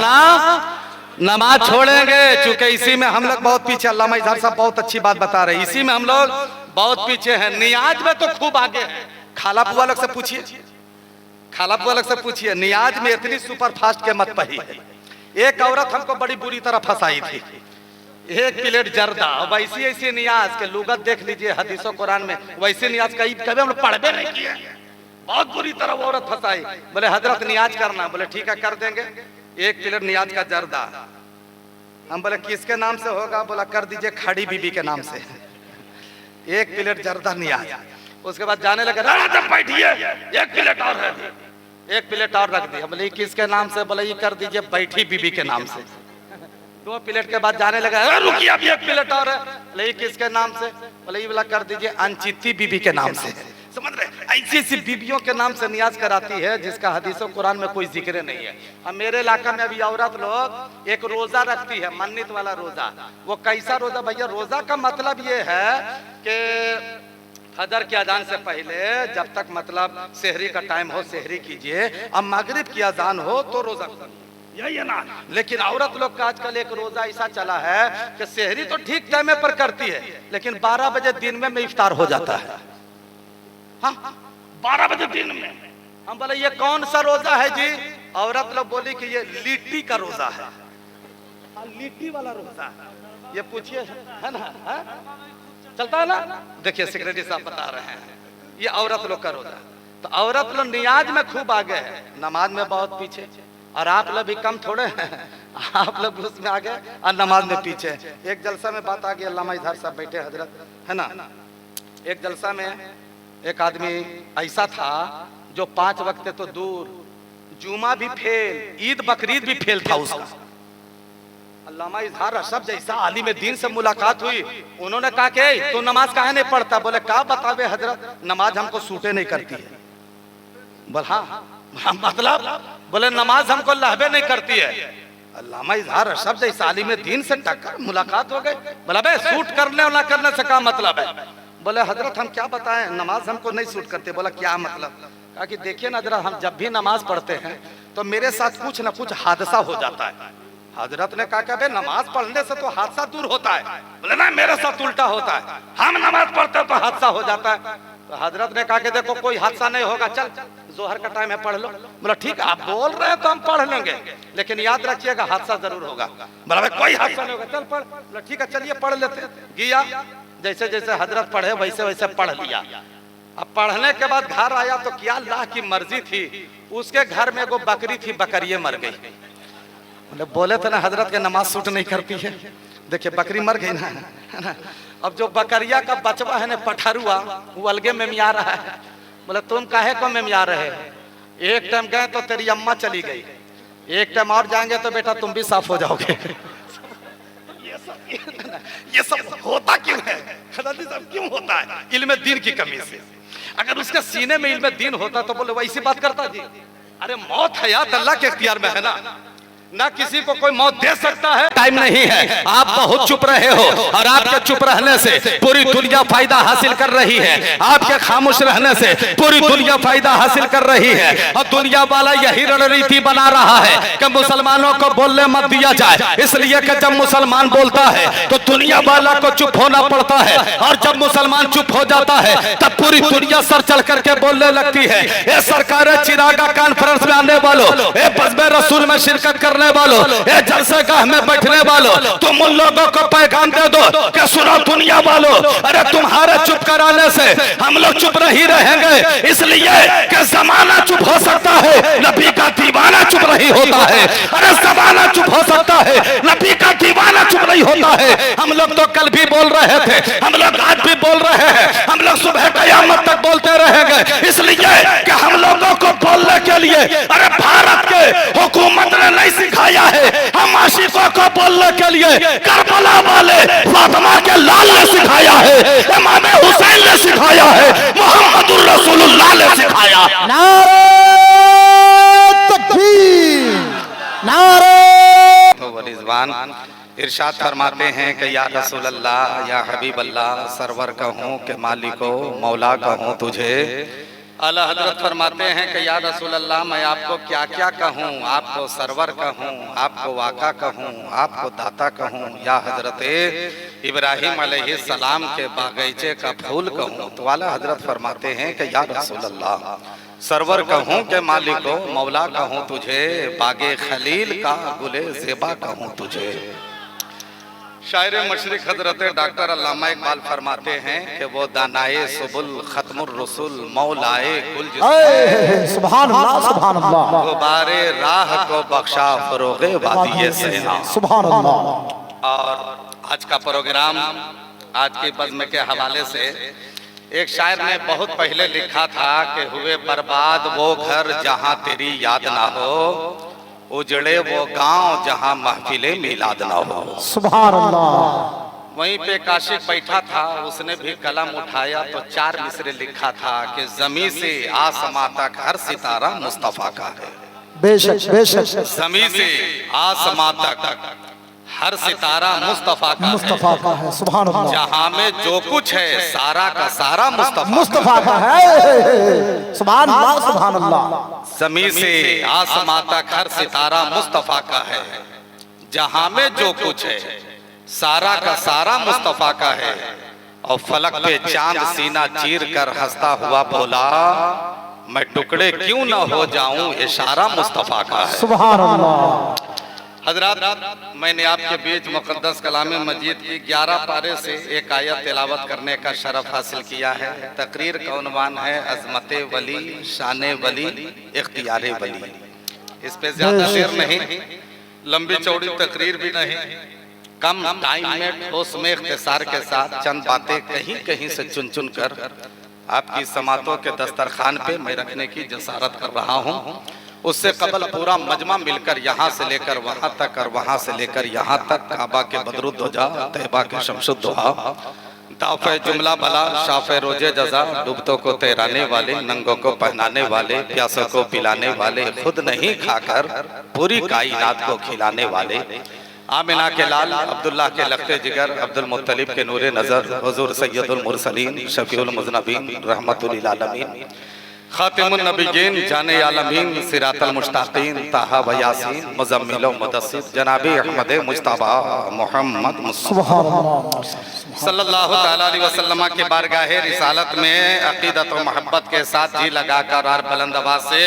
अपना नमाज छोड़ेंगे। चूंकि इसी में हम लोग बहुत पीछे, अल्लामा इजहार साहब बहुत अच्छी बात बता रहे हैं, इसी में हम लोग बहुत पीछे हैं। नियाज में तो खूब आगे है। खाला बुआ लोग से पूछिए, खाला बुआ लोग से पूछिए, नियाज में इतनी सुपर फास्ट के मत पही है। एक औरत हमको बड़ी बुरी तरह फंसाई थी, एक प्लेट जर्दा, वैसी ऐसी नियाज के लुगत देख लीजिए हदीसों कुरान में, वैसे नियाज कभी हम लोग पढ़बे नहीं किए। बहुत बुरी तरह वो औरत फंसाई। बोले हजरत नियाज करना, बोले ठीक है कर देंगे। एक प्लेट नियाज का जर्दा, हम बोले किसके नाम से होगा, बोला कर दीजिए खड़ी बीबी के नाम से। एक प्लेट जर्दा नियाज, उसके बाद जाने लगे, बैठिए एक प्लेट और है, एक प्लेट और रख दिया। बोले किसके नाम से, बोले ये कर दीजिए बैठी बीबी के नाम से। 2 प्लेट के बाद जाने लगा, रुकिए अभी एक प्लेट और है, बोले किसके नाम से, बोले ये वाला कर दीजिए अनचिती बीबी के नाम से। समझ रहे, ऐसी ऐसी बीबियों के नाम से नियाज कराती है जिसका हदीसों कुरान में कोई जिक्र नहीं है। अब मेरे इलाका में अभी औरत लोग एक रोजा रखती है, मन्नत वाला रोजा। वो कैसा रोजा भैया, रोजा का मतलब ये है कि फजर की अजान से पहले जब तक मतलब सेहरी का टाइम हो सेहरी कीजिए, अब मगरिब की अजान हो तो रोजा, यही है ना। लेकिन औरत लोग का आजकल एक रोजा ऐसा चला है कि सेहरी तो ठीक टाइम पर करती है, लेकिन 12 बजे दिन में इफ्तार हो जाता है। हाँ 12 बजे दिन में। हम बोले ये कौन सा रोजा है जी, औरत लोग बोली कि ये लिट्टी का रोजा है। लिट्टी वाला रोजा, ये पूछिए है ना, है? चलता है ना। देखिए सेक्रेटरी साहब बता रहे हैं ये औरत लोग का रोजा। तो औरत लोग नियाज में खूब आगे है, नमाज में बहुत पीछे। और आप लोग भी कम थोड़े हैं, आप लोग उसमें आगे और नमाज में पीछे। एक जलसा में बात आ गई, अल्लामा इजहार साहब बैठे हजरत है ना। एक जलसा में एक आदमी ऐसा था जो 5 वक्त तो दूर, जुमा भी फेल, ईद बकरीद भी फेल था उसका। अल्लामा इजहार अशरफ जैसा आलिम दीन से मुलाकात हुई, उन्होंने कहा कि तू नमाज काहे नहीं पढ़ता, बोले क्या बतावे हजरत, नमाज हमको सूटे नहीं करती है। बोल हाँ मतलब, बोले नमाज हमको लहबे नहीं करती है। अल्लामा इजहार अशरफ जैसा आलिम दीन से टक्कर मुलाकात हो गई, बोला बे सूट करने और ना करने से क्या मतलब है। बोले हजरत हम क्या बताएं, नमाज हमको नहीं सूट करते। बोला क्या मतलब, कहा कि देखिए ना हजरत, हम जब भी नमाज पढ़ते हैं तो मेरे साथ कुछ ना कुछ हादसा हो जाता है। हजरत ने कहा कि नमाज पढ़ने से तो हादसा दूर होता है। बोले ना मेरे साथ उल्टा होता है, हम नमाज पढ़ते तो हादसा हो जाता है। तो हजरत ने कहा कि देखो कोई हादसा नहीं होगा, चल जोहर का टाइम है पढ़ लो। बोला ठीक है आप बोल रहे हैं तो हम पढ़ लेंगे, लेकिन याद रखिएगा हादसा जरूर होगा। बोला कोई हादसा नहीं होगा, चल पढ़। बोला ठीक है चलिए पढ़ लेते। गया, जैसे जैसे हजरत पढ़े वैसे वैसे पढ़ लिया। अब पढ़ने के बाद घर आया तो क्या अल्लाह की मर्जी थी, उसके घर में वो बकरी थी, बकरिये मर गई। बोले थे ना हजरत के नमाज सूट नहीं करती है, देखिए बकरी मर गई ना, है ना। अब जो बकरिया का बचवा है ना पठरुआ, वो अलगे में मिया रहा है। बोले तुम काहे को में मिया रहे, एक टाइम गए तो तेरी अम्मा चली गई, एक टाइम और जाएंगे तो बेटा तुम भी साफ हो जाओगे। ये सब होता क्यों है, सब क्यों होता है, इल्म दीन की कमी से। अगर उसके सीने में इल्म दीन होता तो बोले वैसी बात करता जी। अरे मौत हयात अल्लाह के इख्तियार में है ना, ना किसी को कोई मौत दे सकता है, टाइम नहीं है। आप बहुत चुप रहे हो और आपके चुप रहने से पूरी दुनिया फायदा हासिल कर रही है, आपके खामोश रहने से पूरी दुनिया फायदा हासिल कर रही है। और दुनिया वाला यही रणनीति बना रहा है कि मुसलमानों को बोलने मत दिया जाए, इसलिए कि जब मुसलमान बोलता है तो दुनिया वाला को चुप होना पड़ता है, और जब मुसलमान चुप हो जाता है तब पूरी दुनिया सर चढ़ करके बोलने लगती है। ये सरकार चिरागा कॉन्फ्रेंस में आने वालों, ये बज़्म रसूल में शिरकत करने वालों, ये जलसे गाह में बैठने वालों, तुम उन लोगों को पैगाम दे दो कि सुनो दुनिया वालों, अरे तुम्हारे चुप कराने से हम लोग चुप नहीं रहेंगे, इसलिए कि जमाना चुप हो सकता है, नबी का दीवाना चुप नहीं होता है। अरे जमाना चुप हो सकता है, नबी का दीवाना चुप नहीं होता है। हम लोग तो कल भी बोल रहे थे, हम लोग आज भी बोल रहे हैं, हम लोग सुबह कयामत तक बोलते रहेंगे, इसलिए कि हम लोगों को बोलने के लिए अरे भारत के हुकूमत ने नहीं सिखाया है, हम आशिकों को बोलने के लिए करबला वाले फातिमा के लाल ने सिखाया है, इमाम हुसैन ने सिखाया है, मोहम्मदुर रसूलुल्लाह ने सिखाया। नारे तकबीर, नारे। तो वो रिजवान इरशाद फरमाते हैं कि या रसूल अल्लाह, या हबीब अल्लाह, सरवर कहूँ के मालिको मौला कहूँ तुझे, आला हजरत फरमाते हैं कि या रसूल अल्लाह मैं आपको क्या क्या कहूँ, आपको सरवर कहूँ, आपको वाका कहूँ, आपको दाता कहूँ, या हजरत इब्राहिम अलैहिस्सलाम के बागीचे का फूल कहूँ। तो आला हजरत फरमाते हैं कि या रसूल अल्लाह सरवर कहूँ के मालिको, मौला कहूँ तुझे, बागे खलील का गुले ज़ेबा कहूँ तुझे। शायर मशरिक हजरत डॉक्टर अल्लामा इकबाल फरमाते हैं कि वो दानाए सुबुल खत्मुर रसूल मौलाए कुल सुभान अल्लाह सुभान अल्लाह। गुबारे राह को बख्शा फरोगे वादिये सेना। सुभान अल्लाह। और आज का प्रोग्राम आज की बज़्म के हवाले से एक शायर ने बहुत पहले लिखा था कि हुए बर्बाद वो घर जहाँ तेरी याद ना हो, उजड़े वो गांव जहां महफिले मिलाद ना हो। सुभान अल्लाह। वहीं पे काशिक बैठा था, उसने भी कलम उठाया तो 4 मिसरे लिखा था कि जमी से आसमां तक हर सितारा मुस्तफा का है। बेशक बेशक। जमी से आसमां तक हर सितारा मुस्तफा का है। सुभान अल्लाह। जहां में जो कुछ है सारा का सारा मुस्तफा का है। सुभान अल्लाह सुभान अल्लाह। जमी से आसमां तक हर सितारा मुस्तफा का है, जहां में जो कुछ है सारा का सारा मुस्तफा का है। और फलक पे चांद सीना चीर कर हंसता हुआ बोला, मैं टुकड़े क्यों ना हो जाऊं, इशारा मुस्तफा का है। सुभान अल्लाह। हजरात, मैंने आपके बीच मुक़द्दस कलाम मजीद की 11 पारे से एक आयत तिलावत करने का शरफ हासिल किया है। तकरीर का उन्वान है अज़मत वली, शान वली, इख्तियार वली। इस पे ज्यादा देर नहीं, लंबी चौड़ी तकरीर भी नहीं, कम टाइम में ठोस में इख्तिसार के साथ चंद बातें कहीं कहीं से चुन चुन कर आपकी समातों के दस्तरखान पे मैं रखने की जसारत कर रहा हूँ। उससे कबल पूरा मजमा मिलकर यहाँ से लेकर वहाँ तक और वहाँ से लेकर यहाँ तक काबा के बदरुद्दोजा, तैबा के शमशुद्दोहा, दाफ़े जुमला भला, शाफ़े रोजे जज़ा, डूबतों को तैराने वाले, नंगों को पहनाने वाले, प्यासों को पिलाने वाले, खुद नहीं खाकर पूरी कायनात को खिलाने वाले, आमिना के लाल, अब्दुल्लाह के लख्ते जिगर, अब्दुल मुत्तलिब के नूरे नज़र, हुज़ूर सैयदुल मुरसलीन, शफीउल मुज़नबीन, रहमतुल लिल आलमीन, खातिमुन नबिय्यीन, जाने आलमीन, सिरातल मुश्ताकीन, ताहा व यासीन, मुज़म्मिल व मुदस्सिर, जनाबी अहमद मुज्तबा मोहम्मद सल्लल्लाहु तआला अलैहि वसल्लम के बारगाहे रिसालत में अकीदत व मोहब्बत के साथ जी लगाकर और बुलंद आवाज से,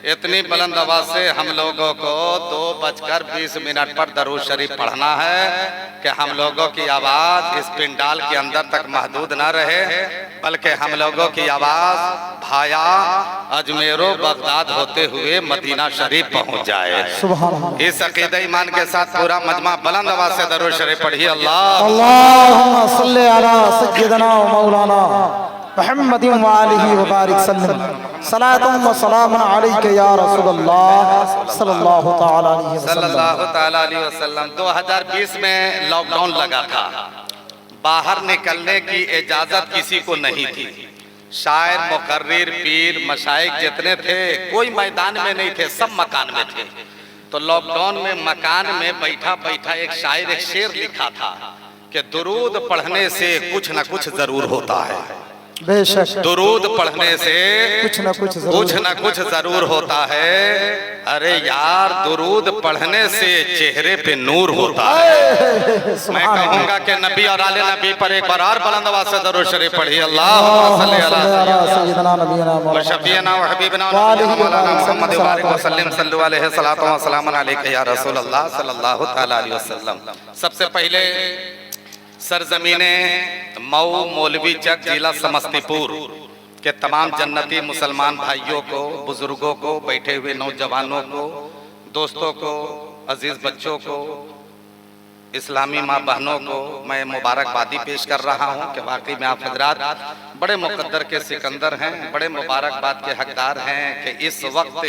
इतनी बुलंद आवाज से हम लोगों को 2:20 पर दरूद शरीफ पढ़ना है कि हम लोगों की आवाज इस पिंडाल के अंदर तक महदूद न रहे, बल्कि हम लोगों की आवाज भाया अजमेरो बगदाद होते हुए मदीना शरीफ पहुंच जाए। इस अकीदे ईमान के साथ पूरा मजमा बुलंद आवाज से दरूद शरीफ पढ़िए। अल्लाहुम्मा सल्ली अला सय्यिदना व मौलाना मुहम्मदिन व आलिहि व बारिक सल्लम सलातुन व सलामुन अलैका या रसूलल्लाह सल्लल्लाहु तआला अलैहि वसल्लम। 2020 में लॉकडाउन लगा था, बाहर निकलने की इजाजत किसी को नहीं थी। शायर, मुकर्रिर, पीर, मशाइख जितने थे कोई मैदान में नहीं थे, सब मकान में थे। तो लॉकडाउन में मकान में बैठा बैठा एक शायर एक शेर लिखा था कि दुरूद पढ़ने से कुछ न कुछ जरूर होता है। बेशक दुरूद पढ़ने से कुछ न कुछ जरूर होता है। अरे यार, दुरूद पढ़ने से चेहरे पे नूर होता है। मैं कहूँगा कि नबी और आले नबी पर एक बार और बुलंद आवाज से दरूद शरीफ पढ़िए। अल्लाहुम्मा सल्ली अला सय्यिदना नबीना व शफीना व हबीबना मौलाना मुहम्मद व बारिक व सल्लिम सल्लल्लाहु अलैहि सलातो व सलामुन अलैका या रसूलल्लाह सल्लल्लाहु तआला अलैहि वसल्लम। सबसे पहले सरजमीने मऊ, मौलवी चक, जिला समस्तीपुर के तमाम जन्नती मुसलमान भाइयों को, बुजुर्गों को, बैठे हुए नौजवानों को, दोस्तों को, अजीज बच्चों को, इस्लामी माँ बहनों को मैं मुबारकबादी पेश कर रहा हूँ कि वाकई में आप हजरात बड़े मुकद्दर के सिकंदर हैं, बड़े मुबारकबाद के हकदार हैं कि इस वक्त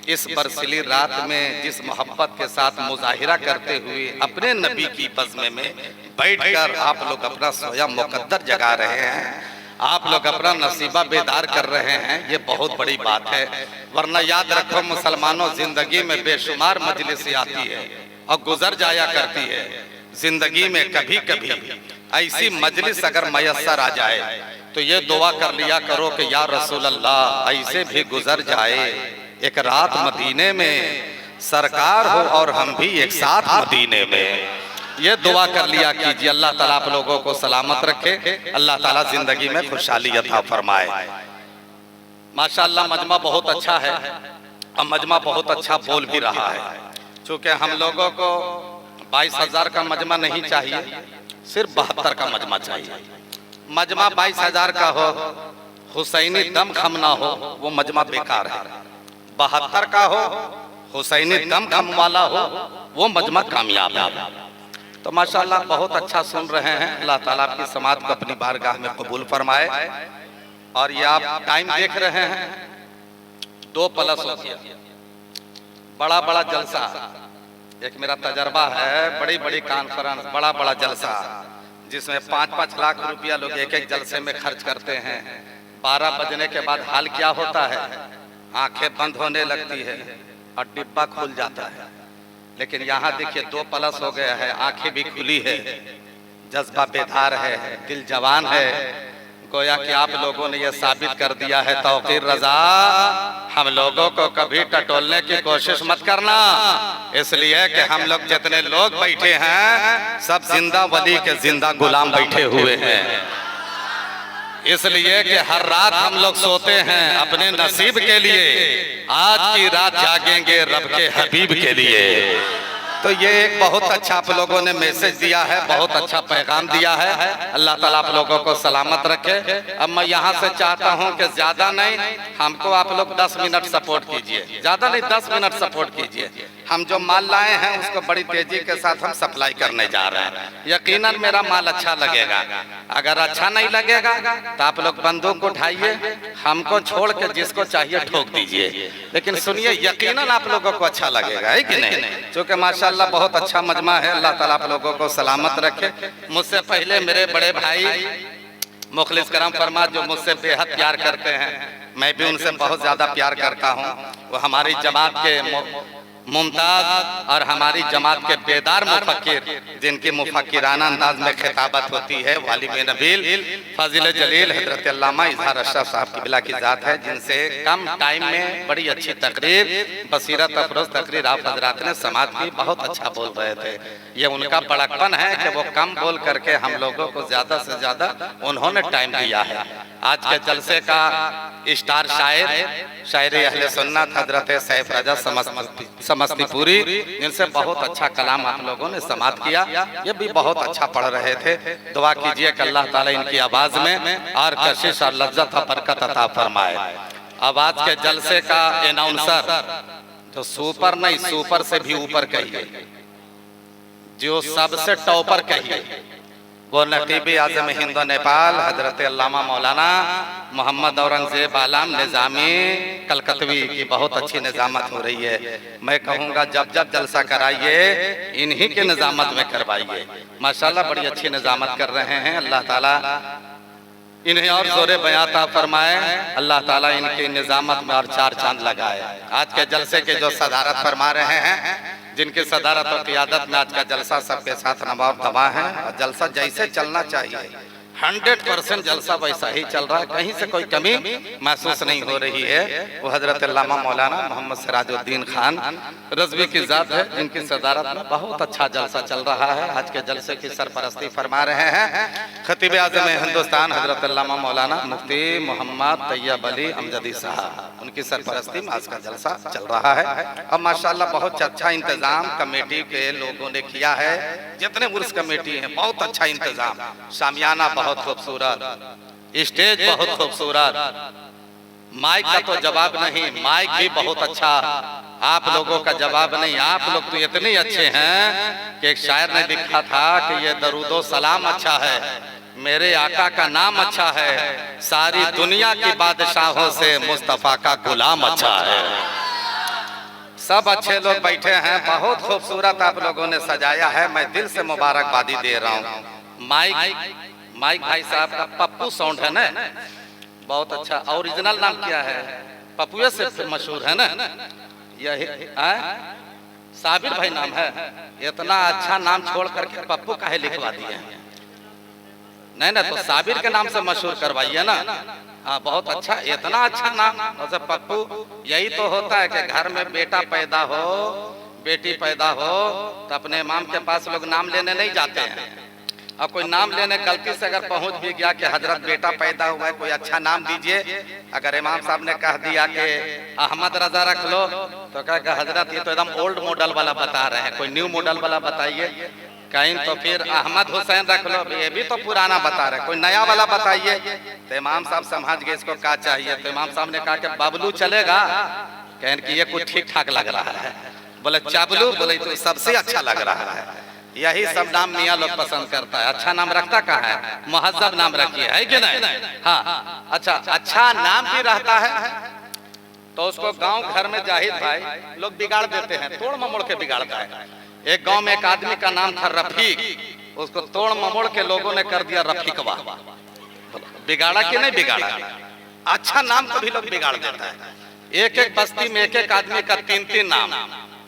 इस बरसिली रात में जिस मोहब्बत के साथ मुजाहिरा करते हुए अपने नबी की बज़्म में बैठकर आप लोग अपना सोया मुकद्दर जगा रहे हैं, आप लोग अपना नसीबा बेदार कर रहे हैं, ये बहुत बड़ी बात है। वरना याद रखो मुसलमानों, जिंदगी में बेशुमार मजलिसें आती है और गुजर जाया करती है। जिंदगी में कभी कभी ऐसी मजलिस अगर मयस्सर आ जाए तो ये दुआ कर लिया करो कि या रसूल अल्लाह ऐसे भी गुजर जाए एक रात मदीने में, सरकार हो और हम भी एक साथ मदीने में। ये दुआ कर लिया कीजिए। अल्लाह ताला आप लोगों को सलामत रखे, अल्लाह ताला जिंदगी में खुशहाली अता फरमाए। माशाअल्लाह मजमा बहुत अच्छा है और मजमा बहुत अच्छा बोल भी रहा है। चूँकि हम लोगों को 22,000 का मजमा नहीं चाहिए, सिर्फ 72 का मजमा चाहिए। मजमा 22,000 का हो, हुसैनी दम खम ना हो, वो मजमा बेकार है। 72 का हो, हुसैनी दम खम वाला हो, वो मजमा कामयाब है। तो माशाअल्लाह बहुत अच्छा सुन रहे हैं। अल्लाह ताला आपकी समात को अपनी बारगाह में कबूल फरमाए। और ये आप टाइम देख रहे हैं 2+ हो गया, बड़ा बड़ा जलसा। एक मेरा तजर्बा है, बड़ी बड़ी कॉन्फ्रेंस, बड़ा बड़ा जलसा, जिसमें 5-5 लाख रुपया लोग एक एक जलसे में खर्च करते हैं। 12 बजने के बाद हाल क्या होता है, आंखें बंद होने लगती है और डिब्बा खुल जाता है। लेकिन यहाँ देखिए 2+ हो गया है, आंखें भी खुली है, जज्बा बेदार है, दिल जवान है। गोया कि आप लोगों ने यह साबित कर दिया है तौकीर रजा, हम लोगों को कभी टटोलने की कोशिश मत करना। इसलिए कि हम लोग जितने लोग बैठे हैं सब जिंदा वली के जिंदा गुलाम बैठे हुए हैं। इसलिए कि हर रात हम लोग सोते हैं अपने नसीब के लिए, आज की रात जागेंगे रब के हबीब के लिए। तो ये एक बहुत अच्छा आप लोगों ने मैसेज दिया है, बहुत अच्छा पैगाम दिया है। अल्लाह ताला आप लोगों को सलामत रखे। अब मैं यहाँ से चाहता हूँ कि ज्यादा नहीं, हमको आप लोग 10 मिनट सपोर्ट कीजिए, ज्यादा नहीं 10 मिनट सपोर्ट कीजिए। हम जो माल लाए हैं उसको बड़ी तेजी के साथ हम सप्लाई करने जा रहे हैं। यकीनन मेरा माल अच्छा लगेगा। अगर अच्छा नहीं लगेगा तो आप लोग बंदूक उठाइए, हमको छोड़ के जिसको चाहिए ठोक दीजिए। लेकिन सुनिए, यकीनन आप लोगों को अच्छा लगेगा, है कि नहीं? क्योंकि माशाअल्लाह बहुत अच्छा मजमा है। अल्लाह ताला आप लोगों को सलामत रखे। मुझसे पहले मेरे बड़े भाई मुखलिस करम फरमा, जो मुझसे बेहद प्यार करते हैं, मैं भी उनसे बहुत ज्यादा प्यार करता हूँ। वो हमारी जमात के मुमताज और हमारी जमात के बेदार मुफक्किर, जिनकी मुफक्किराना अंदाज में खिताबत होती है, वालिम नबील फाजिल जलील हजरत अल्लामा इजहार अशरफ साहब की बिला की जात है, जिनसे कम टाइम में बड़ी अच्छी तकरीर, बसीरत अफरोज तकरीर आप हजरात ने समात की, बहुत अच्छा बोल रहे थे। ये उनका बड़कपन है कि वो कम बोल करके हम लोगों को ज्यादा से ज्यादा उन्होंने टाइम दिया है। आज के जलसे का स्टार शायर अहले सुन्नत हजरत सैफ रजा समस्तीपुरी, जिनसे बहुत अच्छा कलाम आप लोगों ने समात किया, ये भी बहुत अच्छा पढ़ रहे थे। दुआ कीजिए कि अल्लाह ताला इनकी आवाज में और कशिश और लज्जत और बरकत अता फरमाए। अब आज के जलसे का अनाउंसर जो सुपर नहीं, सुपर से भी ऊपर कहिए, जो सबसे टॉपर कहिए, वो नकीबी आज़म हिंद नेपाल हजरत अल्लामा मौलाना मोहम्मद औरंगजेब आलम निज़ामी कलकतवी की बहुत अच्छी निज़ामत हो रही है। मैं कहूँगा जब जब जलसा कराइए इन्हीं के निज़ामत में करवाइए। माशाल्लाह बड़ी अच्छी निज़ामत कर रहे हैं। अल्लाह ताला इन्हें और जोरे बयाता फरमाए, अल्लाह ताला इनकी निज़ामत में और 4 चांद लगाए। आज के जलसे के जो सदारत फरमा रहे हैं, जिनकी सदारत और क़ियादत में आज का जलसा सबके साथ नवाब दवा है, और जलसा जैसे चलना चाहिए 100% जलसा वैसा ही चल रहा है, कहीं से कोई कमी महसूस नहीं हो रही है। वो हजरत अल्लामा मौलाना मोहम्मद सिराजुद्दीन खान रज़वी की जात है, जिनकी सदारत में बहुत अच्छा जलसा चल रहा है। आज के जलसे की सरपरस्ती फरमा रहे हैं खतीब आज़म हिंदुस्तान हजरत अल्लामा मौलाना मुफ्ती मोहम्मद तैयब अली अमजदी साहब, उनकी सरपरस्ती में आज का जलसा चल रहा है। अब माशाल्लाह बहुत अच्छा इंतजाम कमेटी के लोगों ने किया है, जितने उर्स कमेटी है बहुत अच्छा इंतजाम, शामियाना बहुत खूबसूरत, स्टेज बहुत खूबसूरत, माइक का तो जवाब नहीं, माइक भी बहुत अच्छा, आप लोगों का जवाब नहीं। आप लोग तो इतने अच्छे हैं कि एक शायर ने लिखा था कि ये दरूदो सलाम अच्छा है, मेरे आका का नाम अच्छा है, सारी दुनिया की बादशाहों से मुस्तफा का गुलाम अच्छा है। सब अच्छे लोग बैठे हैं, बहुत खूबसूरत आप लोगों ने सजाया है, मैं दिल से मुबारकबादी दे रहा हूँ। माइक भाई साहब का पप्पू साउंड है ना, बहुत अच्छा। ओरिजिनल नाम क्या है? पप्पू से मशहूर है ना, यही साबिर भाई नाम है। इतना अच्छा नाम छोड़ करके पप्पू काहे लिखवा दिए? नहीं ना, तो साबिर के नाम से मशहूर करवाइए ना। हाँ बहुत अच्छा, इतना अच्छा नाम। वैसे पप्पू यही तो होता है कि घर में बेटा पैदा हो, बेटी पैदा हो तो अपने इमाम के पास लोग नाम लेने नहीं जाते हैं। और कोई नाम लेने गलती से अगर पहुंच भी गया कि हजरत बेटा पैदा हुआ है, कोई अच्छा नाम दीजिए, अगर इमाम साहब ने कह दिया कि अहमद रजा रख लो तो कहेगा हजरत ये तो एकदम ओल्ड मॉडल वाला बता रहे हैं, कोई न्यू मॉडल वाला बताइए। कहीं तो फिर अहमद हुसैन रख लो, ये भी तो पुराना बता रहे, कोई नया वाला बताइए। तो इमाम साहब समझ गए इसको क्या चाहिए। तो इमाम साहब ने कहा कि बबलू चलेगा, कहें कि ये कुछ ठीक ठाक लग रहा है। बोले चाबलू, बोले तो सबसे अच्छा लग रहा है। यही सब नाम मियाँ लोग पसंद करता है। अच्छा नाम रखता कहाँ है, मुहज्जब नाम रखिए, है कि नहीं? हाँ अच्छा, अच्छा नाम भी रहता है तो उसको गांव घर में जाहिद भाई लोग बिगाड़ देते हैं, तोड़ ममोड़ के बिगाड़ता है। एक गांव में एक आदमी का नाम था रफीक, उसको तोड़ ममोड़ के लोगों ने कर दिया रफीकवा। बिगाड़ा कि नहीं बिगाड़ा? अच्छा नाम कभी लोग बिगाड़ देता है। एक एक बस्ती में एक एक आदमी का 3-3 नाम,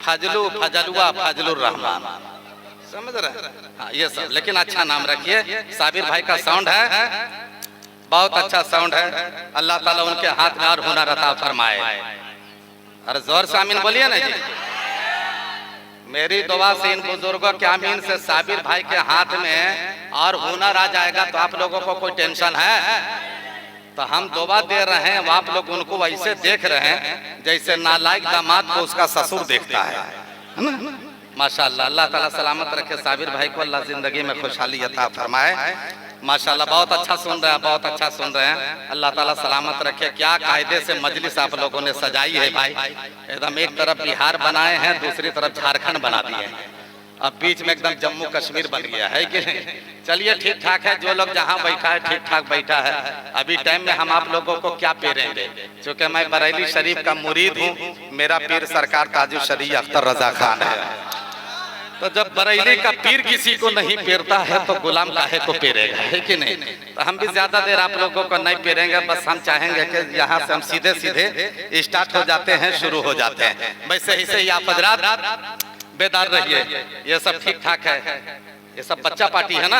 फजलू, फजलुआ, फजलुर रहमान, समझ रहे? हाँ ये सब, लेकिन अच्छा नाम रखिए। साबिर भाई का साउंड है, बहुत अच्छा साउंड है। अल्लाह ताला उनके हाथ में और हुनर अता फरमाए। अरे जोर से आमीन बोलिए ना जी। मेरी दुआ से इन बुजुर्गों के आमीन से साबिर भाई के हाथ में और हुनर आ जाएगा तो आप लोगों को कोई टेंशन है? तो हम दुआ दे रहे हैं, आप लोग उनको ऐसे देख रहे हैं जैसे नालायक दामाद को उसका ससुर देखता है ना? माशाल्लाह, अल्लाह ताला सलामत रखे साबिर भाई को, अल्लाह जिंदगी में खुशहाली अता फरमाए। माशाल्लाह बहुत अच्छा सुन रहे हैं, बहुत अच्छा सुन रहे हैं। अल्लाह ताला सलामत रखे। क्या कायदे से मजलिस आप लोगों ने सजाई है भाई, एकदम एक तरफ बिहार बनाए हैं, दूसरी तरफ झारखंड बना दिए हैं, अब बीच में एकदम जम्मू कश्मीर बन गया है कि नहीं? चलिए ठीक ठाक है, जो लोग जहाँ बैठा है ठीक ठाक बैठा है। अभी टाइम में हम आप लोगों को क्या पेरेंगे, क्योंकि मैं बरेली शरीफ का मुरीद हूँ, मेरा पीर सरकार ताजुल शरीफ अख्तर रजा खान है। तो जब बरेली का पीर किसी को नहीं पेरता है तो गुलाम काहे को पेरेगा, है कि नहीं? तो हम भी ज्यादा देर आप लोगों को नहीं पेरेंगे, बस हम चाहेंगे कि यहाँ से हम सीधे सीधे स्टार्ट हो जाते हैं, शुरू हो जाते हैं। वैसे ही से आप हजरात बेदार रहिए, ये सब ठीक ठाक है, ये सब बच्चा पार्टी है ना?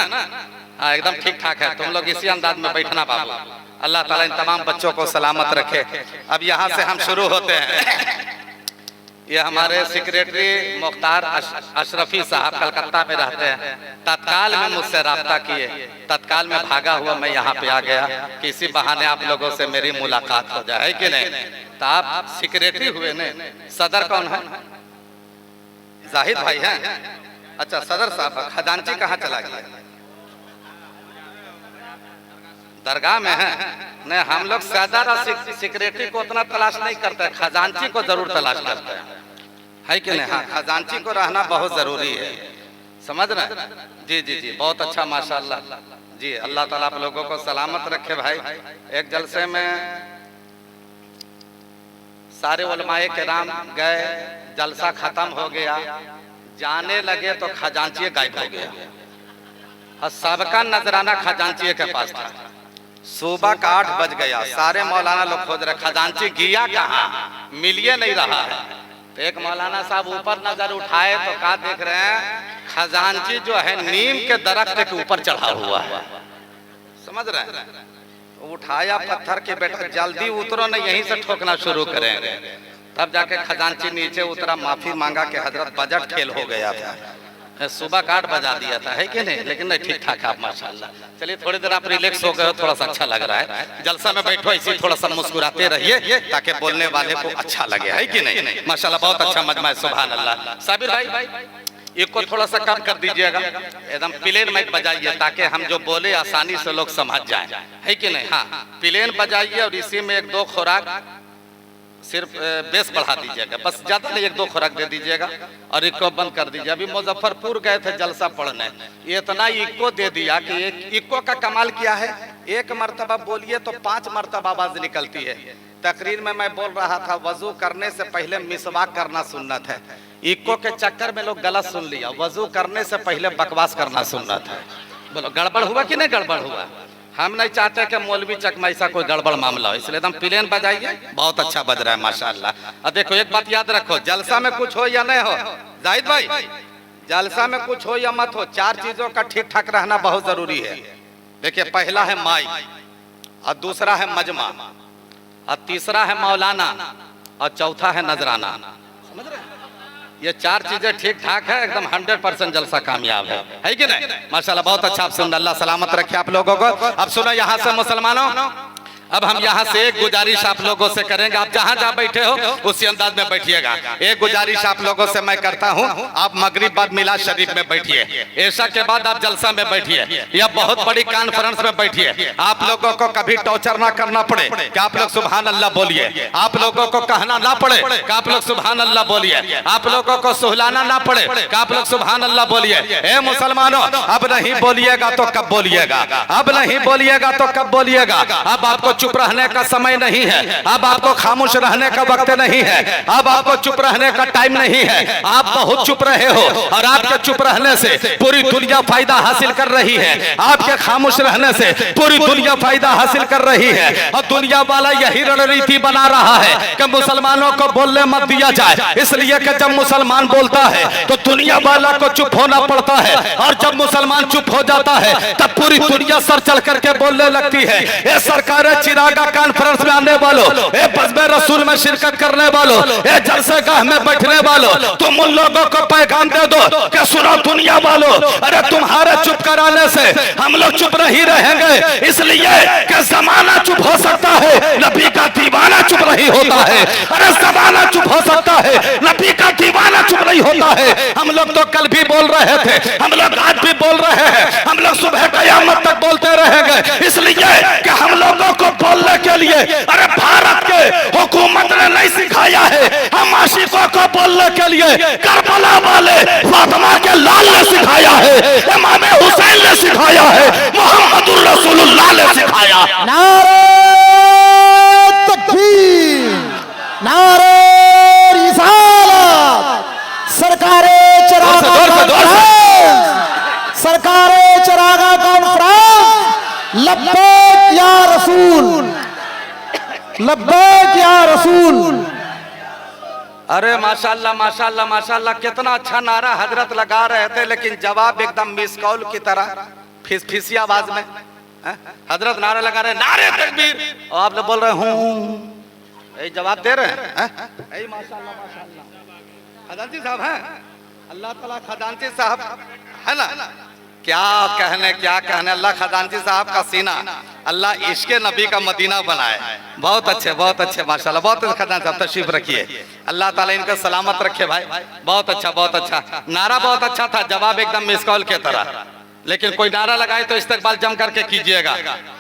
हाँ एकदम ठीक ठाक है, तुम लोग इसी अंदाज में बैठना बाबू। अल्लाह ताला इन तमाम बच्चों को सलामत रखे। अब यहाँ से हम शुरू होते हैं। ये हमारे सेक्रेटरी मुख्तार अशरफी साहब कलकत्ता में रहते हैं, तत्काल में मुझसे राब्ता किए, तत्काल में भागा हुआ मैं यहाँ पे आ गया कि इसी बहाने आप लोगों से मेरी मुलाकात हो जाए, कि नहीं? तो आप सेक्रेटरी हुए ने, सदर कौन है? जाहिद भाई हैं? अच्छा सदर साहब, खजांची कहाँ चला गया? दरगाह में है? नहीं, हम लोग सदर और सेक्रेटरी को उतना तलाश नहीं करते, खजांची को जरूर तलाश करते हैं, है कि नहीं? हाँ खजांची को रहना बहुत जरूरी है, समझ रहे? जी जी जी बहुत अच्छा, माशाल्लाह जी। अल्लाह ताला आप लोगों को सलामत रखे भाई। एक जलसे में सारे उलमाए किराम गए, जलसा खत्म हो गया, जाने लगे तो खजांची गायब हो गया और सबका नजराना खजांची के पास था। सुबह का 8 बज गया, सारे मौलाना लोग खोज रहे खजांची गया कहाँ, मिलिए नहीं रहा है। तो एक मौलाना साहब ऊपर नजर उठाए तो क्या देख रहे हैं, खजांची जो है नीम के दरख्त के ऊपर चढ़ा हुआ है, समझ रहे हैं? उठाया पत्थर के, बेटा जल्दी उतरो नहीं यहीं से ठोकना शुरू करेंगे। तब जाके खजांची नीचे उतरा, माफी मांगा कि हजरत बजट फेल हो गया था, सुबह का 8 बजा दिया था, है कि नहीं? लेकिन नहीं ठीक ठाक आप माशाल्लाह। चलिए थोड़ी देर आप रिलैक्स हो गए हो, थोड़ा सा अच्छा लग रहा है। जलसा में बैठो इसी थोड़ा सा मुस्कुराते रहिए ताकि बोलने वाले को अच्छा लगे, है कि नहीं? माशाल्लाह बहुत अच्छा मजमा है, सुभान अल्लाह। साबिर भाई एक को थोड़ा सा कम कर दीजिएगा, एकदम प्लेन माइक बजाइए ताकि हम जो बोले आसानी से लोग समझ जाए, है कि नहीं? हाँ प्लेन बजाइए और इसी में 1-2 खुराक सिर्फ बेस बढ़ा दीजिएगा, बस ज्यादा नहीं 1-2 खुराक दे दीजिएगा और इक्को बंद कर दीजिए। अभी मुजफ्फरपुर गए थे जलसा पढ़ने, इतना इक्को दे दिया कि एक इक्को का कमाल क्या है, एक मर्तबा बोलिए तो 5 मर्तबा आवाज निकलती है। तकरीर में मैं बोल रहा था वजू करने से पहले मिसवाक करना सुन्नत है, इक्को के चक्कर में लोग गलत सुन लिया, वजू करने से पहले बकवास करना सुन्नत है। बोलो गड़बड़ हुआ कि नहीं गड़बड़ हुआ? हम नहीं चाहते कि मौलवी चक में ऐसा कोई गड़बड़ मामला हो, इसलिए एकदम प्लेन बजाइए, बहुत अच्छा बज रहा है माशाल्लाह। अब देखो एक बात याद रखो, जलसा में कुछ हो या नहीं हो, जाहिद भाई जलसा में कुछ हो या मत हो, 4 चीजों का ठीक ठाक रहना बहुत जरूरी है। देखिए, पहला है माई, और दूसरा है मजमा, और तीसरा है मौलाना, और चौथा है नजराना। समझ रहे हैं? ये चार चीजें ठीक ठाक है, एकदम 100% जलसा कामयाब है कि नहीं? माशाल्लाह, बहुत अच्छा। आप सुन, अल्लाह सलामत रखे आप लोगों को। अब सुनो यहाँ से मुसलमानों, अब हम यहाँ से एक गुजारिश आप लोगों से करेंगे। आप जहाँ जहाँ बैठे हो उसी अंदाज में बैठिएगा। एक गुजारिश आप लोगों से मैं करता हूँ, आप मगरिब बाद मिलाद शरीफ में बैठिए, ऐशा के बाद आप जलसा में बैठिए, या बहुत बड़ी कॉन्फ्रेंस में बैठिए। आप लोगों को कभी टॉर्चर ना करना पड़े कि आप लोग सुभान अल्लाह बोलिए, आप लोगों को कहना ना पड़े कि आप लोग सुभान अल्लाह बोलिए, आप लोगों को सुहलाना ना पड़े कि आप लोग सुभान अल्लाह बोलिए। ए मुसलमानों, अब नहीं बोलिएगा तो कब बोलिएगा? अब नहीं बोलिएगा तो कब बोलिएगा? अब आपको चुप रहने का समय नहीं है, अब आपको खामोश रहने का वक्त नहीं है, अब आपको चुप रहने का टाइम नहीं है। आप बहुत चुप रहे हो, और आपके चुप रहने से पूरी दुनिया फायदा हासिल कर रही है, आपके खामोश रहने से पूरी दुनिया फायदा हासिल कर रही है। और दुनिया वाला यही रणनीति बना रहा है कि मुसलमानों को बोलने मत दिया जाए, इसलिए कि जब मुसलमान बोलता है तो दुनिया वाला को चुप होना पड़ता है, और जब मुसलमान चुप हो जाता है तब पूरी दुनिया सर चढ़ करके बोलने लगती है। ये सरकारें चिरागा कॉन्फ्रेंस में आने वालों, ए बज़्म रसूल में शिरकत करने वालों, ए जलसेगाह में बैठने वालों, तुम उन लोगों को पैगाम दे दो कि सुनो दुनिया वालों, अरे तुम्हारे चुप कराने से हम लोग चुप नहीं रहेंगे, इसलिए कि जमाना चुप हो सकता है, नबी का दीवाना चुप नहीं होता है। अरे जमाना चुप हो सकता है, नबी का दीवाना चुप नहीं होता है। हम लोग तो कल भी बोल रहे थे, हम लोग आज भी बोल रहे हैं, हम लोग सुबह कयामत तक बोलते रहेंगे, इसलिए कि हम लोगों को बोलने के लिए अरे भारत के हुकूमत ने नहीं सिखाया है, हम आशिकों को बोलने के लिए करबला वाले फातिमा के लाल ने सिखाया है, इमाम हुसैन ने सिखाया है, मोहम्मदुर रसूलुल्लाह ने सिखाया। नारे तकबीर, नारे रिसालत, सरकारे चरागा कॉन्फ्रेंस, सरकारे चरागा कॉन्फ्रेंस, लब्बैक या रसूल, लब्बैक या रसूल। अरे माशाल्लाह माशाल्लाह माशाल्लाह, कितना अच्छा नारा हजरत लगा रहे थे, लेकिन जवाब एकदम मिस कॉल की तरह फिसफिसी आवाज में हजरत नारा लगा रहे, नारे तकबीर, और आप लोग बोल रहे हूँ, यही जवाब दे रहे हैं। माशाल्लाह माशाल्लाह, खजांची साहब हैं, अल्लाह ताला खजांची साहब है ना, क्या कहने अल्लाह खजांची साहब का सीना अल्लाह इश्क नबी का मदीना बनाए। बहुत अच्छे माशाल्लाह, बहुत खजांची साहब तशरीफ रखिए, अल्लाह ताला इनको सलामत रखे भाई। बहुत अच्छा, नारा बहुत अच्छा था, जवाब एकदम मिस कॉल के तरह। लेकिन कोई नारा लगाए तो इस्तकबाल जम करके कीजिएगा,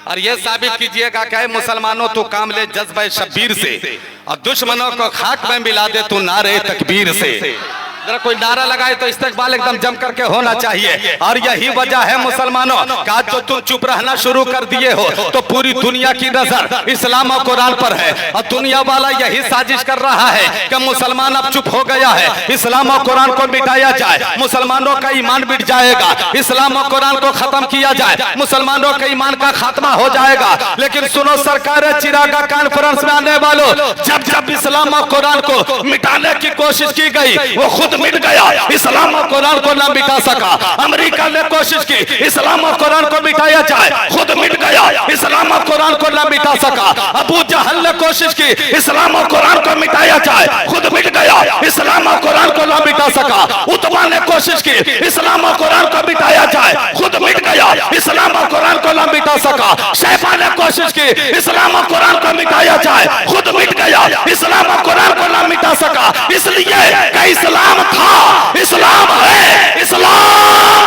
और ये साबित कीजिएगा कि मुसलमानों तू काम ले जज्बे शब्बीर से, और दुश्मनों को खाक में मिला दे तू नारे तकबीर से। जरा कोई नारा लगाए तो इस्तकबाल एकदम जम करके होना चाहिए। और यही वजह है मुसलमानों का, जो तुम चुप रहना शुरू कर दिए हो तो पूरी दुनिया की नजर इस्लाम और कुरान पर है, और दुनिया वाला यही साजिश कर रहा है कि मुसलमान अब चुप हो गया है, इस्लाम और कुरान को मिटाया जाए, मुसलमानों का ईमान मिट जाएगा, इस्लाम और कुरान को खत्म किया जाए, मुसलमानों के ईमान का खात्मा हो जाएगा। लेकिन सुनो, सरकार चिरागा कॉन्फ्रेंस में आने वालों, जब इस्लाम और कुरान को मिटाने की कोशिश की गई वो खुद मिट गया, इस्लाम और कुरान को ना मिटा सका। अमेरिका ने कोशिश की इस्लाम और कुरान को मिटाया जाए, खुद मिट गया, इस्लाम और कुरान को ना मिटा सका। अबू जहल ने कोशिश की इस्लाम और कुरान को मिटाया जाए, खुद मिट गया, इस्लाम और कुरान को ना मिटा सका। उतबा ने कोशिश की इस्लाम और कुरान को मिटाया जाए, खुद मिट गया, इस्लाम और कुरान को ना मिटा सका। शैफा ने कोशिश की इस्लाम और कुरान को मिटाया जाए, खुद मिट गया, इस्लाम और कुरान को ना मिटा सका। इसलिए कि इस्लाम था, इस्लाम है, इस्लाम।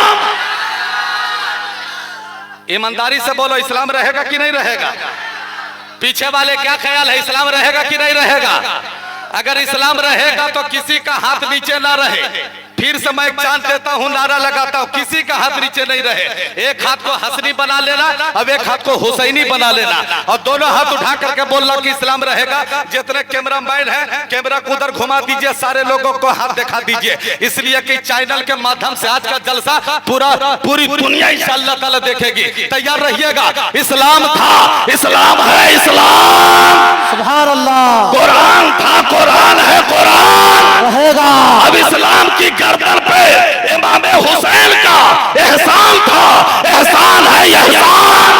ईमानदारी से बोलो, इस्लाम रहेगा कि नहीं रहेगा? पीछे वाले क्या ख्याल है, इस्लाम रहेगा कि नहीं रहेगा? अगर इस्लाम रहेगा तो किसी का हाथ नीचे ना रहे। फिर से मैं एक चांद देता हूँ, नारा लगाता हूँ, किसी का हाथ नीचे नहीं रहे। एक हाथ को हसनी बना लेना, अब एक हाथ को हुसैनी बना लेना, और दोनों हाथ उठा करके बोलना कि इस्लाम रहेगा। जितने कैमरा मैन है, कैमरा को उधर घुमा दीजिए, सारे लोगों को हाथ दिखा दीजिए, इसलिए कि चैनल के माध्यम से आज का जलसा पूरी दुनिया इंशाअल्लाह ताला देखेगी। तैयार रहिएगा। इस्लाम था, इस्लाम है, इस्लाम सुभान अल्लाह। कुरान था, कुरान है, कुरान रहेगा। अब इस्लाम की गर्दन पे इमाम हुसैन का एहसान था, एहसान है, एहसान।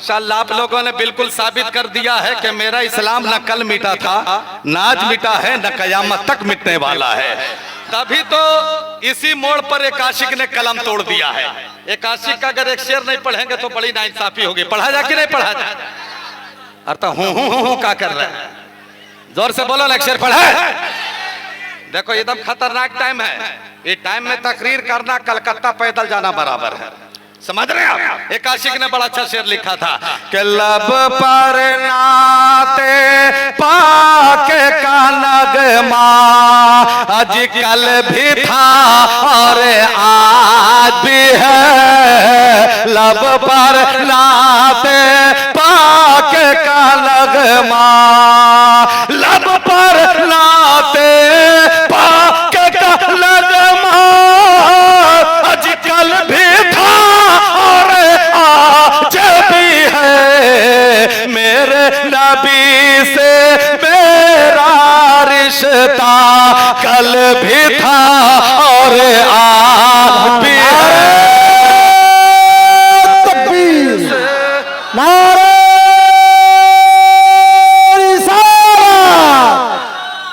माशाल्लाह आप लोगों ने बिल्कुल साबित कर दिया है कि मेरा इस्लाम न कल मिटा था, न आज मिटा है, न कयामत तक मिटने वाला है। तभी तो इसी मोड़ पर एक आशिक ने कलम तोड़ दिया है। एक आशिक का अगर एक शेर नहीं पढ़ेंगे तो बड़ी नाइंसाफी होगी। पढ़ा जा कि नहीं पढ़ा जा? अरे तो हूं क्या कर रहे हैं? जोर से बोलो ना, एक शेर पढ़े। देखो एकदम खतरनाक टाइम है। ये टाइम में तकरीर करना कलकत्ता पैदल जाना बराबर है, समझ रहे हैं आप? एक आशिक ने बड़ा अच्छा शेर लिखा था कि लब पर नाते पाके का नगमा आजकल भी था और आज भी है। लब पर नाते पाके का नगमा, लब पर नाते पाके का नगमा आजकल भी था और आज भी है। मेरे नबी से मेरा रिश्ता कल भी था और आज भी है। तकबीर, नारे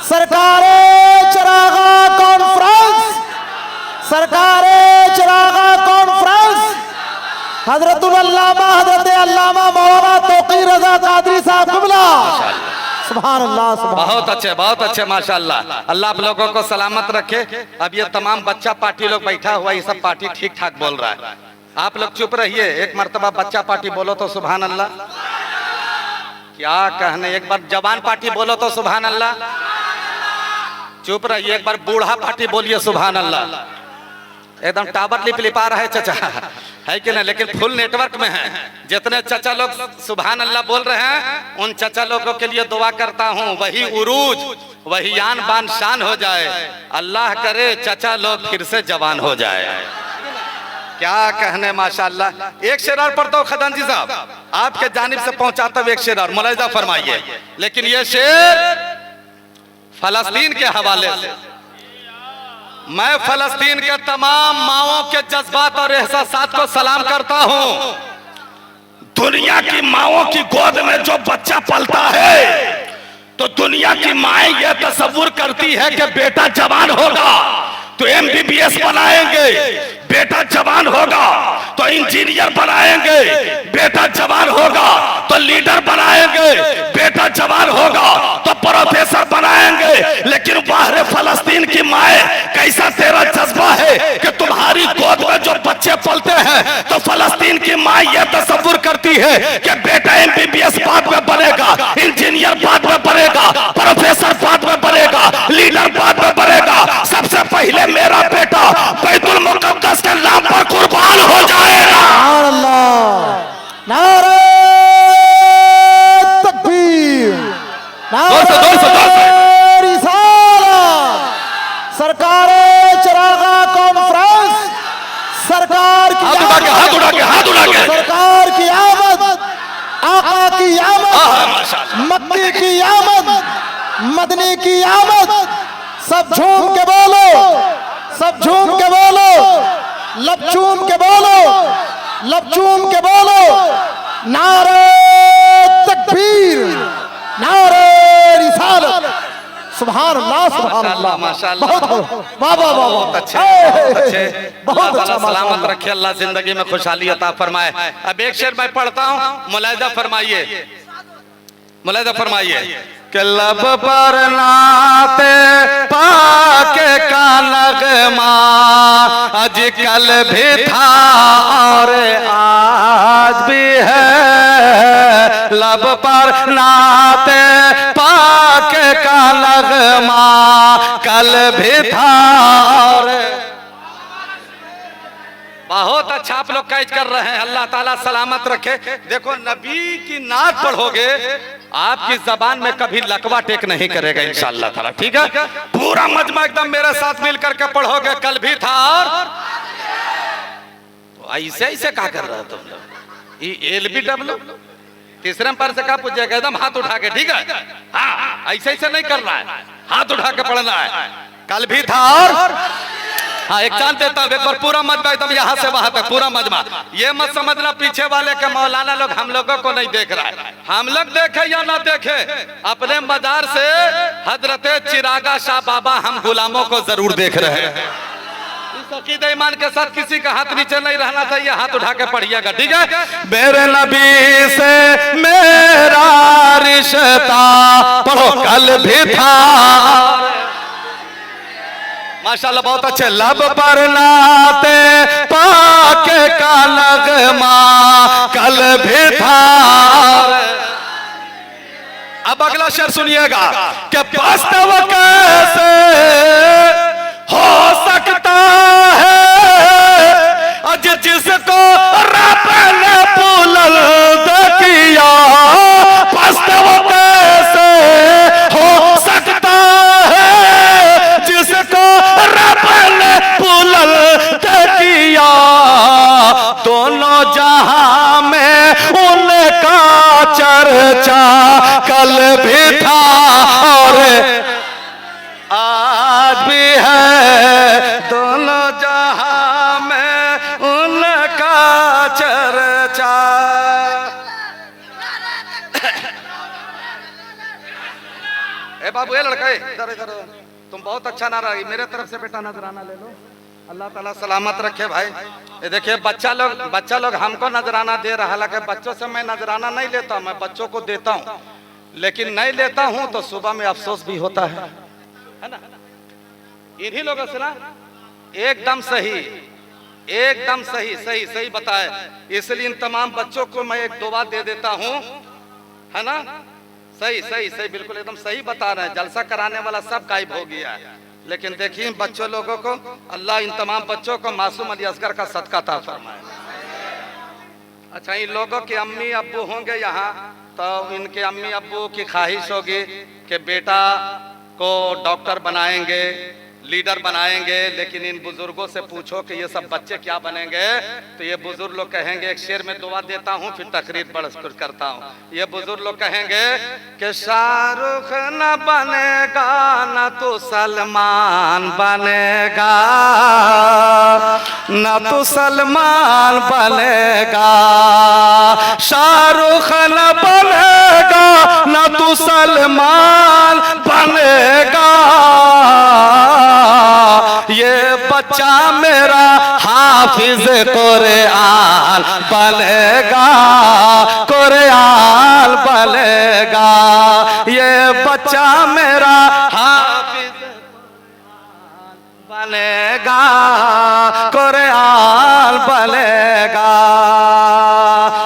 सरकारे चरागा कॉन्फ्रेंस, सरकारे चरागा कॉन्फ्रेंस, हजरतुल अल्लामा हजरत अल्लामा मौलाना तौकीर रजा कादरी साहब क़िबला। सुभान अल्लाह, बहुत अच्छे माशाल्लाह। अल्लाह आप लोगों को सलामत रखे। अब ये तमाम बच्चा पार्टी लोग बैठा हुआ, ये सब पार्टी ठीक ठाक बोल रहा है। आप लोग चुप रहिए। एक मर्तबा बच्चा पार्टी बोलो तो सुभान अल्लाह। क्या कहने, एक बार जवान पार्टी बोलो तो सुभान अल्लाह। चुप रहिए। एक बार बूढ़ा पार्टी बोलिए सुभान अल्लाह। एकदम टावर लिपा रहा है चचा, है कि नहीं? लेकिन फुल नेटवर्क में है। जितने चचा लोग सुभान अल्लाह बोल रहे हैं उन चचा लोगों के लिए दुआ करता हूँ वही उरूज, वही आन बान शान हो जाए। अल्लाह करे चचा लोग फिर से जवान हो जाए। क्या कहने माशाल्लाह। एक शेर और पढ़ता हूँ खजान जी साहब, आपके जानिब से पहुंचाता हूँ एक शेर और, मुलाहिजा फरमाइए। लेकिन ये शेर फलस्तीन के हवाले से। मैं फलस्तीन के तमाम माओं के जज्बात और एहसासात को सलाम करता हूं। दुनिया की माओं की गोद में जो बच्चा पलता है तो दुनिया की माएं यह तसव्वुर करती है कि बेटा जवान होगा तो MBBS बनाएंगे, बेटा जवान होगा तो इंजीनियर बनाएंगे, बेटा जवान होगा तो लीडर बनाएंगे, बेटा जवान होगा तो प्रोफेसर बनाएंगे। लेकिन बाहर फलस्तीन की माए कैसा तेरा जज्बा है कि तुम्हारी गोद में जो बच्चे पलते हैं तो फलस्तीन की माए यह तसव्वुर करती है कि बेटा MBBS बाद में बनेगा, इंजीनियर बाद में बनेगा, प्रोफेसर बाद में बनेगा, लीडर बाद में बनेगा। सबसे पहले मेरा बेटा बैतुल मुक़द्दस के नाम पर कुर्बान हो जाएगा। नारे तकबीर, सरकारे चरागा कॉन्फ्रेंस, सरकार की हाथ उड़ा के सरकार की आमद, आका की आमद, मक्की की आमद, मदनी की आमद। सब झूम के बोलो, सब झूम के बोलो, लब चूम के बोलो, लब चूम के बोलो। नारे तकबीर, नारे रिसालत। सुभान अल्लाह, सुभान अल्लाह, माशाअल्लाह। बहुत अच्छे। अल्लाह सलामत रखे, अल्लाह जिंदगी में खुशहाली अता फरमाए। अब एक शेर मैं पढ़ता हूँ, मुलाहिजा फरमाइए, मुलाहिजा फरमाइए। कि लब पर नाते पाके का नगमा आजकल भी था और आज भी है। लब पर नाते पाके का नगमा कल भी था और बहुत अच्छा आप लोग कैच कर रहे हैं। अल्लाह ताला सलामत रखे। देखो नबी की नात पढ़ोगे आपकी जबान में कभी लकवा टेक नहीं करेगा इंशाअल्लाह ताला, ठीक है? पूरा मजमा एकदम मेरे साथ मिल करके पढ़ोगे। कल भी था और तो ऐसे ऐसे क्या कर रहे हो तुम लोग? LBW तीसरे पर से क्या पूछेगा? एकदम हाथ उठा के, ठीक है? हाँ, ऐसे ऐसे नहीं कर रहा है, हाथ उठा के पढ़ना है। कल भी था और हाँ एक चांद देता हूँ, एक बार पूरा मजमा एकदम यहाँ से वहां तक पूरा मजमा। ये मत समझना पीछे वाले के मौलाना लोग हम लोगों को नहीं देख रहा है, हम लोग देखे या ना देखे, अपने मजार से हजरत चिरागा शाह बाबा हम गुलामों को जरूर देख रहे हैं। अकीदे ईमान के साथ किसी का हाथ नीचे नहीं रहना चाहिए, हाथ उठा के पढ़िएगा, ठीक है। मेरे नबी से मेरा रिश्ता पढ़ो कल भी था, माशाल्लाह बहुत अच्छे। लब पर नाते पाके का लगमा कल भी था। अब अगला शेर सुनिएगा कि वास्तव कैसे हो सकता है अज जिसको रब ने बुलंद किया, वास्तव कैसे हो सकता है जिसको रब ने बुलंद किया, दोनों जहां में उनका चर्चा कल भी था और आज भी है, दोनों जहां में उनका चर्चा। ए बाबू ये लड़का इधर इधर, तुम बहुत अच्छा नारा, मेरे तरफ से बेटा नजराना ले लो, अल्लाह ताला सलामत रखे भाई। ये देखिए बच्चा लोग हमको नजराना दे रहा, हालांकि बच्चों से मैं नजराना नहीं लेता, मैं बच्चों को देता हूँ, लेकिन नहीं लेता हूँ तो सुबह में अफसोस भी होता है ना। इन्हीं लोगों से ना एकदम सही, एकदम सही सही सही बताए, इसलिए इन तमाम बच्चों को मैं एक दुआ दे देता हूँ, है ना। सही सही सही बिल्कुल एकदम सही बता रहे हैं, जलसा कराने वाला सब गायब हो गया है, लेकिन देखिए बच्चों लोगों को अल्लाह इन तमाम बच्चों को मासूम अली असगर का सदका अता फरमाए। अच्छा इन लोगों के अम्मी अब्बू होंगे यहाँ, तो इनके अम्मी अब्बू की ख्वाहिश होगी कि बेटा को डॉक्टर बनाएंगे, लीडर बनाएंगे, लेकिन इन बुजुर्गों से पूछो कि ये सब बच्चे क्या बनेंगे, तो ये बुजुर्ग लोग कहेंगे, एक शेर में दुआ देता हूँ फिर तकरीर बढ़ करता हूँ, ये बुजुर्ग लोग कहेंगे कि शाहरुख न बनेगा न तो सलमान बनेगा, न तो सलमान बनेगा, शाहरुख न बनेगा न तो सलमान बनेगा, ये बच्चा मेरा हाफिज कुरान बनेगा, कुरान बनेगा, ये बच्चा मेरा हाफिज बनेगा, कुरान बनेगा।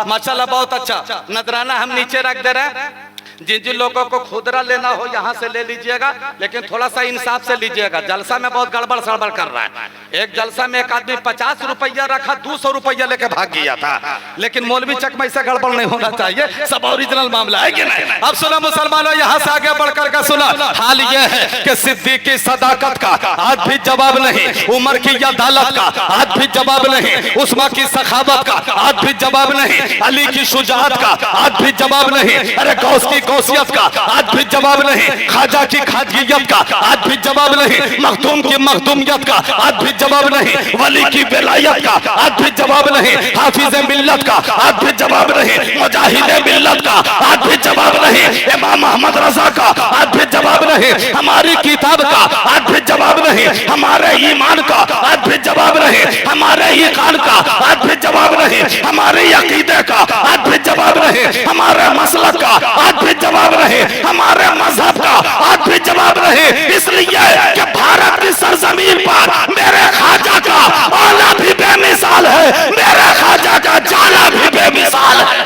माशाल्लाह बहुत अच्छा। नजराना हम नीचे रख दे रहे हैं, जिन जिन लोगों को खुदरा लेना हो यहाँ से ले लीजिएगा, लेकिन थोड़ा सा इंसाफ से लीजिएगा, जलसा में बहुत गड़बड़ सड़बड़ कर रहा है। एक जलसा में एक आदमी 50 रुपया रखा, 200 रुपया लेके भाग गया था, लेकिन मौलवी चक में ऐसा गड़बड़ नहीं होना चाहिए, सब ओरिजिनल मामला है कि नहीं। अब सुना मुसलमानों, यहाँ से आगे बढ़कर का सुना, हाल यह है कि सिद्दीक की सदाकत का आज भी जवाब नहीं, उमर की अदालत का आज भी जवाब नहीं, उस्मा की सखावत का आज भी जवाब नहीं, अली की शुजाअत का आज भी जवाब नहीं, अरे गौस की गौसियत का आज भी जवाब नहीं, खाजा की खाजगियत का आज भी जवाब नहीं, मखदूम की मखदूमियत का आज भी जवाब नहीं, वली की विलायत का आज भी जवाब नहीं, हाफिज मिल्लत का आज भी जवाब नहीं, मुजाहिद मिल्लत का आज भी जवाब नहीं, इमाम अहमद रजा का आज भी जवाब नहीं, हमारी किताब का आज भी जवाब नहीं, हमारे ईमान का आज भी जवाब नहीं, हमारे ईकान का आज भी जवाब नहीं, हमारे अकीदे का आज भी जवाब नहीं, हमारे मसलक का आज भी जवाब नहीं, हमारे मजहब का आज भी जवाब नहीं, इसलिए कि भारत की सरजमीन पर मेरे खाजा का आला भी बेमिसाल है, मेरे खाजा का जाला भी बेमिसाल है।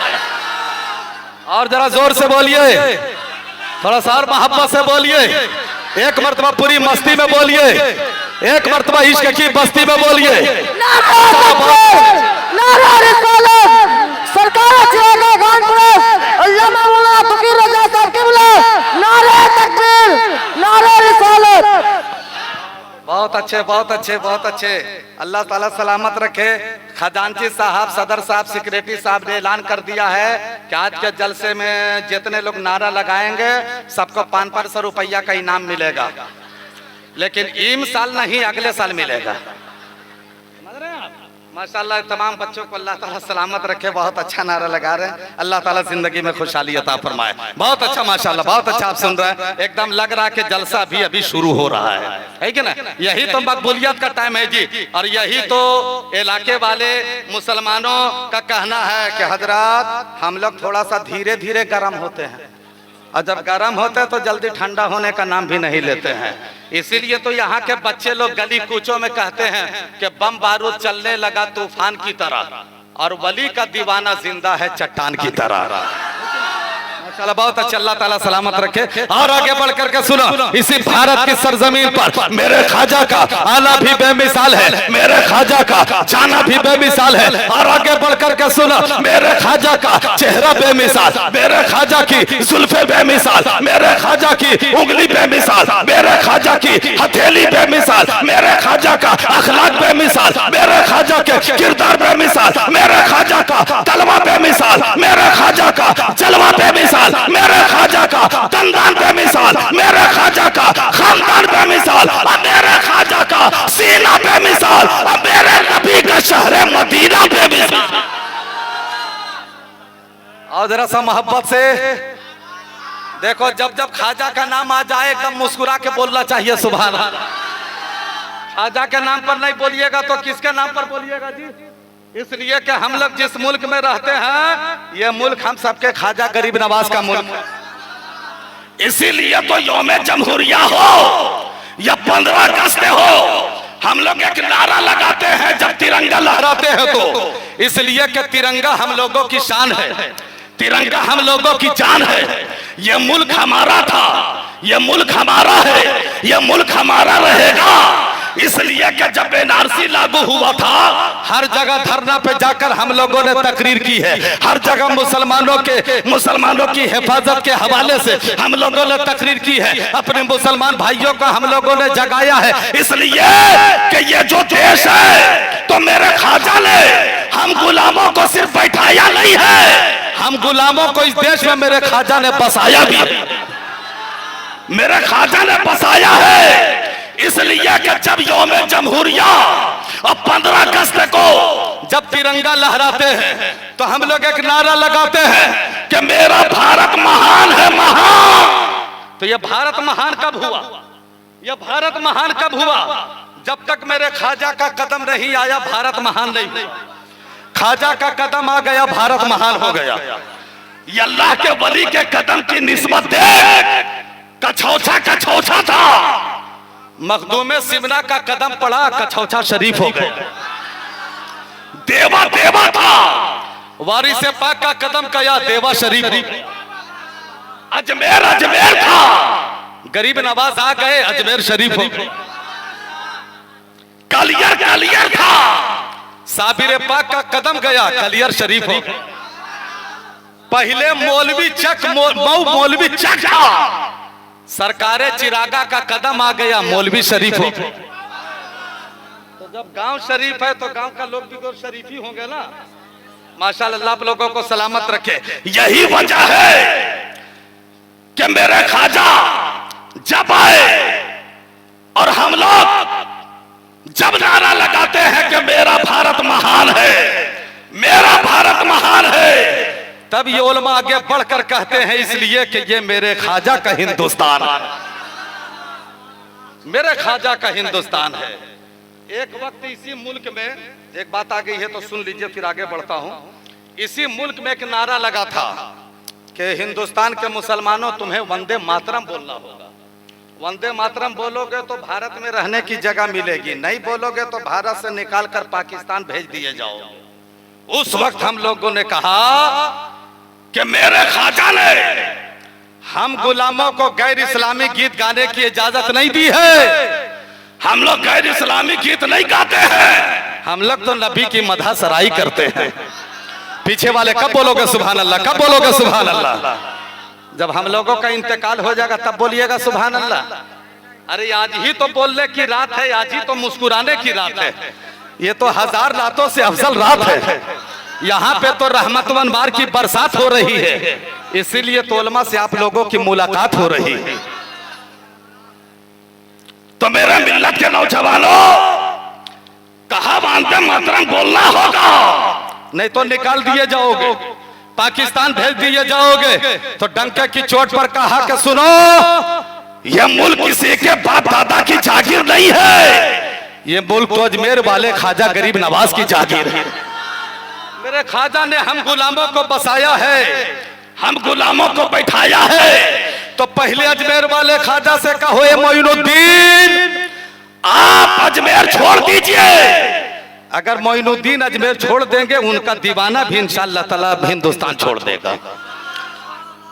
और जरा जोर से बोलिए, थोड़ा सा और मोहब्बत से बोलिए, एक मर्तबा पूरी मस्ती में बोलिए, एक मर्तबा इश्क की बस्ती में बोलिए। बहुत अच्छे बहुत अच्छे बहुत अच्छे, अल्लाह ताला सलामत रखे। खजांची साहब, सदर साहब, सेक्रेटरी साहब ने ऐलान कर दिया है कि आज के जलसे में जितने लोग नारा लगाएंगे सबको 500 रुपया का इनाम मिलेगा, लेकिन ईम साल नहीं अगले साल मिलेगा। माशाल्लाह तमाम बच्चों को अल्लाह ताला सलामत रखे, बहुत अच्छा नारा लगा रहे हैं। अल्लाह ताला जिंदगी में खुशहाली अता फरमाए। बहुत अच्छा माशाल्लाह, बहुत अच्छा आप सुन रहे हैं। एकदम लग रहा है कि जलसा भी अभी शुरू हो रहा है कि ना? यही तो मकबूलियत का टाइम है जी। और यही तो इलाके वाले मुसलमानों का कहना है कि हजरत हम लोग थोड़ा सा धीरे धीरे गर्म होते हैं, और जब गर्म होते हैं तो जल्दी ठंडा होने का नाम भी नहीं लेते हैं। इसीलिए तो यहाँ के बच्चे लोग गली कूचों में कहते हैं कि बम बारूद चलने लगा तूफान की तरह, और वली का दीवाना जिंदा है चट्टान की तरह। माशाल्लाह बहुत अच्छा, अल्लाह ताला सलामत रखे। और आगे बढ़ करके सुनो, इसी भारत की सरजमीन पर मेरे ख्वाजा का आना भी बेमिसाल है, मेरे ख्वाजा का जाना भी बेमिसाल है। और आगे बढ़ करके सुनो, मेरे ख्वाजा का चेहरा बेमिसाल, मेरे ख्वाजा की जुल्फे बेमिसाल, मेरे ख्वाजा की उंगली बेमिसाल, मेरे ख्वाजा की हथेली बेमिसाल, मेरे ख्वाजा का अखलाक बेमिसाल, मेरे ख्वाजा के किरदार बेमिसाल, मेरे ख्वाजा का तलवा बेमिसाल, मेरे ख्वाजा का जलवा बेमिसाल, मेरे ख्वाजा का तंदान बेमिसाल, मेरे ख्वाजा का खानदान बेमिसाल, और मेरे ख्वाजा का सीना बेमिसाल, और मेरे नबी का शहर मदीना बेमिसाल। और जरा सा मोहब्बत से देखो, जब जब ख्वाजा का नाम आ जाए एकदम मुस्कुरा के बोलना चाहिए सुभान अल्लाह। ख्वाजा के नाम पर नहीं बोलिएगा तो किसके नाम पर बोलिएगा जी? इसलिए कि हम लोग जिस मुल्क में रहते हैं, ये मुल्क हम सबके ख्वाजा गरीब नवाज का मुल्क है। इसीलिए तो यौम जमहूरिया हो या 15 अगस्त हो, हम लोग एक नारा लगाते हैं जब तिरंगा लहराते हैं तो, इसलिए कि तिरंगा हम लोगों की शान है, तिरंगा हम लोगों की जान है। ये मुल्क हमारा था, ये मुल्क हमारा है, ये मुल्क हमारा रहेगा। इसलिए कि जब एनआरसी लागू हुआ था, हर जगह धरना पे जाकर हम लोगों ने तकरीर की है, हर जगह मुसलमानों की हिफाजत के हवाले से हम लोगों ने तकरीर की है, अपने मुसलमान भाइयों को हम लोगों ने जगाया है। इसलिए कि ये जो देश है, तो मेरे ख्वाजा ने हम गुलामों को सिर्फ बैठाया नहीं है, हम गुलामों को इस देश में मेरे ख्वाजा ने बसाया भी है, मेरे ख्वाजा ने बसाया है। इसलिए कि जब यौम जमहूरिया और 15 अगस्त को जब तिरंगा लहराते हैं, तो हम लोग एक नारा लगाते हैं कि मेरा भारत महान है, महान। तो ये भारत महान कब हुआ? ये भारत महान कब हुआ? जब तक मेरे ख्वाजा का कदम नहीं आया, भारत महान नहीं हुआ। ख्वाजा का कदम आ गया, भारत महान हो गया। ये अल्लाह के वली के कदम की निस्बत देख, कछौछा कछौछा था, मखदूमे सिमना का कदम पड़ा, कछौछा शरीफ हो गया। देवा देवा था, वारिस पाक का कदम कया, देवा शरीफ। अजमेर अजमेर था, गरीब नवाज आ गए, अजमेर शरीफ हो गए। कलियर कलियर था, साबिर पाक का कदम गया, कलियर शरीफ हो गए। पहले मौलवी चक मौलवी चक था, सरकारे चिरागा का कदम आ गया, मौलवी शरीफ हो। तो जब गांव शरीफ है तो गांव का लोग भी तो शरीफ ही होंगे ना। माशाअल्लाह, आप लोगों को सलामत रखे। यही वजह है कि मेरे ख्वाजा जब आए और हम लोग जब नारा लगाते हैं कि मेरा भारत महान है, मेरा भारत महान है, तब ये उलमा आगे बढ़कर कहते हैं इसलिए कि ये मेरे ख्वाजा का हिंदुस्तान है, मेरे ख्वाजा का हिंदुस्तान है। एक वक्त इसी मुल्क में एक बात आ गई है तो सुन लीजिए, फिर आगे बढ़ता हूं। इसी मुल्क में एक नारा लगा था कि हिंदुस्तान के मुसलमानों, तुम्हें वंदे मातरम बोलना होगा। वंदे मातरम बोलोगे तो भारत में रहने की जगह मिलेगी, नहीं बोलोगे तो भारत से निकाल कर पाकिस्तान भेज दिए जाओगे। उस वक्त हम लोगों ने कहा कि मेरे ख्वाजा ने हम गुलामों को गैर इस्लामी गीत गाने की इजाजत नहीं दी है, हम लोग गैर इस्लामी गीत नहीं गाते हैं, हम लोग तो नबी की मदह सराई करते हैं। पीछे वाले कब बोलोगे सुभान अल्लाह, कब बोलोगे सुभान अल्लाह? जब हम लोगों का इंतकाल हो जाएगा तब बोलिएगा सुभान अल्लाह। अरे आज ही तो बोलने की रात है, आज ही तो मुस्कुराने की रात है, ये तो 1000 रातों से अफजल रात है। यहाँ पे तो रहमतवन बार की बरसात हो रही है, इसीलिए तो उलमा से आप लोगों की मुलाकात हो रही है। तो मेरे मिल्लत के नौजवानों, कहा वंदे मातरम बोलना होगा, नहीं तो निकाल दिए जाओगे, पाकिस्तान भेज दिए जाओगे। तो डंके की चोट पर कहा कि सुनो, ये मुल्क किसी के बाप दादा की जागीर नहीं है, ये मुल्क तो अजमेर वाले ख्वाजा गरीब नवाज की जागीर है। मेरे ख्वाजा ने हम गुलामों को बसाया है, हम गुलामों को बैठाया है। तो पहले अजमेर वाले ख्वाजा से कहो, ए मोइनुद्दीन आप अजमेर छोड़ दीजिए। अगर मोइनुद्दीन अजमेर छोड़ देंगे, उनका दीवाना भी इंशाअल्लाह ताला हिंदुस्तान छोड़ देगा।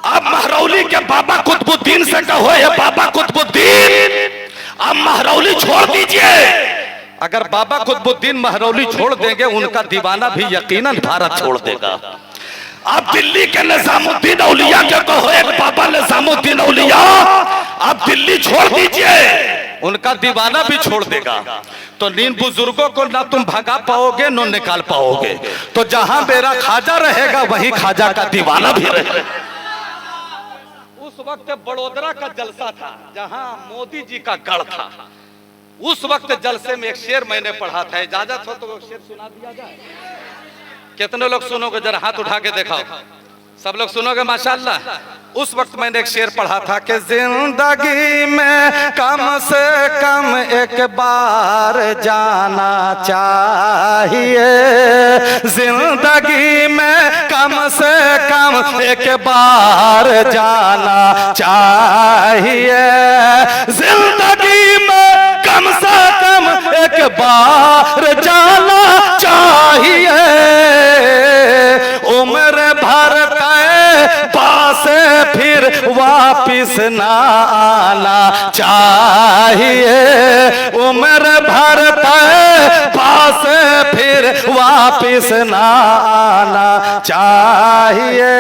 अब महरौली के बाबा कुतुबुद्दीन से कहो, ये बाबा कुतुबुद्दीन अब महरौली छोड़ दीजिए। अगर बाबा कुतुबुद्दीन महरौली छोड़ देंगे, उनका दीवाना भी यकीनन भारत छोड़ देगा। अब दिल्ली के निजामुद्दीन औलिया के कहो, एक बाबा निजामुद्दीन औलिया अब दिल्ली छोड़ दीजिए, उनका दीवाना भी छोड़ देगा। तो इन बुजुर्गों को ना तुम भगा पाओगे न निकाल पाओगे। तो जहां मेरा ख्वाजा रहेगा, वहीं ख्वाजा का दीवाना भी रहेगा। उस वक्त बड़ोदरा का जलसा था, जहां मोदी जी का गढ़ था। उस वक्त जलसे में एक शेर मैंने पढ़ा था, इजाजत हो तो वो शेर सुना दिया जाए। कितने लोग सुनोगे, जरा हाथ उठा के दिखाओ। सब लोग सुनोगे माशाअल्लाह। उस वक्त मैंने एक शेर पढ़ा था कि जिंदगी में कम से कम एक बार जाना चाहिए, जिंदगी में कम से कम एक बार जाना चाहिए, जिंदगी में कम से कम एक बार जाना चाहिए, उम्र भर पासे फिर वापिस ना आना चाहिए, उम्र भर पासे फिर वापिस ना आना चाहिए।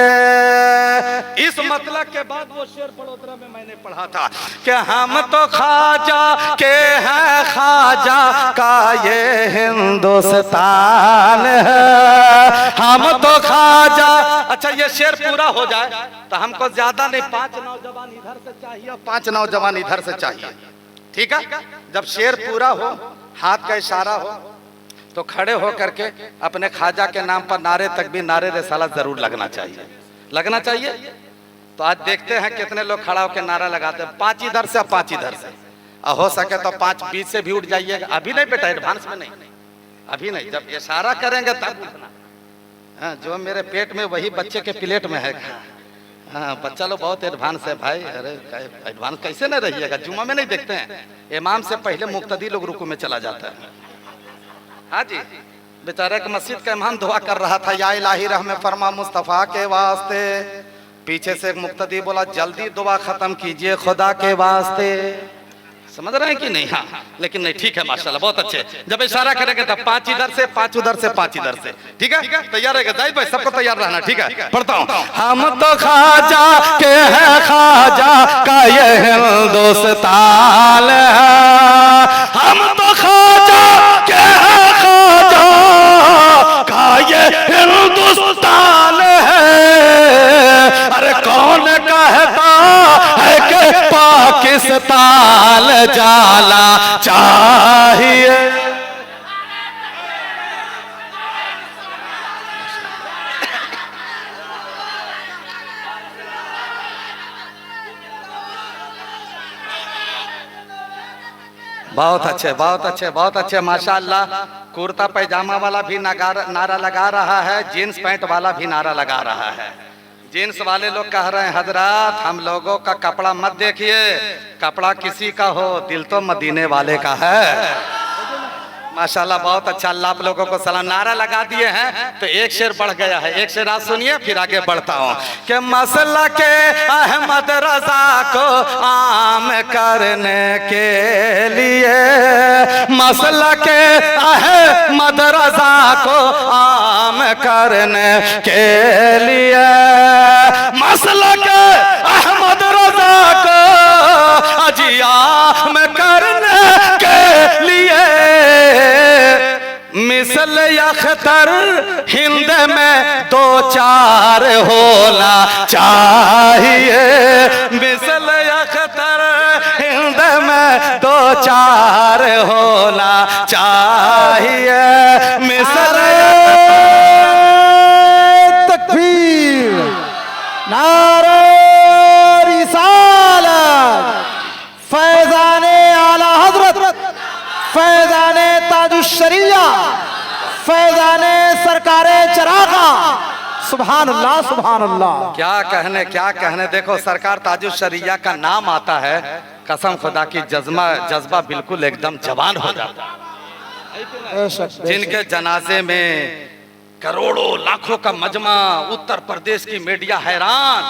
इस मतलब के बाद वो शेर बड़ोदरा में मैंने पढ़ा था कि हम तो ख्वाजा के हैं, ख्वाजा का ये हिंदुस्तान है, हम तो ख्वाजा। अच्छा ये शेर पूरा हो जाए तो हमको ज्यादा नहीं, 5 नौजवान इधर से चाहिए और 5 नौजवान इधर से चाहिए, ठीक है। जब शेर पूरा हो, हाथ का इशारा हो, तो खड़े हो करके अपने ख्वाजा के नाम पर नारे तकबीर, नारे रिसालत जरूर लगना चाहिए, लगना चाहिए। तो आज देखते हैं कितने लोग खड़ा होकर नारा लगाते हैं, 5 इधर से और 5 इधर से, और हो सके तो 5 बीच से भी उठ जाइएगा। अभी नहीं बेटा, एडवांस में नहीं, अभी नहीं, जब इशारा करेंगे तब उठना। हाँ, जो मेरे पेट में वही बच्चे के प्लेट में है। हाँ, बच्चा लोग बहुत एडवांस है भाई। अरे एडवांस कैसे नहीं रहिएगा, जुम्मा में नहीं देखते हैं, इमाम से पहले मुक्तदी लोग रुकू में चला जाता है। हाँ जी, बेचारे के मस्जिद का इमाम दुआ कर रहा था, या इलाही रहम फरमा मुस्तफ़ा के वास्ते। पीछे से एक मुक्तदी बोला, जल्दी दुआ खत्म कीजिए खुदा के वास्ते। समझ रहे हैं कि नहीं? हाँ, लेकिन नहीं, ठीक है माशाल्लाह, बहुत अच्छे। जब इशारा करेंगे तब 5 इधर से, 5 उधर से, 5 इधर से, ठीक है। तैयार है जाहिद भाई, सबको तैयार रहना, ठीक है। पढ़ता हूँ, हम तो ख्वाजा के हैं, ख्वाजा का ये हिंदुस्तान है, हम तो ख्वाजा के हैं, ख्वाजा का ये हिंदुस्तान है। अरे कौन कहता है कि पाकिस्तान जाना चाहिए। बहुत अच्छे, बहुत अच्छे, बहुत अच्छे माशाअल्लाह। कुर्ता पैजामा वाला भी नारा लगा रहा है, जीन्स पैंट वाला भी नारा लगा रहा है। जीन्स वाले लोग कह रहे हैं, हजरात हम लोगों का कपड़ा मत देखिए, कपड़ा किसी का हो, दिल तो मदीने वाले का है। माशाल्लाह, बहुत अच्छा। अल्लाह आप लोगों को सलाम। नारा लगा दिए हैं तो एक शेर बढ़ गया है, एक शेर आप सुनिए, फिर आगे बढ़ता हूँ कि मसला के अहमद रजा को आम करने के लिए, मसला के अहमद रजा को आम करने के लिए, मसला के अहमद रजा को अजियाम करने के लिए, मिसल अख्तर हिंद में 2-4 होना चाहिए, मिसल अख्तर हिंद में 2-4 होना चाहिए, फैजाने सरकारे चरागा। सुभान अल्लाह सुभान अल्लाह। क्या कहने। देखो सरकार ताजुश शरिया का नाम आता है, कसम खुदा की जज्बा बिल्कुल एकदम जवान हो जाता है। जिनके जनाजे में करोड़ों लाखों का मजमा, उत्तर प्रदेश की मीडिया हैरान,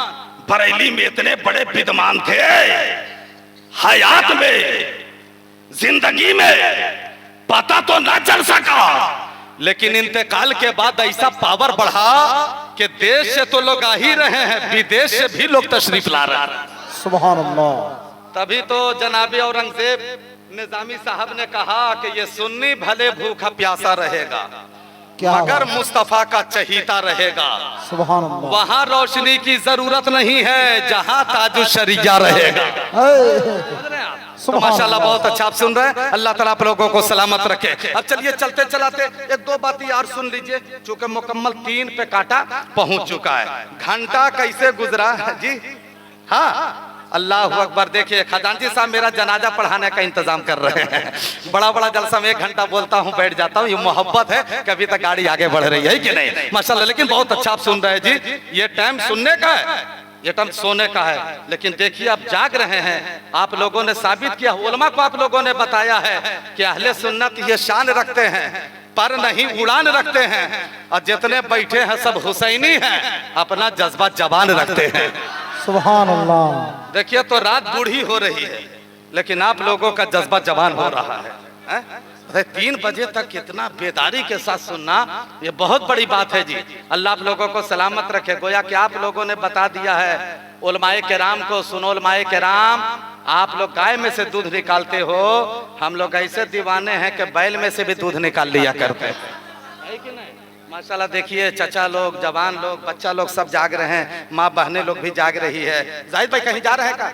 बरेली में इतने बड़े विद्वान थे, हयात में जिंदगी में पता तो ना चल सका, लेकिन इंतकाल के बाद ऐसा पावर बढ़ा कि देश से तो लोग आ ही रहे हैं, विदेश से भी लोग तशरीफ ला रहे हैं। सुभान अल्लाह। तभी तो जनाबे औरंगजेब निजामी साहब ने कहा कि ये सुन्नी भले भूखा प्यासा रहेगा मगर मुस्तफा का चहीता रहेगा। सुभान अल्लाह। वहाँ रोशनी की जरूरत नहीं है जहाँ ताजुश शरिया रहेगा। तो माशाल्लाह बहुत अच्छा आप सुन रहे हैं। अल्लाह ताला आप लोगों को सलामत रखे। अब चलिए चलते चलाते एक दो बात यार सुन लीजिए, चूंकि मुकम्मल 3 पे काटा पहुंच चुका है। घंटा कैसे गुजरा जी? हाँ अल्लाह अकबर। देखिए खजानजी साहब मेरा जनाजा पढ़ाने का इंतजाम कर रहे हैं। बड़ा बड़ा जलसा में 1 घंटा बोलता हूँ, बैठ जाता हूँ, ये मोहब्बत है, कभी तक गाड़ी आगे बढ़ रही है कि नहीं माशाल्लाह। लेकिन बहुत अच्छा आप सुन रहे हैं जी। ये टाइम सुनने का है, ये टाइम सोने का है, लेकिन देखिए आप जाग रहे हैं। आप लोगों ने साबित किया, उलमा को आप लोगों ने बताया है कि अहले सुन्नत ये शान रखते हैं, पर नहीं उड़ान रखते हैं, और जितने बैठे हैं सब हुसैनी हैं, अपना जज्बा जवान रखते हैं। सुभान अल्लाह। देखिए तो रात बूढ़ी हो रही है, लेकिन आप लोगों का जज्बा जवान हो रहा है। 3 बजे तक कितना बेदारी के साथ सुनना, ये बहुत बड़ी बात है जी। अल्लाह आप लोगों को सलामत रखे। गोया कि आप लोगों ने बता दिया है उलमाए केराम को, सुनो उलमाए केराम, आप लोग गाय में से दूध निकालते हो, हम लोग ऐसे दीवाने हैं कि बैल में से भी दूध निकाल लिया करते हैं, है कि नहीं? माशाल्लाह देखिए चचा लोग, जवान लोग, बच्चा लोग सब जाग रहे हैं, माँ बहनें लोग भी जाग रही है। जाहिद भाई कहीं जा रहे हैं का?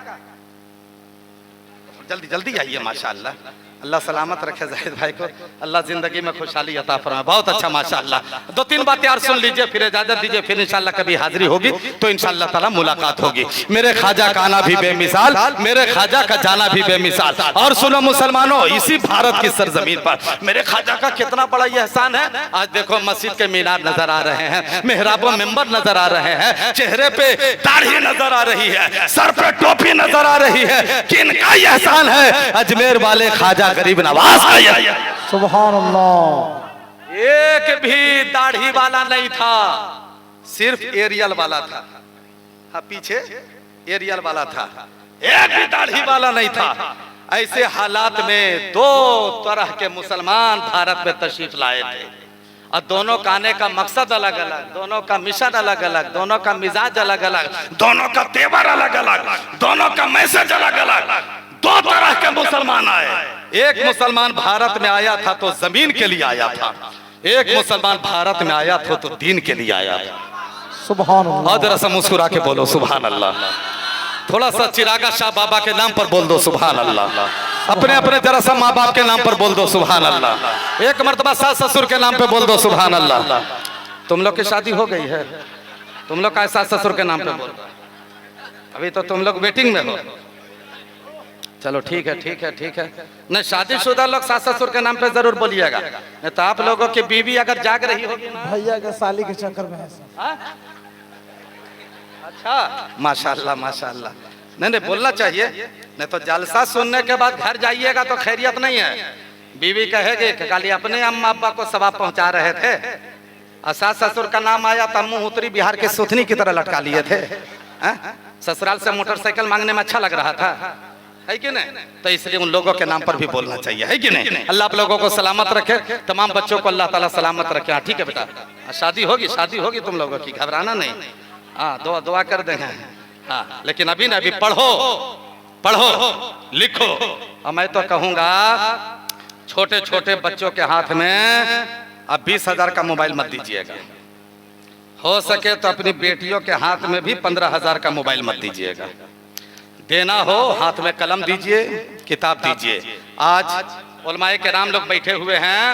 जल्दी जल्दी आइए माशाल्लाह। अल्लाह सलामत रखे जाहिद भाई को, अल्लाह जिंदगी में खुशहाली अता फरमाए। बहुत अच्छा माशाल्लाह। 2-3 बातें यार सुन लीजिए, फिर इजाजत दीजिए, फिर इंशाल्लाह कभी हाजिरी होगी तो इंशाल्लाह ताला मुलाकात होगी। मेरे ख्वाजा का आना भी बेमिसाल, मेरे ख्वाजा का जाना भी बेमिसाल। और सुनो मुसलमानों, इसी भारत की सरजमीन पर मेरे ख्वाजा का कितना बड़ा एहसान है। आज देखो मस्जिद के मीनार नजर आ रहे हैं, मेहराबों मेंबर नजर आ रहे हैं, चेहरे पे दाढ़ी नजर आ रही है, सर पे टोपी नजर आ रही है। किनका एहसान है? अजमेर वाले ख्वाजा गरीब नवाज का। सुभान अल्लाह। एक भी दाढ़ी वाला नहीं था, सिर्फ एरियल वाला था। हाँ पीछे एरियल वाला था, एक भी दाढ़ी वाला नहीं था। ऐसे हालात में 2 तरह के मुसलमान भारत में तशरीफ लाए थे, और दोनों का आने का मकसद अलग अलग, दोनों का मिशन अलग अलग, दोनों का मिजाज अलग अलग, दोनों का तेवर अलग अलग, दोनों का मैसेज अलग अलग। 2 तरह के मुसलमान आए। एक मुसलमान भारत में आया था तो जमीन के लिए आया था, एक मुसलमान भारत में आया था तो दीन के लिए आया था। सुभान अल्लाह। और जरा सा मुस्कुरा के बोलो सुभान अल्लाह। थोड़ा सा चिरागा शाह बाबा के नाम पर बोल दो सुभान अल्लाह। अपने अपने जरा सा माँ बाप के नाम पर बोल दो सुभान अल्लाह। एक मर्तबा सास ससुर के नाम पे बोल दो सुभान अल्लाह। तुम लोग की शादी हो गई है, तुम लोग का सास ससुर के नाम पे बोल दो, अभी तो तुम लोग वेटिंग में हो। चलो ठीक है ठीक है ठीक है। नहीं शादीशुदा लोग सास ससुर के नाम पे जरूर बोलिएगा, नहीं तो आप लोगों की बीवी अगर जाग रही होगी ना, भैया के साली के चक्कर में है। अच्छा माशाल्लाह माशाल्लाह। नहीं नहीं बोलना चाहिए, नहीं तो जलसा सुनने के बाद घर जाइएगा तो खैरियत नहीं है। बीवी कहेगी कि खाली अपने अम्मा अब्बा को सवाब पहुंचा रहे थे, और सास ससुर का नाम आया तो मुंह उत्तरी बिहार के सुथनी की तरह लटका लिए थे। ससुराल से मोटरसाइकिल मांगने में अच्छा लग रहा था, है कि नहीं? तो इसलिए उन लोगों के नाम पर भी बोलना चाहिए, है कि नहीं? अल्लाह आप लोगों को सलामत रखे, तमाम बच्चों को अल्लाह ताला सलामत रखे। हाँ ठीक है बेटा, शादी होगी तुम लोगों की, घबराना नहीं। हाँ दुआ कर देंगे। हाँ लेकिन अभी ना, अभी पढ़ो लिखो। और मैं तो कहूँगा छोटे छोटे बच्चों के हाथ में अब 20,000 का मोबाइल मत दीजिएगा, हो सके तो अपनी बेटियों के हाथ में भी 15,000 का मोबाइल मत दीजिएगा। देना हो हाथ में कलम दीजिए, किताब दीजिए। आज उलमाए केराम लोग बैठे हुए हैं,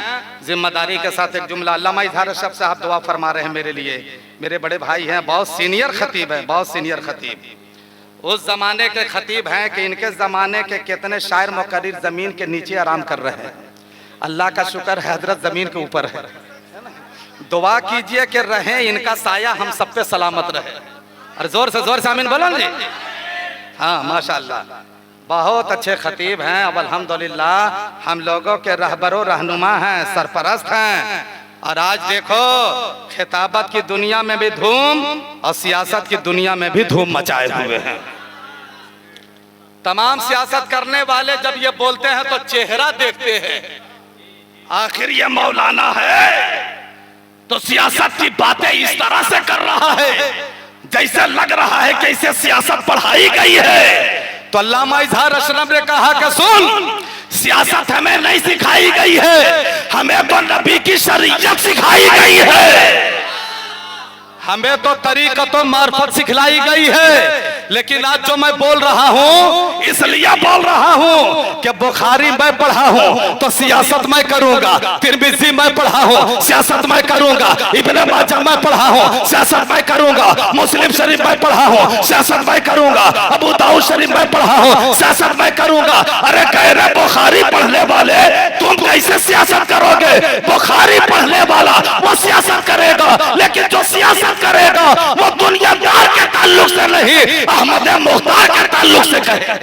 जिम्मेदारी के साथ एक जुमला, अल्लामा इजहार अशरफ साहब दुआ फरमा रहे हैं मेरे लिए। मेरे बड़े भाई हैं, बहुत सीनियर खतीब हैं, बहुत सीनियर खतीब। उस जमाने के खतीब हैं कि इनके जमाने के कितने शायर मुकर्रिर जमीन के नीचे आराम कर रहे हैं। अल्लाह का शुक्र है हजरत जमीन के ऊपर है दुआ कीजिए कि रहे इनका साया हम सब पे सलामत रहे। और जोर से आमीन बोलो जी। हाँ माशाल्लाह, बहुत अच्छे खतीब हैं। अब अल्हम्दुलिल्लाह हम लोगों के रहबरो रहनुमा हैं, सरपरस्त हैं। और आज देखो खिताबत की दुनिया में भी धूम और सियासत की दुनिया में भी धूम मचाए हुए हैं। तमाम सियासत करने वाले जब ये बोलते हैं तो चेहरा देखते हैं, आखिर ये मौलाना है तो सियासत की बातें इस तरह से कर रहा है जैसे लग रहा है कि इसे सियासत पढ़ाई गई है। तो अल्लामा इजहार अशरफ ने कहा कि सुन, सियासत हमें नहीं सिखाई गई है, हमें तो नबी की शरीयत सिखाई गई है, हमें तो तरीक़तो मार्फत सिखलाई गई है। लेकिन आज जो मैं बोल रहा हूँ इसलिए बोल रहा हूँ कि बुखारी मैं पढ़ा हूँ तो सियासत मैं करूंगा, तिरमिज़ी मैं पढ़ा हूँ सियासत मैं करूंगा, इब्ने माजा मैं पढ़ा हूँ सियासत मैं करूंगा, मुस्लिम शरीफ मैं पढ़ा हूँ सियासत मैं करूंगा, अबू दाऊद शरीफ मैं पढ़ा हूँ सियासत मैं करूंगा। अरे कह रहे बुखारी पढ़ने वाले तुम कैसे सियासत करोगे? बुखारी पढ़ने वाला वो सियासत करेगा, लेकिन जो सियासत करेगा वो दुनियादार के ताल्लुक से नहीं, अहमद मुख्तार के ताल्लुक से करेगा।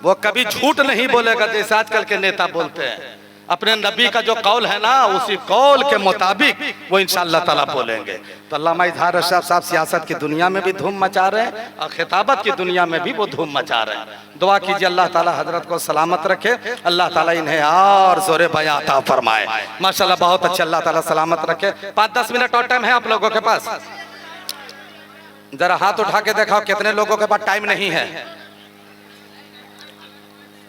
वो कभी झूठ नहीं बोलेगा जैसे आजकल के नेता बोलते हैं। अपने नबी का जो कौल है ना उसी कौल के मुताबिक वो इंशाअल्लाह ताला बोलेंगे। तो अल्लामा इजहार अशरफ साहब सियासत की दुनिया में भी धूम मचा रहे हैं और खिताबत की दुनिया में भी वो धूम मचा रहे हैं। दुआ कीजिए अल्लाह ताला हजरत को सलामत रखे, अल्लाह ताला इन्हें और जोरे बयां अता फरमाए। माशाल्लाह बहुत अच्छे, अल्लाह ताला सलामत रखे। 5-10 मिनट और टाइम है आप लोगों के पास? जरा हाथ उठा के देखो कितने लोगों के पास टाइम नहीं है।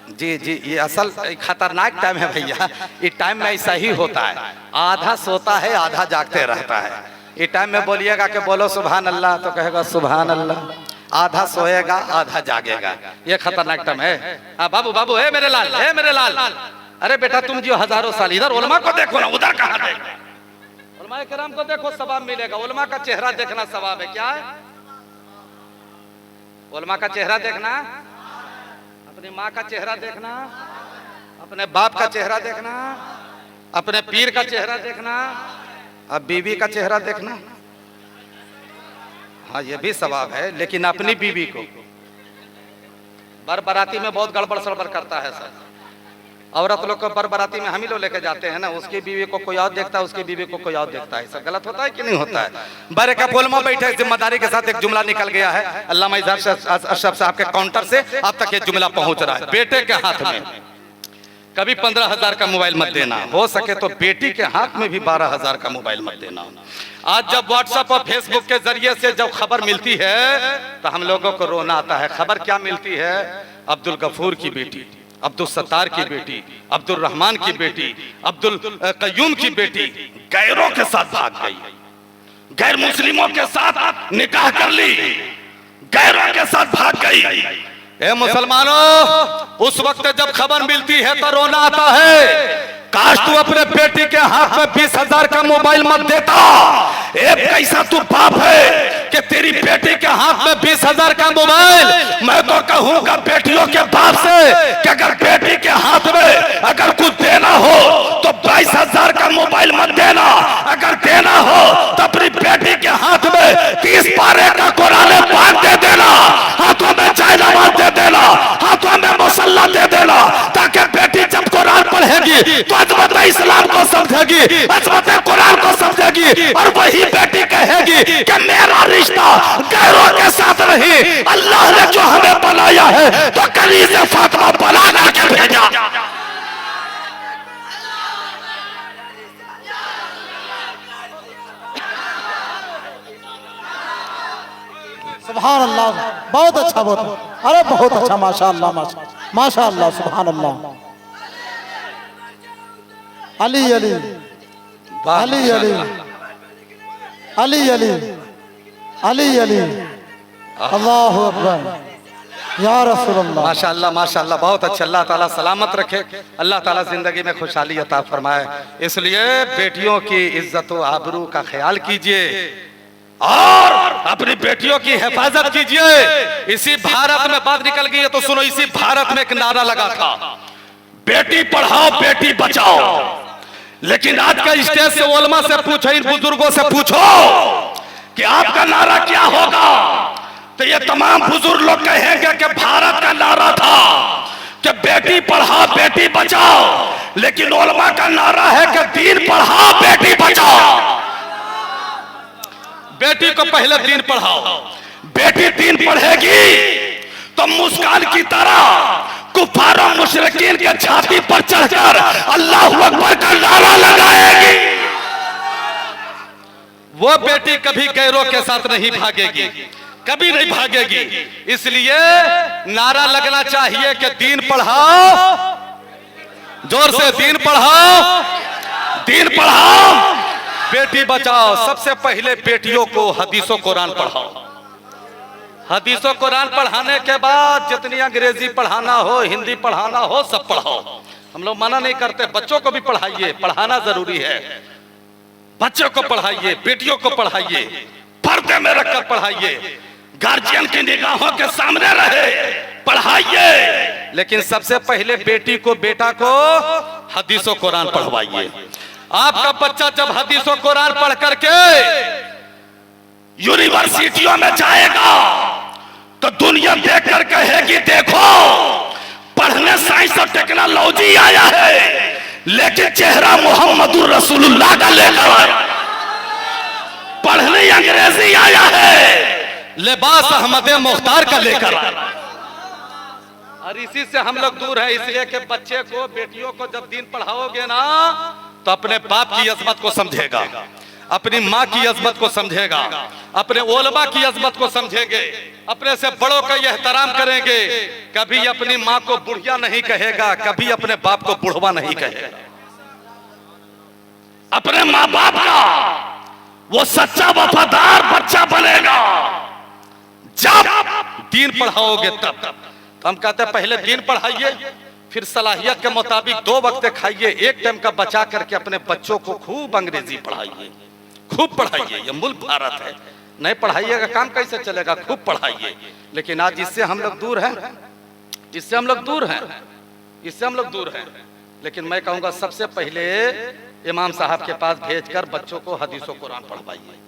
जी जी, ये असल खतरनाक टाइम है भैया। ये टाइम में ऐसा ही होता है, आधा सोता है आधा जागते रहता है। ये टाइम में बोलिएगा कि बोलो सुभान अल्लाह तो कहेगा सुभान अल्लाह, आधा सोएगा आधा जागेगा। ये खतरनाक टाइम है। हाँ बाबू बाबू, है मेरे लाल, है मेरे लाल। अरे बेटा तुम जो हजारों साल इधर उलमा को देखो ना, उधर कहाँ देखो? उलमा किराम को देखो, सवाब मिलेगा। उलमा का चेहरा देखना सवाब है। क्या है? उलमा का चेहरा देखना, अपनी माँ का चेहरा देखना, अपने बाप का चेहरा देखना, अपने पीर का चेहरा देखना, अब बीवी का चेहरा देखना। हाँ ये भी सवाब है, लेकिन अपनी बीवी को बराती में बहुत गड़बड़ सड़बड़ करता है सर। औरत लोग को बराती में हम ही लोग लेके जाते हैं ना, उसकी बीवी को कोई और देखता है, उसकी बीवी को कोई और देखता है। सब गलत होता है कि नहीं होता है? बड़े का पोलमा बैठे जिम्मेदारी के साथ एक जुमला निकल गया है अल्लामा इजहार अशरफ साहब के काउंटर से अब तक ये जुमला पहुंच रहा है। बेटे के हाथ में कभी 15,000 का मोबाइल मत देना, हो सके तो बेटी के हाथ में भी 12,000 का मोबाइल मत देना। आज जब व्हाट्सएप और फेसबुक के जरिए से जब खबर मिलती है तो हम लोगों को रोना आता है। खबर क्या मिलती है? अब्दुल गफूर की बेटी, अब्दुल सत्तार की बेटी, अब्दुल रहमान की बेटी, अब्दुल कयूम की बेटी गैरों के साथ भाग गई, गैर मुस्लिमों के साथ निकाह कर ली, गैरों के साथ भाग गई। ए मुसलमानों, उस वक्त जब खबर मिलती है तो रोना आता है। काश तू अपने बेटी के हाथ में 20,000 का मोबाइल मत देता। एक कैसा तू बाप है कि तेरी बेटी के हाथ में 20,000 का मोबाइल। मैं तो कहूंगा बेटियों के बाप से कि अगर बेटी के हाथ में अगर कुछ देना हो तो 22,000 का मोबाइल मत देना। अगर देना हो तो अपनी बेटी के हाथ में 30 पारे का कुरान पाक दे देना, हाथों में जायनमाज दे देना, हाथों में मुसल्ला दे देना, ताकि बेटी जब कुरान पढ़ेगी तो अज़मत इस्लाम को समझेगी, अज़मत कुरान को समझेगी, और वही बेटी कहेगी कि मेरा रिश्ता गैरों के साथ नहीं, अल्लाह ने जो हमें बनाया है तो कलीज़ फातिमा बना के भेजा। सुभान अल्लाह, बहुत अच्छा, बहुत, अरे बहुत अच्छा, माशाअल्लाह माशाअल्लाह, सुभान अल्लाह। अली अली अली अली अली अली अली अली, अल्लाहु अकबर या रसूल अल्लाह। माशाअल्लाह माशाअल्लाह, बहुत अच्छा। अल्लाह ताला सलामत रखे, अल्लाह ताला जिंदगी में खुशहाली अता फरमाए। इसलिए बेटियों की इज्जत व आबरू का ख्याल कीजिए और अपनी बेटियों की हिफाजत कीजिए। इसी भारत में बात निकल गई है तो सुनो, इसी भारत में एक नारा लगा था, बेटी पढ़ाओ बेटी बचाओ। लेकिन आज का स्टेज से उलमा से पूछो, इन बुजुर्गों से पूछो कि आपका नारा क्या होगा, तो ये तमाम बुजुर्ग लोग कहेंगे कि भारत का नारा था कि बेटी पढ़ाओ बेटी बचाओ, लेकिन उलमा का नारा है कि दीन पढ़ाओ बेटी बचाओ। बेटी को पहले दीन पढ़ाओ, बेटी दीन पढ़ेगी तो मुस्कान की तरह कुफारों मुशरिकीन के छाती पर चढ़कर अल्लाहू अकबर का नारा लगाएगी। वो बेटी कभी गैरों के साथ नहीं भागेगी, कभी नहीं भागेगी। इसलिए नारा लगना चाहिए कि दीन पढ़ाओ, जोर से दीन पढ़ाओ, दीन पढ़ाओ, बेटी बचाओ। सबसे पहले बेटियों को हदीसों कुरान पढ़ाओ। हदीसों कुरान पढ़ाने के बाद जितनी अंग्रेजी पढ़ाना हो, हिंदी पढ़ाना हो, सब पढ़ाओ। हम लोग मना नहीं करते, बच्चों को भी पढ़ाइए, पढ़ाना जरूरी है। बच्चों को पढ़ाइए, बेटियों को पढ़ाइए, पर्दे में रखकर पढ़ाइए, गार्जियन की निगाहों के सामने रहे, पढ़ाइए। लेकिन सबसे पहले बेटी को, बेटा को हदीसों कुरान पढ़वाइए। आपका बच्चा जब हदीसों कुरान पढ़ करके यूनिवर्सिटियों में जाएगा तो दुनिया देखकर कहेगी देखो पढ़ने साइंस और टेक्नोलॉजी आया है, लेकिन चेहरा मोहम्मदुर रसूलुल्लाह का लेकर आया। पढ़ने अंग्रेजी आया है, लिबास अहमद मुख्तार का लेकर आया। और इसी से हम लोग दूर है। इसलिए कि बच्चे को, बेटियों को जब दीन पढ़ाओगे ना तो अपने बाप की अजमत को समझेगा, अपनी माँ की अजमत को समझेगा, अपने उलमा की अजमत को समझेंगे, अपने से बड़ों का एहतराम करेंगे। कभी अपनी माँ को बुढ़िया नहीं कहेगा, कभी अपने बाप को बुढ़वा नहीं कहेगा। अपने माँ बाप का वो सच्चा वफादार बच्चा बनेगा जब दीन पढ़ाओगे तब। तो हम कहते हैं पहले दीन पढ़ाइए, फिर सलाहियत के मुताबिक 2 वक्त खाइए, एक टाइम का बचा करके अपने बच्चों को खूब अंग्रेजी पढ़ाइए, खूब पढ़ाइए। ये मुल्क भारत है, नहीं पढ़ाइएगा काम कैसे चलेगा? खूब पढ़ाइए। लेकिन आज इससे हम लोग दूर हैं, इससे हम लोग दूर हैं, इससे हम लोग दूर हैं। लेकिन मैं कहूँगा सबसे पहले इमाम साहब के पास भेजकर बच्चों को हदीसों कुरान पढ़वाइए।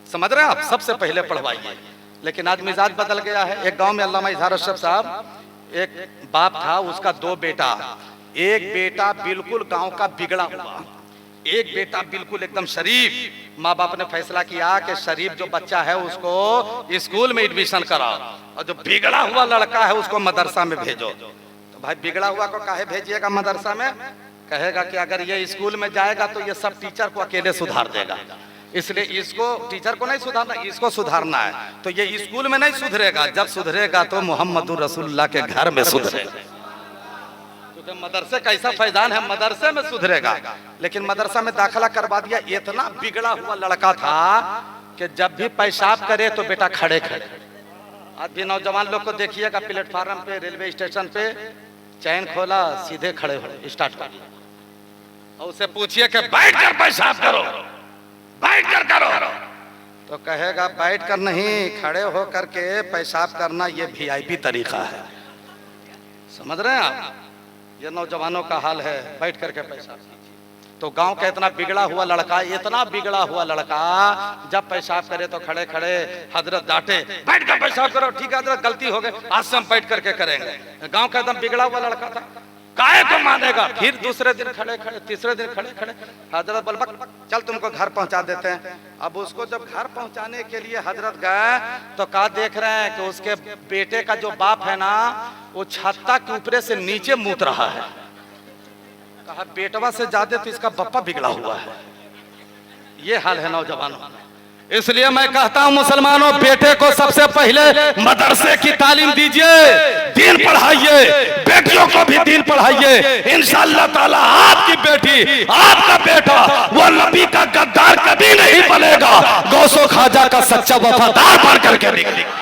समझ रहे हैं आप? सबसे पहले पढ़वाइए। लेकिन आज मिजाज बदल गया है। एक गांव में अल्लामा इजहार अशरफ साहब, एक बाप था, उसका 2 बेटा। एक बेटा बिल्कुल गांव का बिगड़ा हुआ, एक बेटा बिल्कुल एकदम शरीफ। माँ बाप ने फैसला किया कि शरीफ जो बच्चा है उसको स्कूल में एडमिशन कराओ, और जो बिगड़ा हुआ लड़का है उसको मदरसा में भेजो। तो भाई बिगड़ा हुआ को काहे भेजिएगा मदरसा में? कहेगा कि अगर ये स्कूल में जाएगा तो ये सब टीचर को अकेले सुधार देगा, इसलिए इसको, टीचर को नहीं सुधारना, इसको सुधारना है। तो ये स्कूल में नहीं सुधरेगा, जब सुधरेगा तो मोहम्मदुर रसूलुल्लाह के घर में सुधरेगा। तो मदरसे का ऐसा फैजान है, मदरसे में सुधरेगा। लेकिन मदरसा में दाखिला करवा दिया, इतना बिगड़ा हुआ लड़का था कि जब भी पेशाब करे तो बेटा खड़े खड़े। आज भी नौजवान लोग को देखिएगा प्लेटफार्म पे, रेलवे स्टेशन पे, चैन खोला सीधे खड़े हो स्टार्ट कर दिया, और उसे पूछिए कि बैठ कर पेशाब करो, बैठ कर करो, तो कहेगा बैठ कर नहीं, खड़े हो करके पेशाब करना ये वीआईपी तरीका है। समझ रहे हैं आप? ये नौजवानों का हाल है, बैठ करके पेशाब कीजिए। तो गांव का इतना बिगड़ा हुआ लड़का, इतना बिगड़ा हुआ लड़का जब पेशाब करे तो खड़े खड़े हजरत डांटे, बैठ कर पेशाब करो। ठीक है हजरत, गलती हो गई, आज से हम बैठ करके करेंगे। गांव का एकदम बिगड़ा हुआ लड़का था, काहे को मानेगा? फिर दूसरे दिन खड़े खड़े, तीसरे दिन खड़े खड़े, हजरत बोल चल तुमको घर पहुंचा देते हैं। अब उसको जब घर पहुंचाने के लिए हजरत गए तो कहा देख रहे हैं कि उसके बेटे का जो बाप है ना, वो छत्ता के ऊपर से नीचे मूत रहा है। कहा बेटवा से ज्यादा तो इसका बप्पा बिगड़ा हुआ है। ये हाल है नौजवानों। इसलिए मैं कहता हूं मुसलमानों, बेटे को सबसे पहले मदरसे की तालीम दीजिए, दीन पढ़ाइए, बेटियों को भी दीन पढ़ाइए। इंशाअल्लाह ताला आपकी बेटी, आपका बेटा वो नबी का गद्दार कभी नहीं बनेगा, गौसो खाजा का सच्चा वफादार बन करके निकलेगा,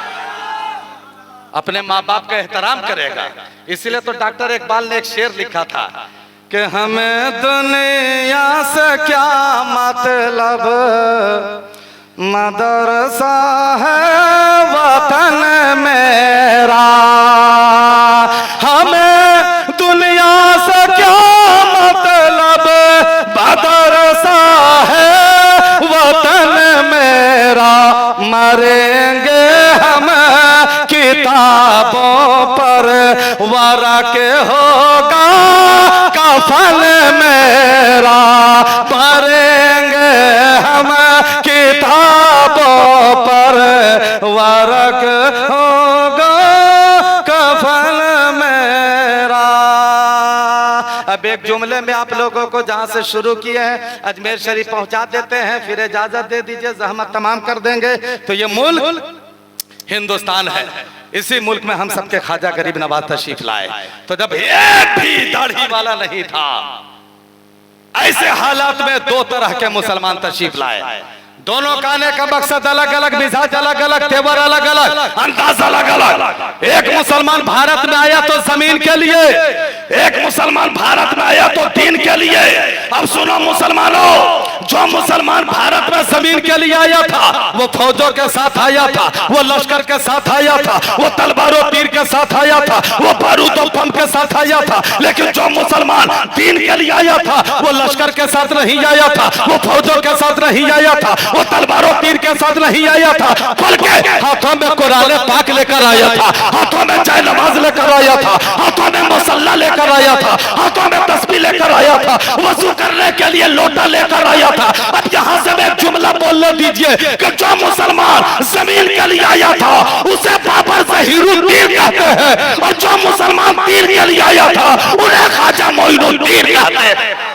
अपने माँ बाप का एहतराम करेगा। इसलिए तो डॉक्टर इकबाल ने एक शेर लिखा था कि हमें दुनिया से क्या मतलब, मदरसा है वतन मेरा। हमें दुनिया से क्या मतलब, अब एक जुमले में आप लोगों को जहां से शुरू किए हैं अजमेर शरीफ पहुंचा देते हैं, फिर इजाजत दे दीजिए, जहमत तमाम कर देंगे। तो ये मुल्क हिंदुस्तान है, इसी मुल्क में हम सबके ख्वाजा गरीब नवाज तशरीफ लाए। तो जब एक भी दाढ़ी वाला नहीं था, ऐसे हालात में दो तरह के मुसलमान तशरीफ लाए। दोनों का आने का मकसद अलग अलग, मिजाज अलग अलग, तेवर अलग अलग, अंदाज अलग अलग। एक मुसलमान भारत में आया तो जमीन के लिए, एक मुसलमान भारत में आया तो दीन के लिए। अब सुनो मुसलमानों, जो मुसलमान भारत में जमीन के लिए आया था वो फौजों के साथ आया था, वो लश्कर के साथ आया था, वो तलवारों तीर के साथ आया था, वो बारूदों बम के साथ आया था। लेकिन जो मुसलमान दीन के लिए आया था वो लश्कर के साथ नहीं आया था, वो फौजों के साथ नहीं आया था, वो तलवारों तीर के साथ नहीं आया था, बल्कि हाथों में कुरान पाक लेकर आया था, हाथों में चाय नमाज लेकर आया था, हाथों में मुसल्ला लेकर आया था, हाथों में तस्बीह लेकर आया था, वजू करने के लिए लोटा लेकर आया था। अब यहाँ से मैं जुमला बोलने दीजिए कि जो मुसलमान जमीन के लिए आया था उसे बाबर ज़हीरुद्दीन कहते हैं, और जो मुसलमान दीन के लिए आया था उन्हें ख्वाजा मोइनुद्दीन कहते हैं।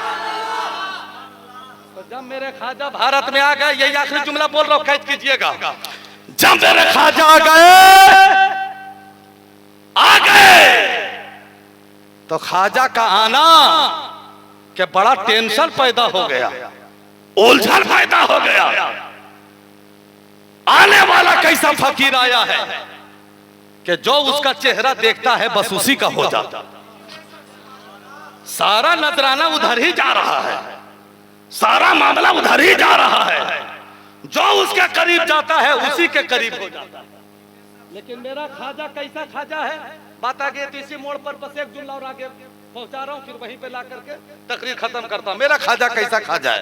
जब मेरे ख्वाजा भारत में आ गए, यही आखिरी जुमला बोल रहा हूं, कैद कीजिएगा। जब मेरे ख्वाजा आ गए तो ख्वाजा का आना के बड़ा टेंशन पैदा हो गया, उलझन पैदा हो गया। आने वाला कैसा फकीर आया है कि जो उसका चेहरा देखता है बस उसी का हो जाता। सारा नजराना उधर ही जा रहा है, सारा मामला उधर ही जा रहा है, जो उसके करीब जाता है उसी के करीब हो जाता है। लेकिन मेरा ख्वाजा कैसा ख्वाजा है, बात आगे तो इसी मोड़ पर बस एक जुमला और आगे पहुंचा रहा हूं, फिर वहीं पे ला करके तकरीर खत्म करता हूं। मेरा ख्वाजा कैसा ख्वाजा है।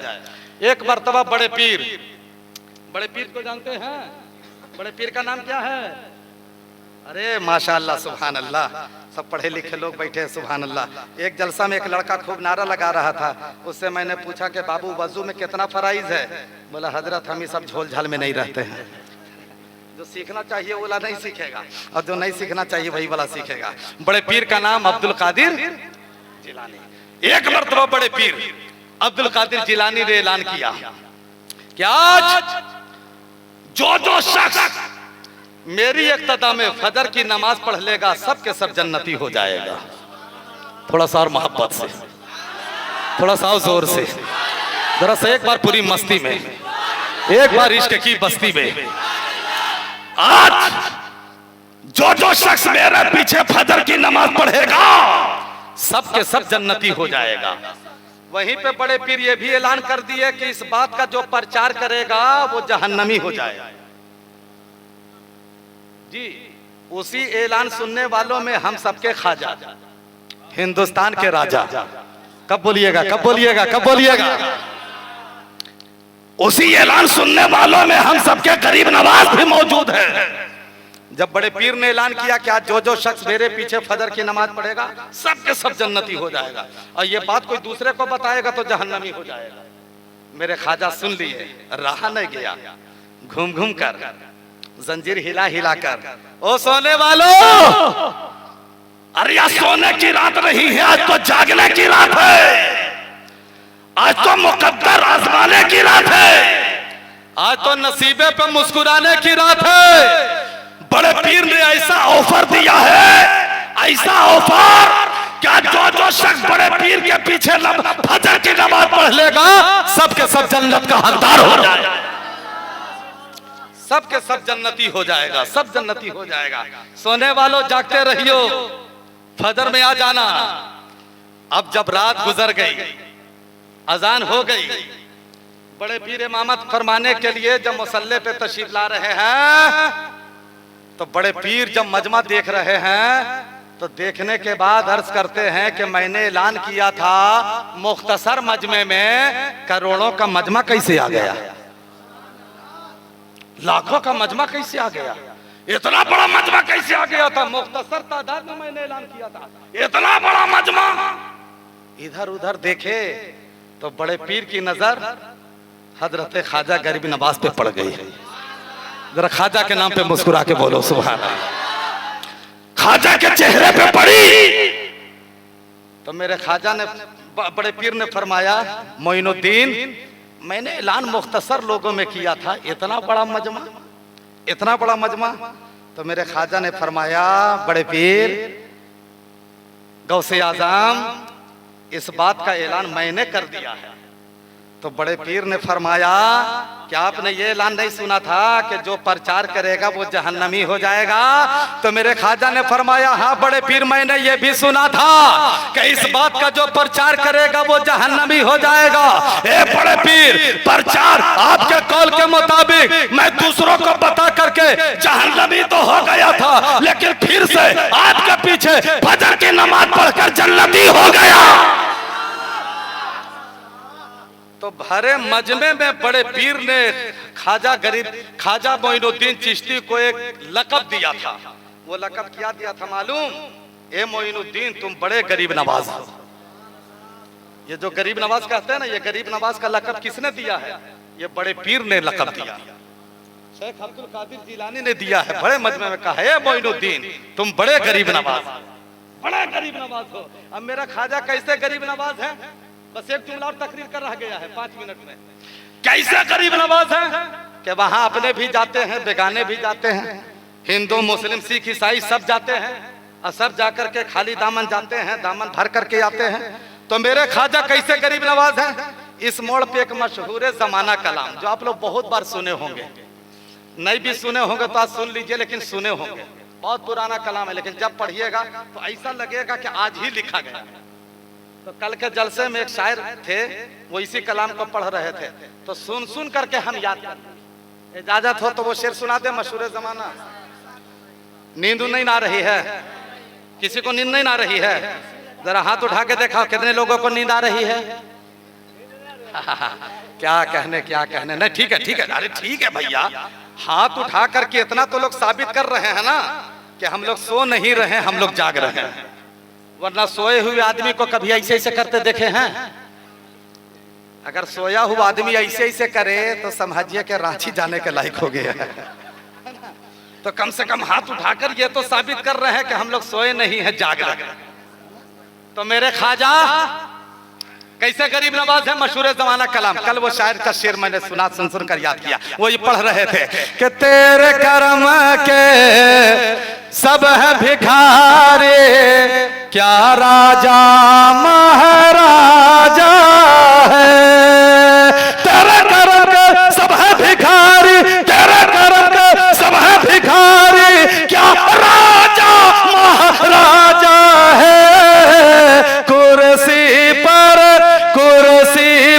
एक मर्तबा बड़े पीर को जानते हैं? बड़े पीर का नाम क्या है? अरे माशाअल्लाह, सुभान अल्लाह, सब पढ़े लिखे लोग बैठे हैं, सुभान अल्लाह। एक जलसा में एक लड़का खूब नारा लगा रहा था, उससे मैंने पूछा कि बाबू वजू में कितना फराइज है? बोला हजरत हम ही सब झोल झाल में नहीं रहते हैं, जो सीखना चाहिए वो वाला नहीं सीखेगा और जो नहीं सीखना चाहिए वही वाला सीखेगा। बड़े पीर का नाम अब्दुल कादिर जिलानी। एक मर्तबा बड़े पीर अब्दुल कादिर जिलानी ने ऐलान किया कि आज जो शख्स मेरी इक्तदा में फजर की नमाज पढ़ लेगा सब के सब जन्नती हो जाएगा। थोड़ा सा और मोहब्बत से, थोड़ा सा और जोर से, जरा सा एक बार पूरी मस्ती में, एक बार इश्क की बस्ती में। आज जो शख्स मेरे पीछे फजर की नमाज पढ़ेगा सब के सब जन्नती हो जाएगा। वहीं पे बड़े पीर ये भी ऐलान कर दिए कि इस बात का जो प्रचार करेगा वो जहन्नमी हो जाएगा। जी, उसी ऐलान सुनने वालों में हम सबके ख्वाजा, हिंदुस्तान के राजा, कब बोलिएगा कब बोलिएगा कब बोलिएगा, उसी ऐलान सुनने वालों में हम सबके गरीब नवाज भी मौजूद है। जब बड़े पीर ने ऐलान किया कि आज जो शख्स मेरे पीछे फजर की नमाज पढ़ेगा सब के सब जन्नती हो जाएगा, और ये बात कोई दूसरे को बताएगा तो जहन्नमी हो जाएगा। मेरे ख्वाजा सुन लिए, रहा नहीं गया, घूम घूम कर, जंजीर हिला हिला कर, ओ सोने वालों, अरे यार सोने की रात नहीं है, आज तो जागने की रात है, आज तो मुकद्दर आजमाने की रात है, आज तो नसीबे पे मुस्कुराने की रात है। बड़े पीर ने ऐसा ऑफर दिया है, ऐसा ऑफर, क्या जो शख्स बड़े पीर के पीछे फजर की नमाज पढ़ लेगा सबके सब जन्नत का हकदार हो जाएगा, सबके सब जन्नती हो जाएगा, सब जन्नती हो जाएगा। सोने वालों जागते रहियो, फजर में आ जाना। अब जब रात गुजर गई, अजान हो गई, बड़े पीर इमामत फरमाने के लिए जब मुसल्ले पे तशरीफ ला रहे हैं तो बड़े पीर जब मजमा देख रहे हैं तो देखने के बाद अर्ज करते हैं कि मैंने ऐलान किया था मुख्तसर मजमे में करोड़ों का मजमा कैसे आ गया, लाखों का मजमा कैसे आ गया, इतना बड़ा मजमा कैसे आ गया था? मुख्तसर तादाद में मैंने ऐलान किया था, इतना बड़ा मजमा। इधर उधर देखे तो बड़े पीर की नजर हजरत ख्वाजा गरीब नवाज पे पड़ गई। जरा ख्वाजा के नाम पे मुस्कुरा के बोलो सुभान अल्लाह। ख्वाजा के चेहरे पे पड़ी तो मेरे ख्वाजा ने बड़े पीर ने फरमाया, मोइनुद्दीन मैंने ऐलान मुख्तसर लोगों में किया था, इतना बड़ा मजमा, इतना बड़ा मजमा। तो मेरे ख्वाजा ने फरमाया, बड़े पीर गौसे आज़म इस बात का ऐलान मैंने कर दिया है। तो बड़े पीर ने फरमाया, क्या आपने ये ऐलान नहीं सुना था कि जो प्रचार करेगा वो जहन्नमी हो जाएगा? तो मेरे ख्वाजा ने फरमाया, हाँ बड़े पीर मैंने ये भी सुना था कि इस बात का जो प्रचार करेगा वो जहन्नमी हो जाएगा। ए बड़े पीर, प्रचार आपके कौल के मुताबिक मैं दूसरों को बता करके जहन्नमी तो हो गया था, लेकिन फिर से आपके पीछे फजर की नमाज पढ़कर जन्नती हो गया। तो भरे मजमे में बड़े पीर ने ख्वाजा मोइनुद्दीन चिश्ती को एक लक़ब दिया था। वो लक़ब क्या दिया था मालूम? ए मोइनुद्दीन तुम बड़े गरीब नवाज हो। ये जो गरीब नवाज कहते हैं ना, ये गरीब नवाज का लक़ब किसने दिया है? ये बड़े पीर ने लक़ब दिया, शेख अब्दुल कादिर जिलानी ने दिया है। बड़े मजमे में कहा, ए मोइनुद्दीन तुम बड़े गरीब नवाज, बड़ा गरीब नवाज हो। अब मेरा ख्वाजा कैसे गरीब नवाज है? बस एक जुमला और तकरीर कर रह गया है 5 मिनट में। कैसे गरीब नवाज है कि वहां अपने भी जाते हैं, बेगाने भी जाते हैं, हिंदू मुस्लिम सिख ईसाई सब जाते हैं, और सब जाकर के खाली दामन जाते हैं, दामन भर करके आते हैं। तो मेरे ख्वाजा कैसे गरीब नवाज है? इस मोड़ पे एक मशहूर जमाना कलाम जो आप लोग बहुत बार सुने होंगे, नहीं भी सुने होंगे तो आज सुन लीजिए, लेकिन सुने होंगे। बहुत पुराना कलाम है, लेकिन जब पढ़िएगा तो ऐसा लगेगा कि आज ही लिखा गया। तो कल के जलसे में एक शायर थे, वो इसी कलाम को पढ़ रहे थे, तो सुन सुन करके हम याद करते। इजाजत हो तो वो शेर सुना दे, मशहूर जमाना। नींद नहीं आ रही है? किसी को नींद नहीं आ रही है? जरा हाथ उठा के देखा कितने लोगों को नींद आ रही है। क्या कहने नहीं, ठीक है ठीक है, अरे ठीक है भैया, हाथ उठा करके इतना तो लोग साबित कर रहे हैं ना कि हम लोग सो नहीं रहे, हम लोग जाग रहे हैं। वरना सोए हुए आदमी को कभी ऐसे ऐसे करते देखे हैं? अगर सोया हुआ आदमी ऐसे ऐसे करे तो समझिए कि रांची जाने के लायक हो गया है। तो कम से कम हाथ उठाकर ये तो साबित कर रहे हैं कि हम लोग सोए नहीं हैं, जाग रहे हैं। तो मेरे ख्वाजा कैसे गरीब नवाज है, मशहूर जमाना कलाम। कल वो शायर का शेर मैंने सुना, सुन सुन कर याद किया। वो ये पढ़ रहे थे कि तेरे करम के सब है भिखारी, क्या राजा महाराजा है। तेरे करम के सब है भिखारी, तेरे करम के सब है भिखारी, क्या राजा महाराजा है। कुर्सी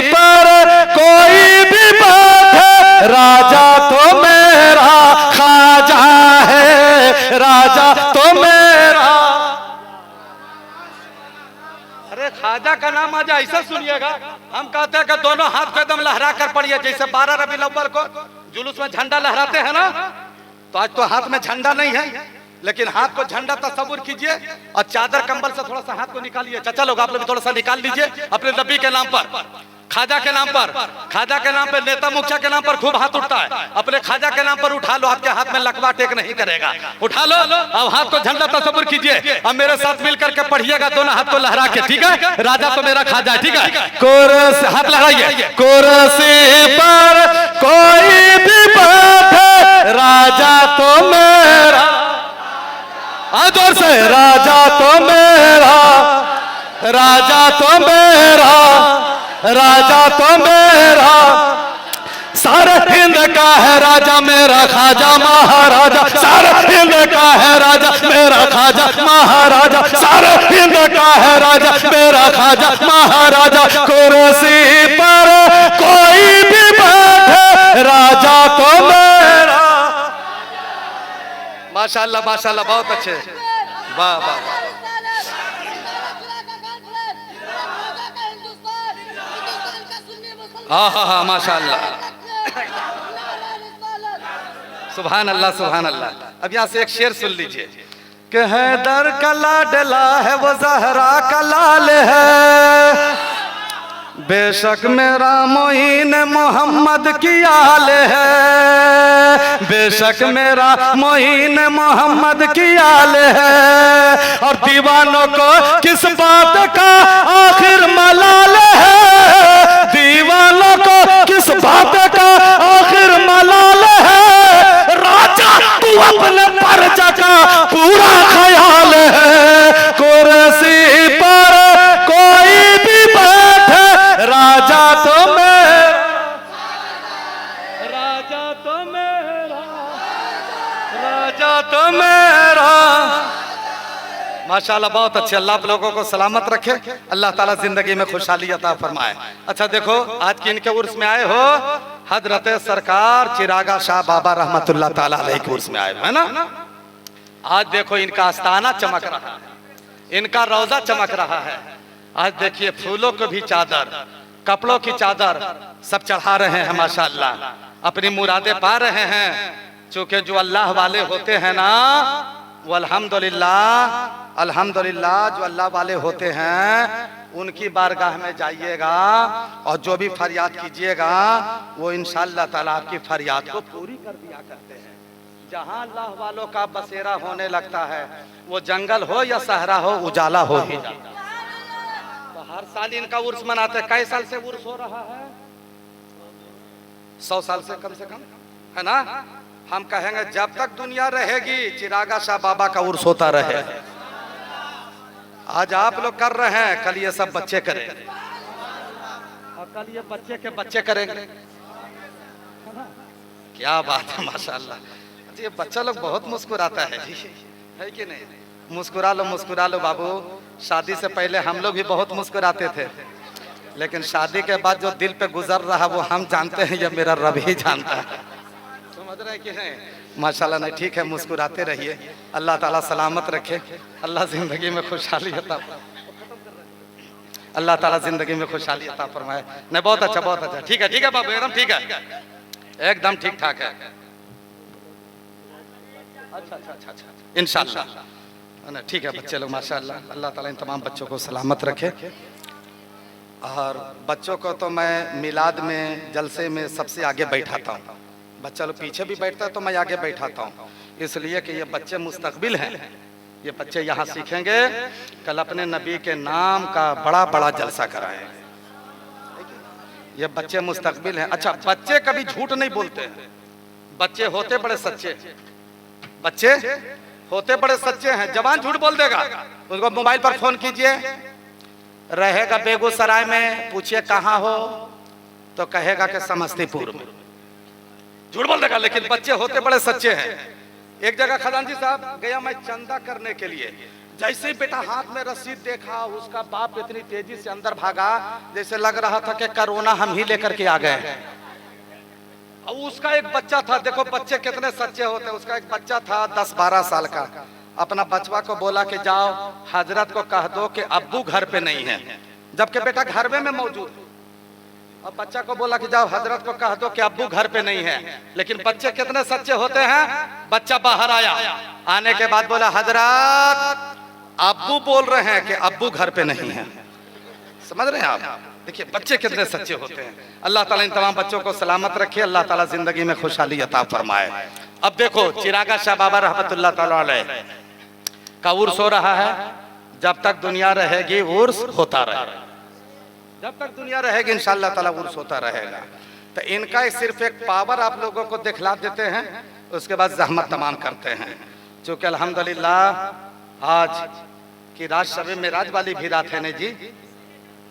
पर कोई भी बैठे, राजा तो मेरा ख्वाजा है, राजा तो मेरा। अरे ख्वाजा का नाम आज ऐसा सुनिएगा, हम कहते हैं कि दोनों हाथ को एकदम लहरा कर पढ़िए, जैसे 12 रबीउल अव्वल को जुलूस में झंडा लहराते हैं ना। तो आज तो हाथ में झंडा नहीं है, लेकिन हाथ को झंडा तस्वुर कीजिए और चादर कंबल से थोड़ा सा हाथ को निकालिए। चाचा लोग आप लोग थोड़ा सा निकाल लीजिए अपने नबी के नाम पर, ख्वाजा के नाम पर। ख्वाजा के नाम पर, नेता मुखिया के नाम पर खूब हाथ उठता है, अपने ख्वाजा के नाम पर उठा लो। आपके हाथ में लकवा टेक नहीं करेगा, उठा लो। अब हाथ को झंडा तस्वुर कीजिए, अब मेरे साथ मिलकर के पढ़िएगा दोनों हाथ को लहरा के, ठीक है? राजा तो मेरा ख्वाजा है, ठीक है? कुर्सी, हाथ लहराइए। कुर्सी पर कोई भी बैठे, राजा तो मेरा, जोर से, राजा तो मेरा, राजा तो मेरा, राजा तो मेरा। सारे हिंद का है राजा मेरा ख्वाजा महाराजा, सारे हिंद का है राजा मेरा ख्वाजा महाराजा, सारे हिंद का है राजा मेरा ख्वाजा महाराजा। कुर्सी पर कोई भी बैठे, राजा तो मेरा। माशाल्लाह माशाल्लाह, बहुत अच्छे, वाह वाह। हाँ हाँ हाँ, माशाल्लाह, सुभान अल्लाह सुभान अल्लाह। अब यहाँ से एक शेर सुन लीजिए कि हैदर का लाडला है वो ज़हरा का लाल है, बेशक मेरा मोइन मोहम्मद की आल है, बेशक मेरा मोइन मोहम्मद की आल है। और दीवानों को किस बात का आखिर मलाल है, दीवानों को किस बात का आखिर मलाल है। राजा तू अपने परजा का पूरा ख्याल है, कुर्सी पर कोई भी बैठे राजा तो मेरा, राजा तो मेरा, राजा तो मेरा। माशाल्लाह बहुत अच्छे। अल्लाह आप लोगों को सलामत रखे, अल्लाह ताला जिंदगी में खुशहाली अता फरमाए। अच्छा देखो आज की इनके उर्स में आए हो, हजरत सरकार चिरागा शाह बाबा रहमतुल्लाह ताला अलैह के उर्स में आए हो, है ना। आज देखो इनका आस्ताना चमक रहा है, इनका रौजा चमक रहा है। आज देखिए फूलों को भी चादर, कपड़ों की चादर सब चढ़ा रहे हैं माशाल्लाह, अपनी मुरादें पा रहे हैं। चूंकि जो अल्लाह वाले होते हैं ना वो अल्हम्दुलिल्लाह, अल्हम्दुलिल्लाह जो अल्लाह वाले होते हैं उनकी बारगाह में जाइएगा और जो भी फरियाद कीजिएगा वो इंशाअल्लाह ताला आपकी फरियाद को पूरी कर दिया करते हैं। जहाँ अल्लाह वालों का बसेरा होने लगता है, वो जंगल हो या सहरा हो, उजाला हो ही जाता है। तो हर साल इनका उर्स मनाते हैं। कई साल से उर्स हो रहा है? 100 साल से कम, है ना। हम कहेंगे जब तक दुनिया रहेगी चिरागा शाह बाबा का उर्स होता रहे। आज आप लोग कर रहे हैं, कल ये सब बच्चे करेंगे और कल ये बच्चे के बच्चे करेंगे। क्या बात है माशाल्लाह। ये बच्चा लोग बहुत मुस्कुराता है जी, है कि नहीं। मुस्कुरा लो बाबू। शादी से पहले हम लोग भी बहुत मुस्कुराते थे, लेकिन शादी के बाद जो दिल पे गुजर रहा वो हम जानते हैं, ये मेरा रब ही जानता है। समझ रहे कि नहीं। माशाल्लाह नहीं, ठीक है, मुस्कुराते रहिए। अल्लाह ताला सलामत रखे, अल्लाह जिंदगी में खुशहाली अता, अल्लाह ताला जिंदगी में खुशहाली अता फरमाए। नहीं बहुत अच्छा, बहुत अच्छा। ठीक है बाबू, एकदम ठीक है, एकदम ठीक ठाक है। अच्छा इंशाल्लाह ठीक है बच्चे लोग माशाल्लाह। अल्लाह ताला इन तमाम बच्चों को सलामत रखे। और बच्चों को तो मैं मिलाद में, जलसे में सबसे आगे बैठाता हूँ। बच्चा लोग पीछे भी बैठता है तो मैं आगे बैठाता हूँ, इसलिए कि ये बच्चे मुस्तकबिल हैं। ये बच्चे यहाँ सीखेंगे, कल अपने नबी के नाम का बड़ा बड़ा जलसा कराएंगे। ये बच्चे मुस्तकबिल हैं। अच्छा बच्चे कभी झूठ नहीं बोलते हैं, बच्चे होते बड़े सच्चे, बच्चे होते बड़े सच्चे हैं। जवान झूठ बोल देगा, उसको मोबाइल पर फोन कीजिए, रहेगा बेगूसराय में, पूछिए कहाँ हो तो कहेगा कि समस्तीपुर में, झूठ बोल देगा। लेकिन बच्चे होते बड़े सच्चे हैं। एक जगह खजानजी साहब गया मैं चंदा करने के लिए, जैसे ही बेटा हाथ में रसीद देखा, उसका बाप इतनी तेजी से अंदर भागा जैसे लग रहा था कि कोरोना हम ही लेकर के आ गए। और उसका एक बच्चा था, देखो बच्चे कितने सच्चे होते हैं। उसका एक बच्चा था 10-12 साल का, अपना बचवा को बोला कि जाओ हजरत को कह दो कि अब्बू घर पे नहीं है, जबकि बेटा घर में मौजूद। अब बच्चा को बोला कि जाओ हजरत को कह दो कि अब्बू घर पे नहीं है। लेकिन बच्चे कितने सच्चे होते हैं। बच्चा बाहर आया, आने के बाद बोला हजरत अब्बू बोल रहे हैं कि अब्बू घर पे नहीं है। समझ रहे हैं आप। देखिए बच्चे कितने सच्चे होते हैं। अल्लाह ताला इन तमाम बच्चों को सलामत रखे, अल्लाह ताला जिंदगी में खुशहाली अता फरमाए। अब देखो चिरागा शाह बाबा रहमतुल्लाह ताला अलैह का उर्स हो रहा है। जब तक दुनिया रहेगी उर्स होता रहेगा, जब तक दुनिया रहेगी इंशाअल्लाह ताला उर्स होता रहेगा। तो इनका सिर्फ एक पावर आप लोगों को दिखला देते हैं, उसके बाद ज़हमत तमाम करते हैं। चूँकि अल्हम्दुलिल्लाह आज की रात शब मेराज वाली भी रात है ना जी।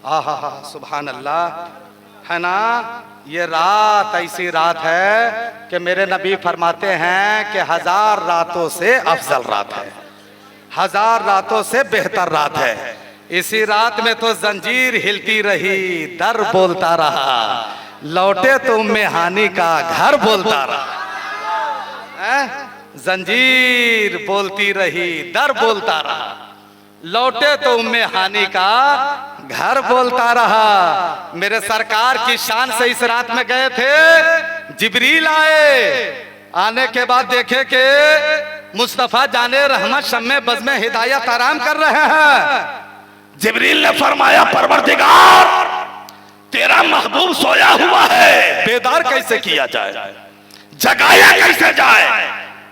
आहा सुभान अल्लाह, है ना। ये रात ऐसी रात है कि मेरे नबी फरमाते हैं कि 1000 रातों से अफजल रात है, 1000 रातों से बेहतर रात है। इसी रात में तो जंजीर हिलती रही, दर बोलता रहा, लौटे तो उम्मे हानी का घर बोलता रहा। जंजीर बोलती रही, दर बोलता रहा, लौटे तो उम्मे हानी का घर बोलता रहा। मेरे सरकार की शान से इस रात में गए थे, जिब्रील आए, आने के बाद देखे कि मुस्तफा जाने रहमत शम्मे बज़्मे हिदायत आराम कर रहे हैं। जिब्रील ने फरमाया परवरदिगार बेदार कैसे किया जाए, जगाया कैसे जाए।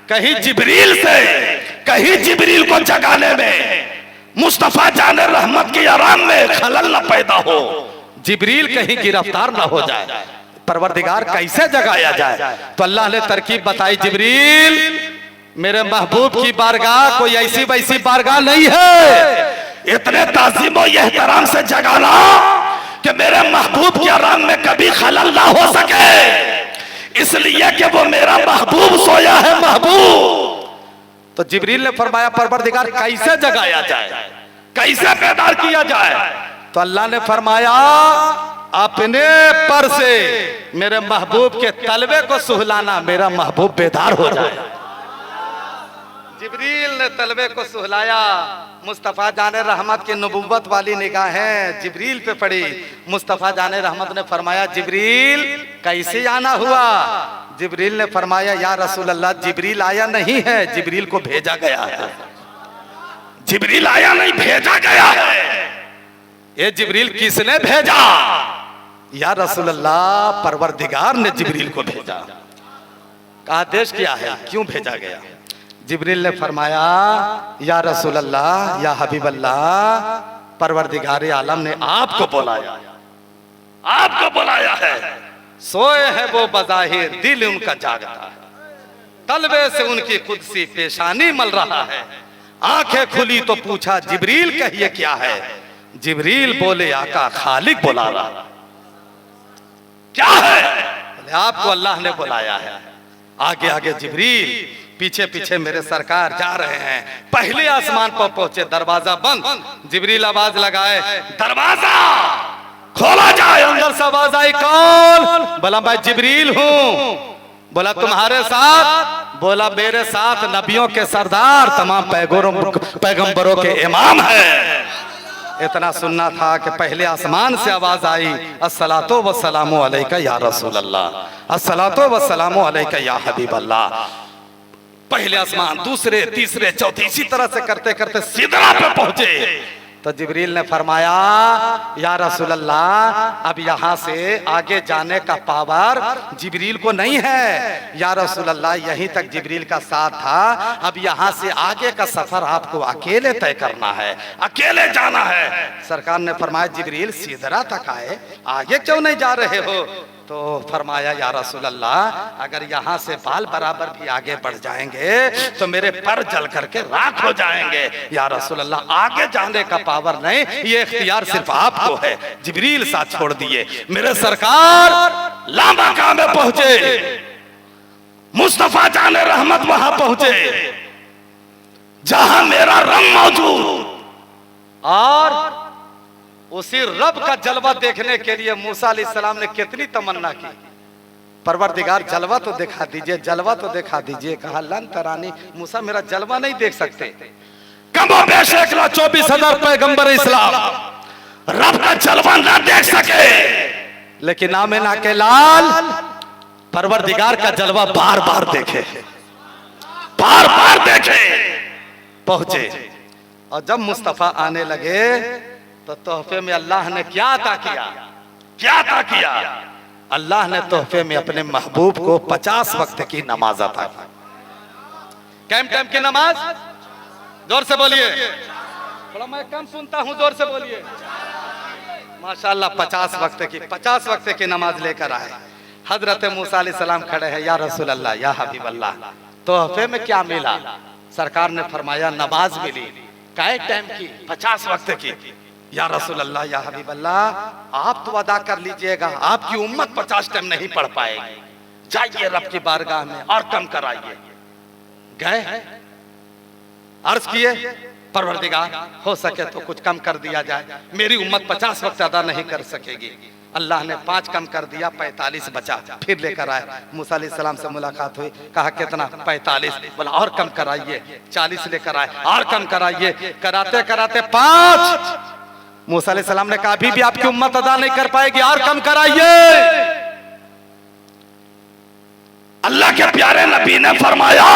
कहीं जिब्रील से, कहीं जिब्रील को जगाने में मुस्तफा जाने रहमत की आराम में खलल न पैदा हो, जिब्रील कहीं गिरफ्तार ना हो जाए, परवरदिगार कैसे जगाया जाए। तो अल्लाह ने तरकीब बताई, जिब्रील मेरे महबूब की बारगाह कोई ऐसी वैसी बारगाह नहीं है, इतने ताज़ीम और एहतराम से जगाना कि मेरे महबूब के आराम में कभी खलल ना हो सके, इसलिए कि वो मेरा महबूब सोया है। महबूब तो जिब्रील ने फरमाया परवरदिगार कैसे जगाया जाए, कैसे बेदार किया जाए। तो अल्लाह ने फरमाया अपने पर से मेरे महबूब के तलवे को सुहलाना, मेरा महबूब बेदार हो जाए। जिब्रील ने तलवे को सुहलाया, मुस्तफ़ा जाने रहमत की नबुव्वत वाली निगाहें जिब्रील पे पड़ी। मुस्तफ़ा जाने रहमत ने फरमाया जिब्रील कैसे आना हुआ। जिब्रील ने फरमाया या रसूल अल्लाह जिब्रील आया नहीं है, जिब्रील को भेजा गया है। जिब्रील आया नहीं, भेजा गया है। ये जिब्रील किसने भेजा? या रसूल अल्लाह परवरदिगार ने जिब्रील को भेजा। कहा आदेश किया है, क्यों भेजा गया? जिब्रील ने फरमाया या रसूल अल्लाह या हबीब अल्लाह परवरदिगार आलम ने आपको बुलाया, आपको बुलाया है। सोए हैं वो बज़ाहिर, दिल उनका जागता है, तलबे से उनकी कुदसी पेशानी मल रहा है। आंखें खुली तो पूछा जिब्रील कहिए क्या है। जिब्रील बोले आका खालिक बुला रहा। क्या है? आपको अल्लाह ने बुलाया है। आगे आगे जिब्रील, पीछे पीछे मेरे सरकार जा रहे हैं। पहले आसमान पर पहुंचे, दरवाजा बंद। जिब्रील आवाज लगाए दरवाजा खोला जाए। अंदर से आवाज आई कौन? बोला मैं जिब्रील हूँ। बोला तुम्हारे साथ? बोला मेरे साथ नबियों के सरदार, तमाम पैगंबरों के इमाम है। इतना सुनना था कि पहले आसमान से आवाज आई अस्सलातो वस्सलामु अलैका या रसूल अल्लाह, अस्सलातो वस्सलामु अलैका या हबीब अल्लाह। पहले आसमान, दूसरे, तीसरे, चौथे, इसी तरह से करते करते सिदरा पे पहुंचे। तो जिब्रील ने फरमाया या रसूल अल्लाह अब यहाँ से आगे जाने का पावर जिब्रील को नहीं है। या रसूल अल्लाह यहीं तक जिब्रील का साथ था, अब यहाँ से आगे का सफर आपको अकेले तय करना है, अकेले जाना है। सरकार ने फरमाया जिब्रील सिदरा तक आए, आगे क्यों नहीं जा रहे हो? तो फरमाया या रसूल अल्लाह अगर यहाँ से बाल बराबर भी आगे बढ़ जाएंगे तो मेरे पर जल करके राख हो जाएंगे। या रसूल अल्लाह आगे जाने का पावर नहीं, ये इख्तियार सिर्फ आपको है। जिब्रील साथ छोड़ दिए। मेरे सरकार लामका में पहुंचे, मुस्तफा जाने रहमत वहां पहुंचे जहां मेरा रंग मौजूद, और उसी रब का जलवा देखने के लिए मूसा अलैहिस्सलाम ने कितनी तमन्ना की, परवरदिगार जलवा तो दिखा दीजिए, जलवा तो दिखा दीजिए। कहा लन तरानी, मूसा मेरा जलवा नहीं देख सकते। कमो बेश 1,24,000 पैगंबर इस्लाम रब का जलवा ना देख सके, लेकिन आमिना के लाल परवरदिगार का जलवा बार बार देखे, बार बार देखे। पहुंचे और जब मुस्तफा आने लगे तो तोहफे में अल्लाह ने क्या अता किया? क्या अता किया? अल्लाह ने तोहफे में अपने महबूब को 50 वक्त की नमाज अता की। कैम टाइम की नमाज, जोर से बोलिए, थोड़ा मैं कम सुनता हूं, जोर से बोलिए। माशाअल्लाह 50 वक्त की नमाज लेकर आए। हजरत मूसा अलैहिस्सलाम खड़े हैं, या रसूल अल्लाह या हबीब अल्लाह तोहफे में क्या मिला? सरकार ने फरमाया नमाज मिली। कै टाइम की? 50 वक्त की। या रसूल अल्लाह या हबीब अल्लाह आप तो अदा कर लीजिएगा, आपकी उम्मत 50 टाइम नहीं पढ़ पाएगी, जाइए रब की बारगाह में और कम कराइए। गए, अर्ज किए परवरदिगार हो सके तो कुछ कम कर दिया जाए, मेरी उम्मत 50 वक्त अदा नहीं कर सकेगी। अल्लाह ने 5 कम कर दिया, 45 बचा। फिर लेकर आए, मूसा अलैहिस्सलाम से मुलाकात हुई, कहा कितना? 45। बोला और कम कराइए। 40 लेकर आए, और कम कराइए। कराते कराते 5। मूसा अलैहिस्सलाम ने कहा अभी भी आपकी उम्मत अदा नहीं कर पाएगी, और कम कराइए। अल्लाह के प्यारे नबी ने फरमाया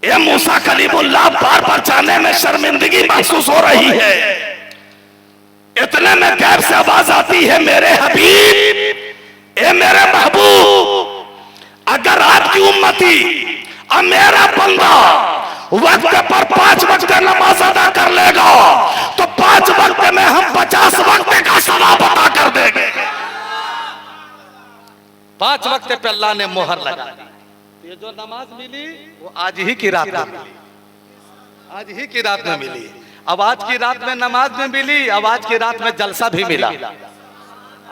ए मूसा कलीमुल्लाह, बार बार जाने में शर्मिंदगी महसूस हो रही है। इतने में गैब से आवाज आती है मेरे हबीब ए मेरे महबूब, अगर आपकी उम्मती और मेरा बंदा वक्त पर 5 वक्त नमाज अदा कर लेगा तो 5 वक्त में हम 50 वक्त का सवाब अदा कर देंगे। 5 वक्त पे अल्लाह ने मोहर लगा दी। ये जो नमाज मिली वो आज ही की रात में मिली, आज ही की रात में मिली। अब आज की रात में नमाज में मिली, अब आज की रात में जलसा भी मिला,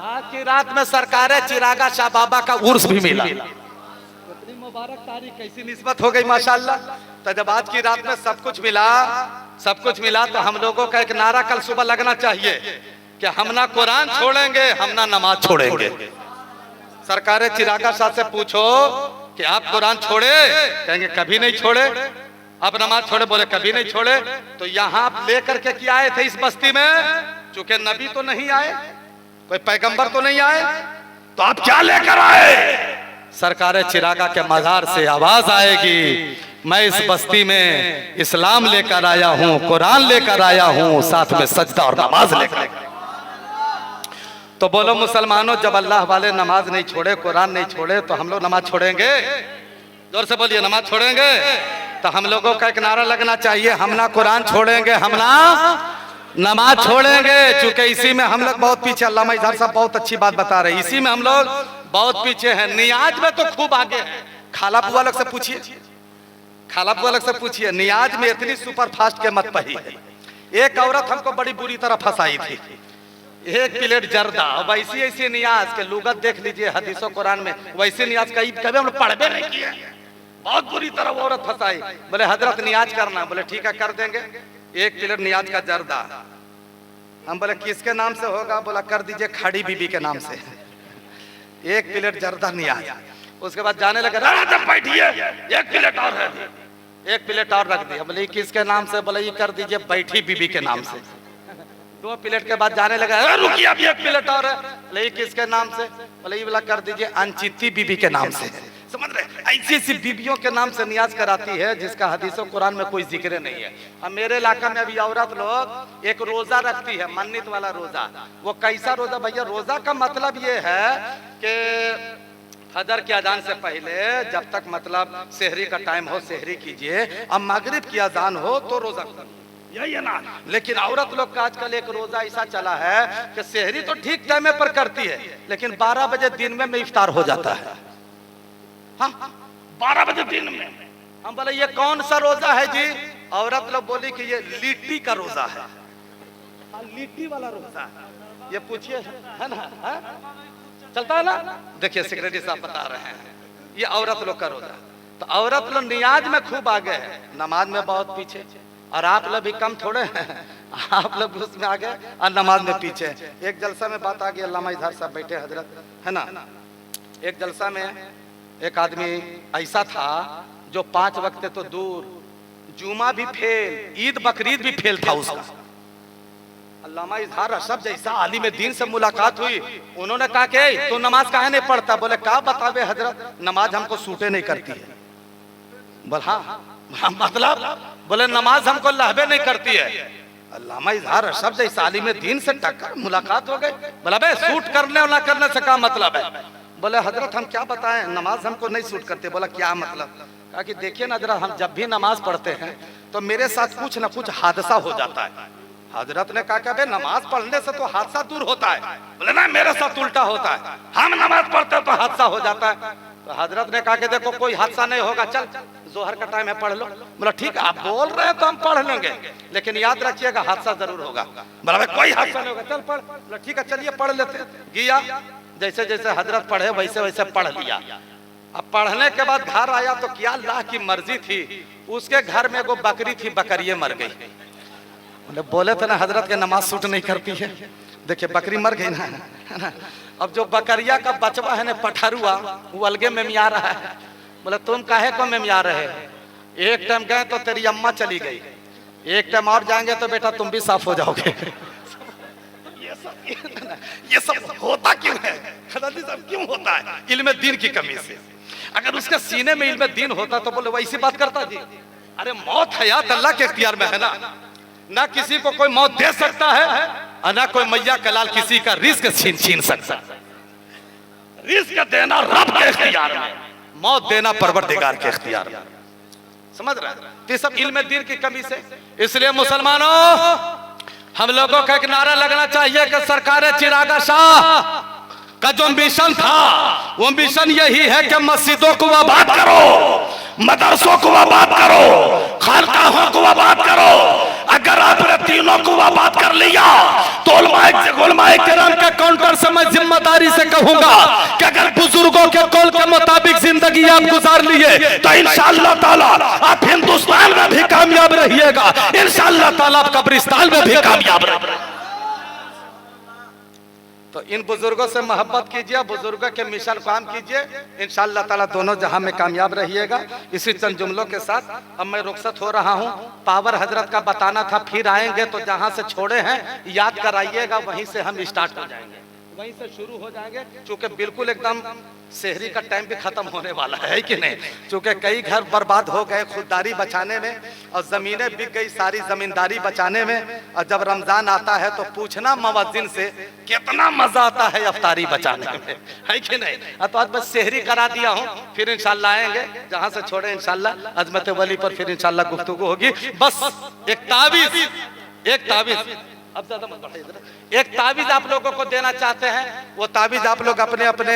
आज की रात में सरकार चिरागा शाह बाबा का उर्स भी मिला। कितनी मुबारक तारीख, कैसी निस्बत हो गई माशाल्लाह। तो जब आज की रात में सब कुछ मिला, सब कुछ मिला, तो हम लोगों का एक नारा कल सुबह लगना चाहिए कि हम ना कुरान छोड़ेंगे, हम ना नमाज छोड़ेंगे। सरकार चिरागा शाह से पूछो कि आप कुरान छोड़े, कहेंगे कभी नहीं छोड़े। आप नमाज छोड़े, बोले कभी नहीं छोड़े। तो यहाँ आप लेकर के क्या आए थे इस बस्ती में? चूंकि नबी तो नहीं आए, कोई पैगंबर तो नहीं आए, तो आप क्या लेकर आए? सरकार चिरागा के मजार से आवाज आएगी, मैं इस बस्ती में इस्लाम लेकर आया हूँ, कुरान लेकर आया हूँ, साथ में सजदा और नमाज लेकर। तो बोलो मुसलमानों, जब अल्लाह वाले नमाज नहीं छोड़े, कुरान नहीं छोड़े, तो हम लोग नमाज छोड़ेंगे? जोर से बोलिए, नमाज छोड़ेंगे? तो हम लोगों का एक नारा लगना चाहिए, हम ना कुरान छोड़ेंगे, हम ना नमाज छोड़ेंगे। चूंकि इसी में हम लोग बहुत पीछे, अल्लामा इजहार साहब बहुत अच्छी बात बता रहे हैं, इसी में हम लोग बहुत पीछे हैं। नियाज में तो खूब आगे है। खाला बुआ लोग से पूछिए, खाला बुआ लोग से पूछिए, नियाज में इतनी सुपर फास्ट के मत पही है। एक औरत हमको बड़ी बुरी तरह फंसाई थी, 1 प्लेट जर्दा, वैसी ऐसी नियाज के लुगत देख लीजिए हदीसों कुरान में, वैसे नियाज कभी हम पढ़बे नहीं किए। बहुत बुरी तरह वो औरत फंसाई। बोले हजरत नियाज करना, बोले ठीक है कर देंगे, 1 प्लेट नियाज का जर्दा। हम बोले किसके नाम से होगा? बोला कर दीजिए खड़ी बीबी के नाम से, 1 प्लेट जर्दा नियाज। उसके बाद जाने लगे, बैठिए, 1 प्लेट और है, 1 प्लेट और रख दिया। बोले किसके नाम से? बोले ये कर दीजिए बैठी बीबी के नाम से। 2 प्लेट के बाद जाने लगा, रुकिए अभी 1 प्लेट और है। बोले ये किसके नाम से? बोले ये वाला कर दीजिए अनचिती बीबी के नाम से। समझ रहे? ऐसी ऐसी बीबियों के नाम से नियाज कराती है जिसका हदीसों कुरान में कोई जिक्र नहीं है। अब मेरे इलाका में अभी औरत लोग एक रोजा रखती है, मन्नत वाला रोजा। वो कैसा रोजा भैया? रोजा का मतलब ये है कि फजर की अजान से पहले जब तक मतलब सेहरी का टाइम हो सेहरी कीजिए, अब मगरिब की अजान हो तो रोजा, यही है ना। लेकिन औरत लोग का आजकल एक रोजा ऐसा चला है कि सेहरी तो ठीक टाइम पर करती है, लेकिन 12 बजे दिन में इफ्तार हो जाता है। हाँ, 12 बजे दिन में। हम बोले ये कौन सा रोजा है जी? औरत लोग बोली कि ये लिट्टी का रोजा है, लिट्टी वाला रोजा है। ये पूछिए, है ना? है? चलता है ना? देखिए सेक्रेटरी साहब बता रहे हैं, ये औरत लोग का रोजा। तो औरत लोग नियाज में खूब आगे है, नमाज में बहुत पीछे। और आप लोग भी कम थोड़े हैं, आप लोग उसमें आगे और नमाज में पीछे। एक जलसा में बात आ गई, अल्लामा इजहार साहब बैठे हजरत, है ना। एक जलसा में एक आदमी ऐसा था जो 5 वक्त तो दूर, जुमा भी फेल, ईद बकरीद भी फेल था उसका। अल्लामा इजहार अशरफ जैसा आलिम दीन से मुलाकात हुई, उन्होंने कहा कि तू नमाज काहे नहीं पढ़ता? बोले क्या बतावे हजरत, नमाज हमको सूटे नहीं करती है। बोल हाँ मतलब? बोले नमाज हमको लहबे नहीं करती है। अल्लामा इजहार अशरफ जैसा आलिम दीन से टक्कर मुलाकात हो गई। बोला बे सूट करने और ना करने से क्या मतलब है? बोले हजरत हम क्या बताएं, नमाज हमको नहीं सूट करते। बोला क्या मतलब? कहा कि देखिए ना जरा, हम जब भी नमाज पढ़ते हैं तो मेरे साथ कुछ ना कुछ हादसा हो जाता है। हजरत ने कहा कि नमाज पढ़ने से तो हादसा दूर होता है। बोले ना मेरे साथ उल्टा होता है, हम नमाज पढ़ते तो हादसा हो जाता है। तो हजरत ने कहा कि देखो कोई हादसा नहीं होगा, चल जोहर का टाइम है पढ़ लो। बोला ठीक है आप बोल रहे हैं तो हम पढ़ लेंगे, लेकिन याद रखिएगा हादसा जरूर होगा। बोला कोई हादसा नहीं होगा, चल पढ़। बोला ठीक है चलिए पढ़ लेते। गया, जैसे जैसे हजरत पढ़े वैसे वैसे पढ़ लिया। अब पढ़ने के बाद घर आया तो क्या अल्लाह की मर्जी थी, उसके घर में वो बकरी थी, बकरिये मर गई। बोले थे ना हजरत के नमाज सूट नहीं करती है, देखिए बकरी मर गई ना। अब जो बकरिया का बचवा है ना पठरुआ, वो अलगे में मिया रहा है। बोले तुम काहे को में मिया रहे? एक टाइम गए तो तेरी अम्मा चली गई, एक टाइम और जाएंगे तो बेटा तुम भी साफ हो जाओगे। ये सब होता क्यों है? क्यों होता है? इल्म दीन की कमी से। अगर उसके सीने में इल्म दीन होता तो बोले वैसी बात करता जी। अरे मौत हयात अल्लाह के इख्तियार में है ना किसी को कोई मौत दे सकता है और ना कोई मैया कलाल किसी का रिस्क छीन सकता है। रिस्क देना रब के इख्तियार में, मौत देना परवरदिगार के इख्तियार में। समझ रहे हैं? तो ये सब इल्म दीन की कमी से। इसलिए मुसलमानों, हम लोगों का एक नारा लगना चाहिए कि सरकार चिरागा शाह का जो मिशन था, वो मिशन यही है कि मस्जिदों को आबाद करो, मदरसों को आबाद करो, खानकाहों को आबाद करो। अगर आपने तीनों को आबाद कर लिया तो उलमाए किराम के काउंटर से मैं जिम्मेदारी से कहूंगा कि अगर बुजुर्गों के कौल के मुताबिक जिंदगी आप गुजार लिए तो इंशाअल्लाह ताला आप हिंदुस्तान में भी कामयाब रहिएगा, इंशाअल्लाह ताला आप कब्रिस्तान में भी कामयाब रहिएगा। तो इन बुजुर्गों से मोहब्बत कीजिए, बुजुर्गों के मिशन काम कीजिए, इंशाअल्लाह ताला दोनों जहां में कामयाब रहिएगा। इसी चंद जुमलों के साथ अब मैं रुखसत हो रहा हूं। पावर हजरत का बताना था, फिर आएंगे तो जहां से छोड़े हैं याद कराइएगा, वहीं से हम स्टार्ट हो जाएंगे, वहीं से शुरू हो जाएंगे। चूंकि बिल्कुल एकदम शहरी का टाइम भी खत्म होने वाला है कि नहीं, चूंकि कई घर बर्बाद हो गए खुददारी बचाने में, और जमीनें बिक गई सारी जमींदारी बचाने में। और जब रमजान आता है तो पूछना मुअज्जिन से कितना मजा आता है अफ्तारी बचाने में, है कि नहीं। तो आज बस शहरी करा दिया हूँ, फिर इंशाल्लाह आएंगे जहां से छोड़े इंशाल्लाह अजमत वली पर फिर इंशाल्लाह गुफ्तगू होगी। बस एक तावीज अब ज्यादा मत बढ़ाइए, एक तावीज आप लोगों को देना चाहते हैं। वो तावीज आप लोग अपने अपने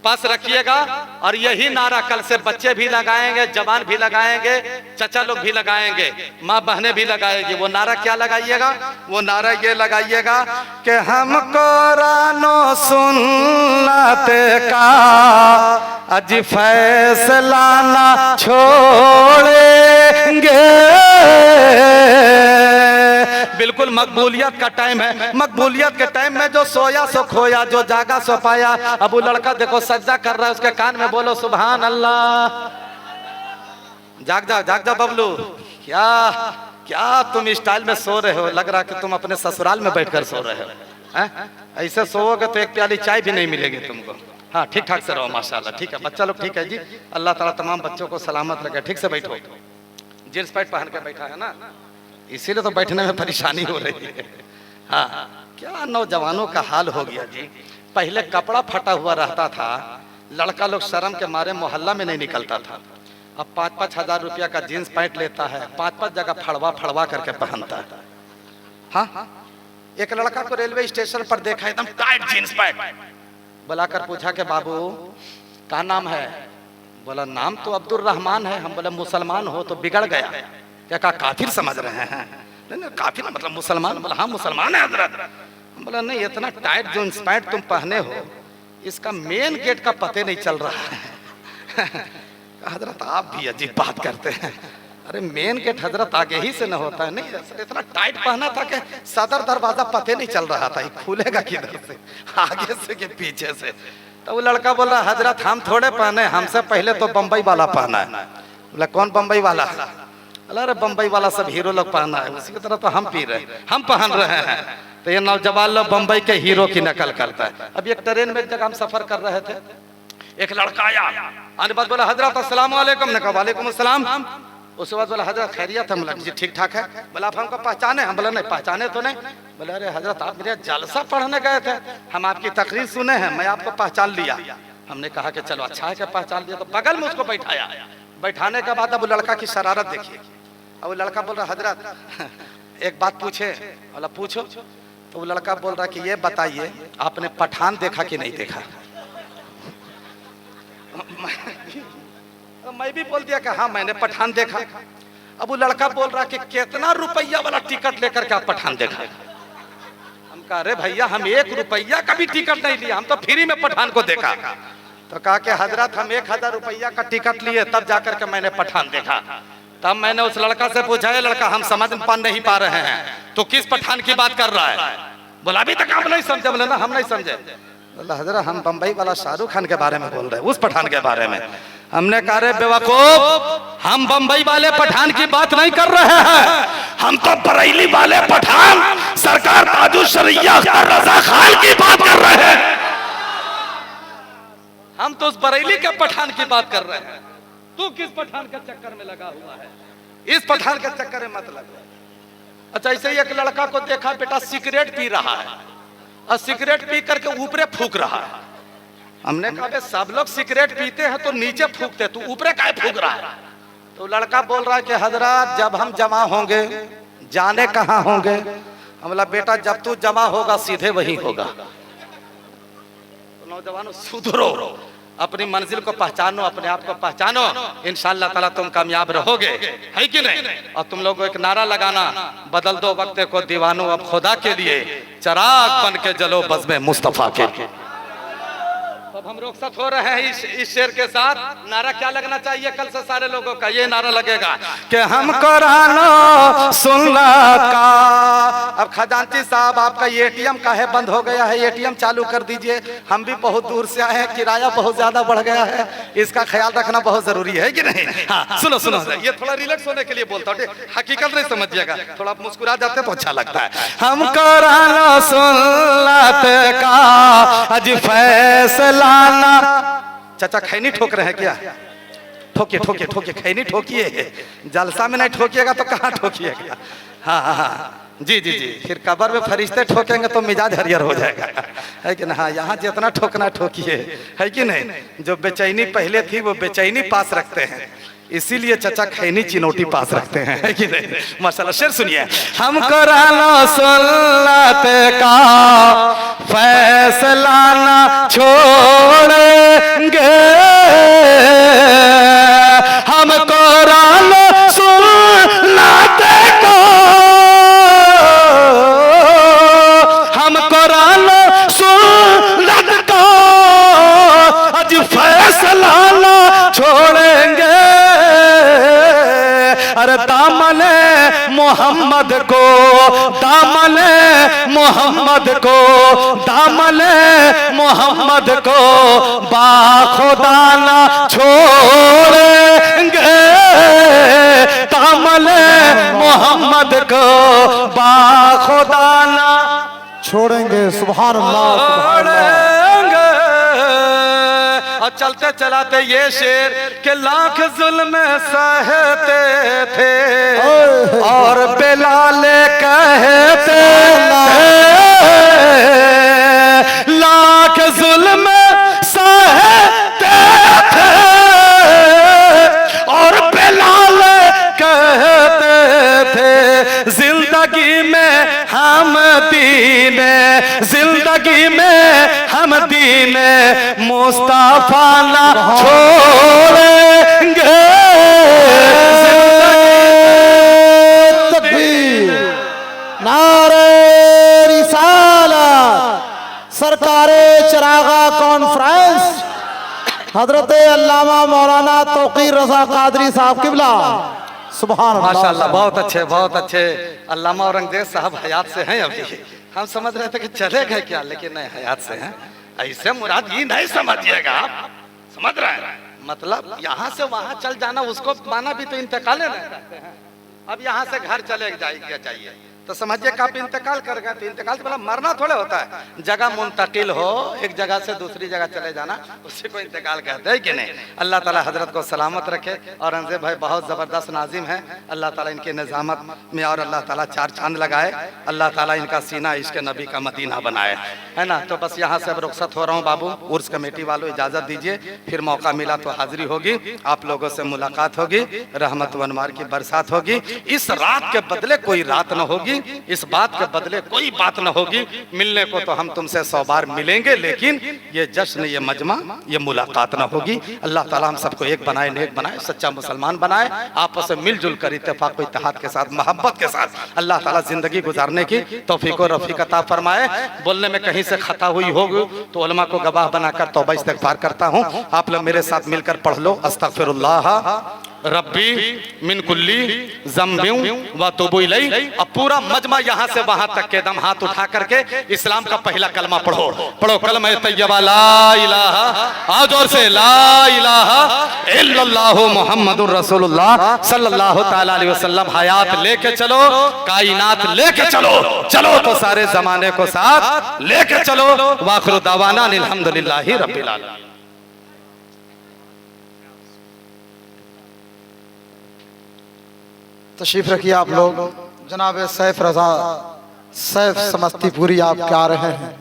पास रखिएगा, और यही नारा कल से बच्चे भी लगाएंगे, जवान भी लगाएंगे, चचा लोग भी लगाएंगे, माँ बहनें भी लगाएंगी। वो नारा क्या लगाइएगा? वो नारा ये लगाइएगा कि हमको रानो सुन्नते का अज फैसला ना छोड़ेंगे। बिल्कुल मकबूलियत का टाइम है, मकबूलियत के टाइम में जो सोया सो खोया, जो जागा सो पाया। अब वो लड़का देखो सज्जा कर रहा है, उसके कान में बोलो सुभान अल्लाह। जाग जा बबलू, क्या क्या तुम स्टाइल में सो रहे हो, लग रहा कि तुम अपने ससुराल में बैठकर सो रहे हो। ऐसे सोओगे तो एक प्याली चाय भी नहीं मिलेगी तुमको। हाँ, ठीक ठाक से रहो माशाल्लाह। ठीक है बच्चा लोग, ठीक है जी, अल्लाह ताला तमाम बच्चों को सलामत रखे। ठीक से बैठो, जींस पैंट पहन के बैठा है ना, इसीलिए तो बैठने में परेशानी हो रही है। हाँ, क्या नौजवानों का हाल हो गया जी। पहले कपड़ा फटा हुआ रहता था, लड़का लोग शर्म के मारे मोहल्ला में नहीं निकलता था। अब 5-5 हजार रुपया का जींस पैंट लेता है, 5-5 जगह फड़वा करके पहनता है। हाँ, एक लड़का को रेलवे स्टेशन पर देखा, एकदम टाइट जींस पैंट, बुलाकर पूछा कि बाबू क्या नाम है? बोला नाम तो अब्दुल रहमान है। हम बोले मुसलमान हो तो बिगड़ गया क्या? कहा काफिर समझ रहे हैं? नहीं काफिर मतलब मुसलमान। बोला हाँ मुसलमान है हजरत। बोला नहीं, इतना टाइट जींस पैंट तुम पहने हो, इसका मेन गेट का पते नहीं चल रहा है। हजरत आप भी अजीब बात करते हैं। अरे मेन गेट हजरत आगे ही से न होता है? नहीं इतना टाइट पहना था कि सदर दरवाजा पते नहीं चल रहा था, खुलेगा किधर से, आगे से कि पीछे से। तो वो लड़का बोल रहा हजरत हम थोड़े पहने, हमसे पहले तो बम्बई वाला पहना है। बोला कौन बम्बई वाला? अरे बम्बई वाला सब हीरो लोग पहना है, उसी की तरह तो हम पी रहे, हम पहन रहे हैं। तो ये नौजवान लोग बम्बई के हीरो की नकल करता है। अब एक ट्रेन में एक जगह हम सफर कर रहे थे, एक लड़का आया, आने बाद बोला हजरत अस्सलाम वालेकुम। ने कहा वालेकुम अस्सलाम। उसके बाद बोला हजरत खैरियत है? बोला जी ठीक ठाक है। बोला आप हमको पहचाने? हम बोला नहीं पहचाने तो नहीं। बोला अरे हजरत आप मेरे जलसा पढ़ने गए थे, हम आपकी तकरीर सुने हैं, मैं आपको पहचान लिया। हमने कहा कि चलो अच्छा है कि पहचान लिया। तो बगल में उसको बैठाया, बैठाने के बाद अब लड़का की शरारत देखिए। अब वो लड़का बोल रहा हजरत एक बात पूछे? बोला पूछो। तो वो लड़का बोल रहा कि ये बताइए आपने पठान देखा कि नहीं देखा? मैं भी बोल दिया कि हाँ मैंने पठान देखा। अब वो लड़का बोल रहा कि कितना रुपया वाला टिकट लेकर के आप पठान देखा? हम कहा अरे भैया हम 1 रुपया का भी टिकट नहीं लिया, हम तो फ्री में पठान को देखा। तो कहा कि हजरत हम 1000 रुपया का टिकट लिए तब जाकर के मैंने पठान देखा। तब मैंने उस लड़का से पूछा है लड़का हम समझ नहीं पा रहे हैं, तो किस पठान की बात कर रहा है? बोला अभी तक आप नहीं समझे। बोले ना हम नहीं समझे। बोला हजरत हम बम्बई वाला शाहरुख खान के बारे में बोल रहे हैं, उस पठान के बारे में। हमने कहा रे बेवकूफ, हम बम्बई वाले पठान की बात नहीं कर रहे हैं, हम तो बरेली वाले पठान सरकार ताजु शरिया रजा खान की बात कर रहे हैं। हम तो उस बरेली के पठान की बात कर रहे हैं। तू किस पठान के चक्कर में लगा हुआ है? इस पठान के चक्कर में मत लग। अच्छा ऐसे ही एक लड़का को देखा बेटा सिगरेट पी रहा है, और सिगरेट पी करके ऊपरे फूक रहा है। हमने कहा बे सब लोग सिगरेट पीते हैं तो नीचे फूकते, तू ऊपर काहे फूक रहा है? तो लड़का बोल रहा है कि हजरत जब हम जमा होंगे जाने कहाँ होंगे? हम बोला बेटा जब तू जमा होगा सीधे वही होगा। तो नौजवानों सुधरो, अपनी मंजिल को पहचानो, अपने आप को पहचानो, इंशाअल्लाह ताला तुम कामयाब रहोगे, है कि नहीं? और तुम लोगों को एक नारा लगाना, बदल दो वक्त को दीवानों अब खुदा के लिए, चिराग बन के जलो बज़्म मुस्तफा के। अब हम रुखसत हो रहे हैं इस शेर के साथ। नारा क्या लगना चाहिए कल से सारे लोगों का? ये नारा लगेगा कि हम कुरान सुनना का। अब खजांची साहब आपका एटीएम काहे बंद हो गया है? एटीएम चालू कर दीजिए। हम भी बहुत दूर से आए हैं, किराया बहुत ज्यादा बढ़ गया है, इसका ख्याल रखना बहुत जरूरी है कि नहीं? हाँ सुनो सुनो, ये थोड़ा रिलैक्स होने के लिए बोलता हूँ, हकीकत नहीं समझिएगा, थोड़ा मुस्कुरा जाते तो अच्छा लगता है। हम कुरान सुनते का अज फैसला। चाचा खैनी ठोक रहे हैं क्या? ठोकिए ठोकिए ठोकिए, खैनी ठोकिए, जलसा में नहीं ठोकिएगा तो कहाँ ठोकिएगा? हाँ हाँ हाँ जी जी जी, फिर कब्र में फरिश्ते ठोकेंगे तो मिजाज हरियर हो जाएगा, है कि ना? हाँ, यहाँ जितना ठोकना ठोकिए, है कि नहीं? जो बेचैनी पहले थी वो बेचैनी पास रखते हैं, इसीलिए चचा खैनी चिनौटी पास रखते हैं, है कि नहीं? माशाल्लाह। शेर सुनिए, हम कुरान सुन्नत का फैसला ना छोड़ेंगे, हम कुरान सुन्नत का, हम कुरान सुन्नत का आज फैसला ना छोड़ेंगे। अरे दामने मोहम्मद को, दामने मोहम्मद को, दामने मोहम्मद को बाखुदा ना छोड़ेंगे, दामने मोहम्मद को बाखुदा ना छोड़ेंगे। सुभान अल्लाह, सुभान अल्लाह। और चलते चलाते ये शेर के लाख जुल्म सहते थे और बिलाल कहते थे, लाख जुल्म सहते थे और बिलाल कहते थे, जिंदगी में हम दीने, जिंदगी में हम दीने मुस्तफा ना छोड़ेंगे। तकबीर, नारे रिसालत, सरकारे चिरागा कॉन्फ्रेंस, हजरत अल्लामा मौलाना तौकीर रजा कादरी साहब किबला। सुभान अल्लाह, माशाअल्लाह, बहुत अच्छे बहुत अच्छे। अल्लामा औरंगजेब साहब हयात से हैं अभी, हम समझ रहे थे कि चले गए क्या, लेकिन नहीं, हयात से हैं। ऐसे मुराद ये नहीं समझिएगा, आप समझ रहे हैं? मतलब यहाँ से वहाँ चल जाना, उसको माना भी तो इंतकाल रहते हैं। अब यहाँ से घर चले जाइए चाहिए तो समझिए कि आप इंतकाल कर गए, तो इंतकाल से मतलब मरना थोड़े होता है। जगह मुंतकिल हो, एक जगह से दूसरी जगह चले जाना, उसी को इंतकाल कहते हैं कि नहीं? अल्लाह ताला हजरत को सलामत रखे। औरंगजेब भाई बहुत ज़बरदस्त नाजिम है, अल्लाह ताला इनके निज़ामत में और अल्लाह ताला चार चांद लगाए, अल्लाह ताला इनका सीना इश्क नबी का मदीना बनाए, है ना? तो बस यहाँ से अब रुखसत हो रहा हूँ बाबू। उर्स कमेटी वालों इजाज़त दीजिए, फिर मौका मिला तो हाजिरी होगी, आप लोगों से मुलाकात होगी, रहमत व अनवार की बरसात होगी। इस रात के बदले कोई रात न होगी, इस बात के बदले कोई बात न होगी। मिलने को तो हम तुमसे 100 बार मिलेंगे, लेकिन ये जश्न, ये मजमा, ये मुलाकात न होगी। अल्लाह ताला हम सबको एक बनाए, नेक बनाए, सच्चा मुसलमान बनाए, आपस में मिलजुल कर इत्तेफाक व इत्तेहाद के साथ, मोहब्बत के साथ अल्लाह ताला जिंदगी गुजारने की तौफीक और रफीक अता फरमाए। बोलने में कहीं से खता हुई होगी तो उलमा को गवाह बनाकर तौबा इस्तिग़फ़ार करता हूँ। आप लोग मेरे साथ मिलकर पढ़ लो, अस्तग़फ़िरुल्लाह रब्बी मिन कुल्ली ज़म्बिन व तुबू इलैहि। अब पूरा मजमा यहाँ से वहाँ तक के दम हाथ उठा करके इस्लाम का पहला कलमा पढ़ो, पढ़ो कलमा तैयबा ला इलाहा, आओ जोर से, ला इलाहा इल्लल्लाहु मुहम्मदुर रसूलुल्लाह सल्लल्लाहु ताला अलैहि वसल्लम। हयात लेके चलो, कायनात लेके चलो, चलो तो सारे जमाने को साथ लेके चलो। वाखिरु दावाना अल्हम्दुलिल्लाहि रब्बिल आलमीन। तशरीफ रखिए आप लोग। जनाब सैफ रजा, सैफ समस्तीपुरी आप क्या रहे हैं,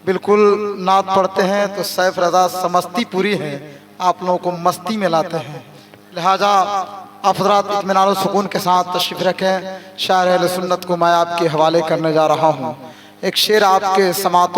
बिल्कुल नात पढ़ते हैं तो सैफ रजा समस्ती पूरी है, आप लोगों को मस्ती में लाते हैं। लिहाजा आप हज़रात इत्मीनान और सुकून के साथ तशरीफ़ रखें। शायर अहले सुन्नत को मैं आपके हवाले करने जा रहा हूँ। एक शेर आपके समातों